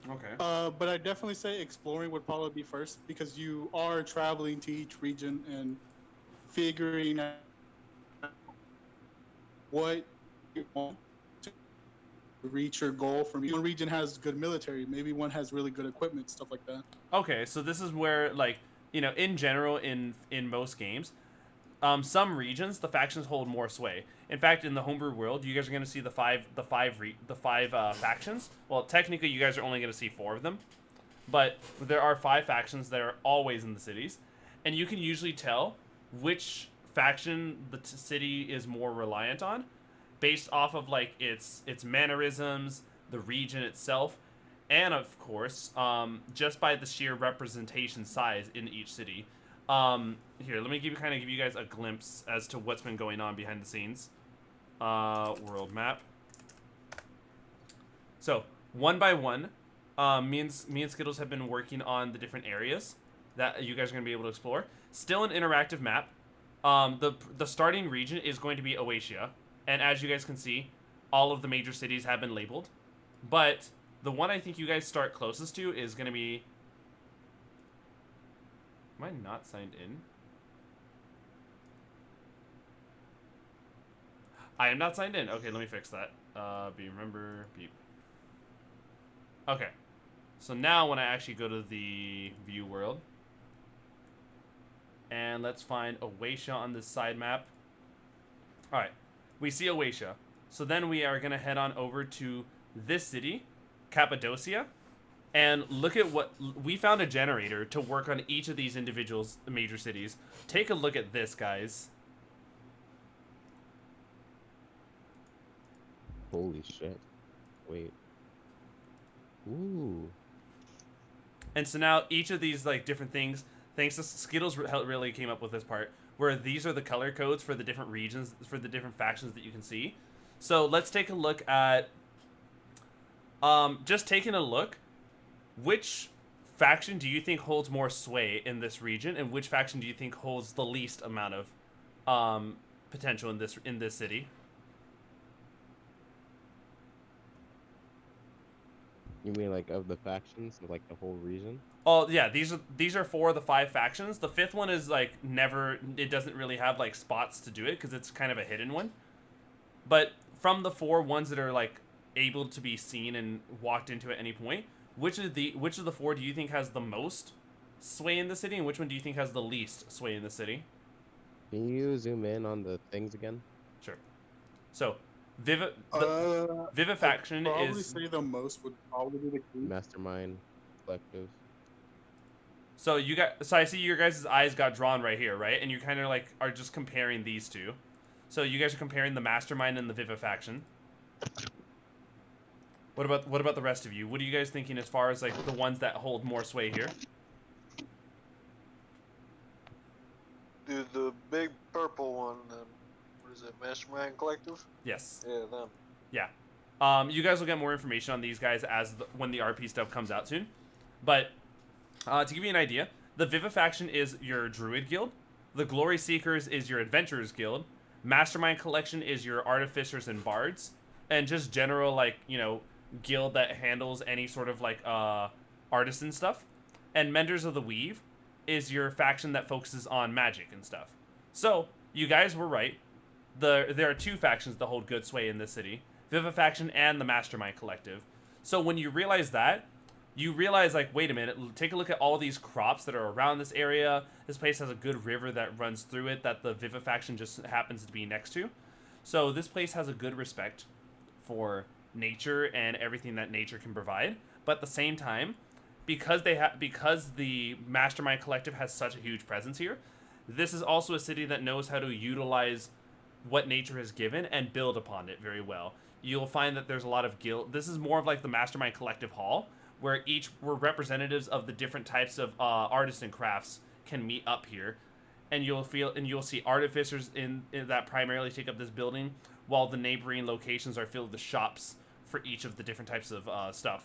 Speaker 2: Okay.
Speaker 7: But I definitely say exploring would probably be first because you are traveling to each region and figuring out what you want to reach your goal. From one region has good military, maybe one has really good equipment, stuff like that.
Speaker 2: Okay, so this is where in general in most games, some regions the factions hold more sway. In fact, in the homebrew world, you guys are going to see the five factions. Well, technically, you guys are only going to see 4 of them, but there are 5 factions that are always in the cities, and you can usually tell which faction the city is more reliant on, based off of its mannerisms, the region itself, and of course, just by the sheer representation size in each city. Here, let me give you guys a glimpse as to what's been going on behind the scenes. World map. So, one by one, me and Skittles have been working on the different areas. that you guys are going to be able to explore. Still an interactive map. The starting region is going to be Oasia, and as you guys can see, all of the major cities have been labeled. But the one I think you guys start closest to is going to be... Am I not signed in? I am not signed in. Okay, let me fix that. Remember, beep. Okay. So now when I actually go to the view world, and let's find Oasia on this side map. Alright, we see Oasia. So then we are going to head on over to this city, Cappadocia, and look at what... We found a generator to work on each of these individual major cities. Take a look at this, guys.
Speaker 4: Holy shit. Wait. Ooh.
Speaker 2: And so now each of these like different things, thanks to Skittles really came up with this part, where these are the color codes for the different regions, for the different factions that you can see. So let's take a look at, just taking a look, which faction do you think holds more sway in this region, and which faction do you think holds the least amount of potential in this city?
Speaker 4: You mean like of the factions, of like the whole region?
Speaker 2: Oh yeah, these are 4 of the 5 factions. The 5th one is like it doesn't really have like spots to do it because it's kind of a hidden one. But from the 4 ones that are like able to be seen and walked into at any point, which of the 4 do you think has the most sway in the city, and which one do you think has the least sway in the city?
Speaker 4: Can you zoom in on the things again?
Speaker 2: Sure. So Vivifaction
Speaker 7: I'd probably
Speaker 2: is...
Speaker 7: say the most would probably be the key.
Speaker 4: Mastermind Collective.
Speaker 2: So I see your guys' eyes got drawn right here, right? And you kind of like are just comparing these two. So you guys are comparing the Mastermind and the Vivifaction. What about the rest of you? What are you guys thinking as far as like the ones that hold more sway here?
Speaker 8: Dude, the big purple one, what is it, Mastermind Collective?
Speaker 2: Yes.
Speaker 8: Yeah, them.
Speaker 2: Yeah. You guys will get more information on these guys when the RP stuff comes out soon. But to give you an idea, the Vivifaction is your Druid Guild. The Glory Seekers is your Adventurers Guild. Mastermind Collection is your Artificers and Bards. And just general, like, you know, guild that handles any sort of, like, artisan stuff. And Menders of the Weave is your faction that focuses on magic and stuff. So, you guys were right. There are 2 factions that hold good sway in this city. Vivifaction and the Mastermind Collective. So when you realize that, you realize, like, wait a minute, take a look at all these crops that are around this area. This place has a good river that runs through it that the Vivifaction just happens to be next to. So this place has a good respect for nature and everything that nature can provide. But at the same time, because the Mastermind Collective has such a huge presence here, this is also a city that knows how to utilize what nature has given and build upon it very well. You'll find that there's a lot of guild. This is more of like the Mastermind Collective Hall, where where representatives of the different types of artisan crafts can meet up here, and you'll see artificers in that primarily take up this building, while the neighboring locations are filled with shops for each of the different types of stuff.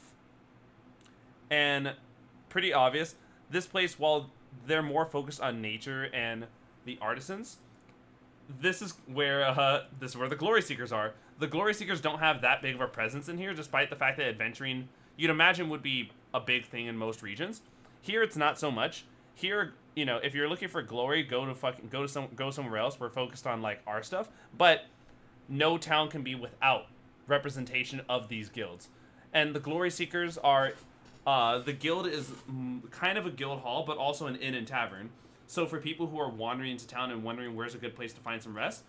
Speaker 2: And pretty obvious, this place, while they're more focused on nature and the artisans, this is where the Glory Seekers are. The Glory Seekers don't have that big of a presence in here, despite the fact that adventuring, you'd imagine, would be a big thing in most regions. Here, it's not so much. Here, you know, if you're looking for glory, go somewhere else. We're focused on like our stuff, but no town can be without representation of these guilds. And the Glory Seekers are, the guild is kind of a guild hall, but also an inn and tavern. So for people who are wandering into town and wondering where's a good place to find some rest,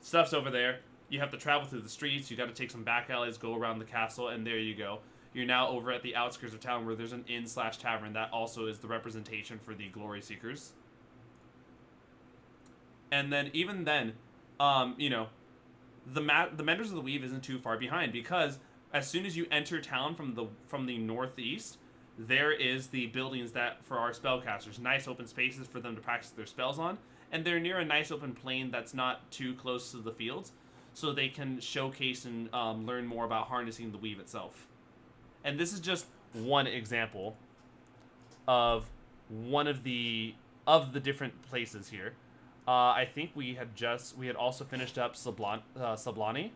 Speaker 2: stuff's over there. You have to travel through the streets, you got to take some back alleys, go around the castle, and there you go. You're now over at the outskirts of town where there's an inn/tavern that also is the representation for the Glory Seekers. And then even then, you know, the Menders of the Weave isn't too far behind, because as soon as you enter town from the northeast, there is the buildings that for our spellcasters, nice open spaces for them to practice their spells on, and they're near a nice open plain that's not too close to the fields, so they can showcase and learn more about harnessing the weave itself. And this is just one example of one of the different places here. I think we had also finished up Sablani.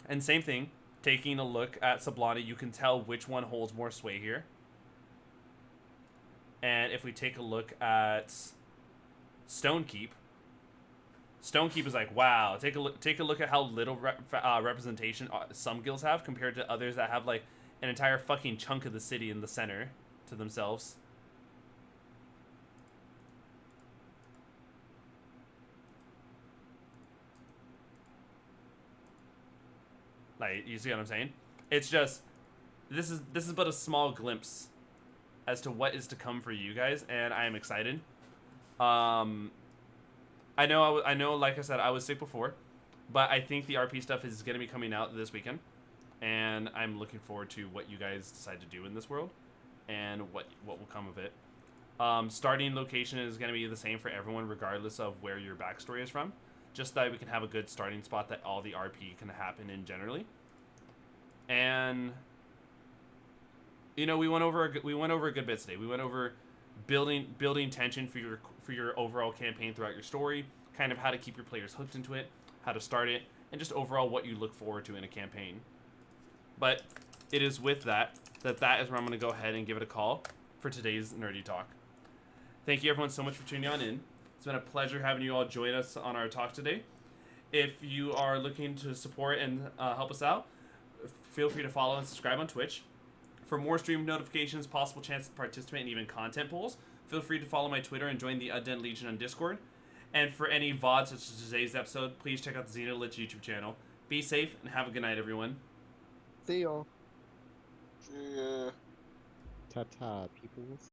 Speaker 2: And same thing, taking a look at Sablani, you can tell which one holds more sway here. And if we take a look at Stonekeep is like, wow. Take a look at how little representation some guilds have compared to others that have like an entire fucking chunk of the city in the center to themselves. Like, you see what I'm saying? It's just this is but a small glimpse as to what is to come for you guys, and I am excited. I know, like I said, I was sick before, but I think the RP stuff is going to be coming out this weekend, and I'm looking forward to what you guys decide to do in this world, and what will come of it. Starting location is going to be the same for everyone, regardless of where your backstory is from, just that we can have a good starting spot that all the RP can happen in generally. And you know, we went over a good bit today. We went over building tension for your overall campaign throughout your story, kind of how to keep your players hooked into it, how to start it, and just overall what you look forward to in a campaign. But it is with that is where I'm going to go ahead and give it a call for today's Nerdy Talk. Thank you everyone so much for tuning on in. It's been a pleasure having you all join us on our talk today. If you are looking to support and help us out, feel free to follow and subscribe on Twitch. For more stream notifications, possible chance to participate, and even content polls, feel free to follow my Twitter and join the Undead Legion on Discord. And for any VODs such as today's episode, please check out the XenoLich YouTube channel. Be safe and have a good night, everyone.
Speaker 6: See y'all.
Speaker 8: Yeah.
Speaker 4: Ta-ta, peoples.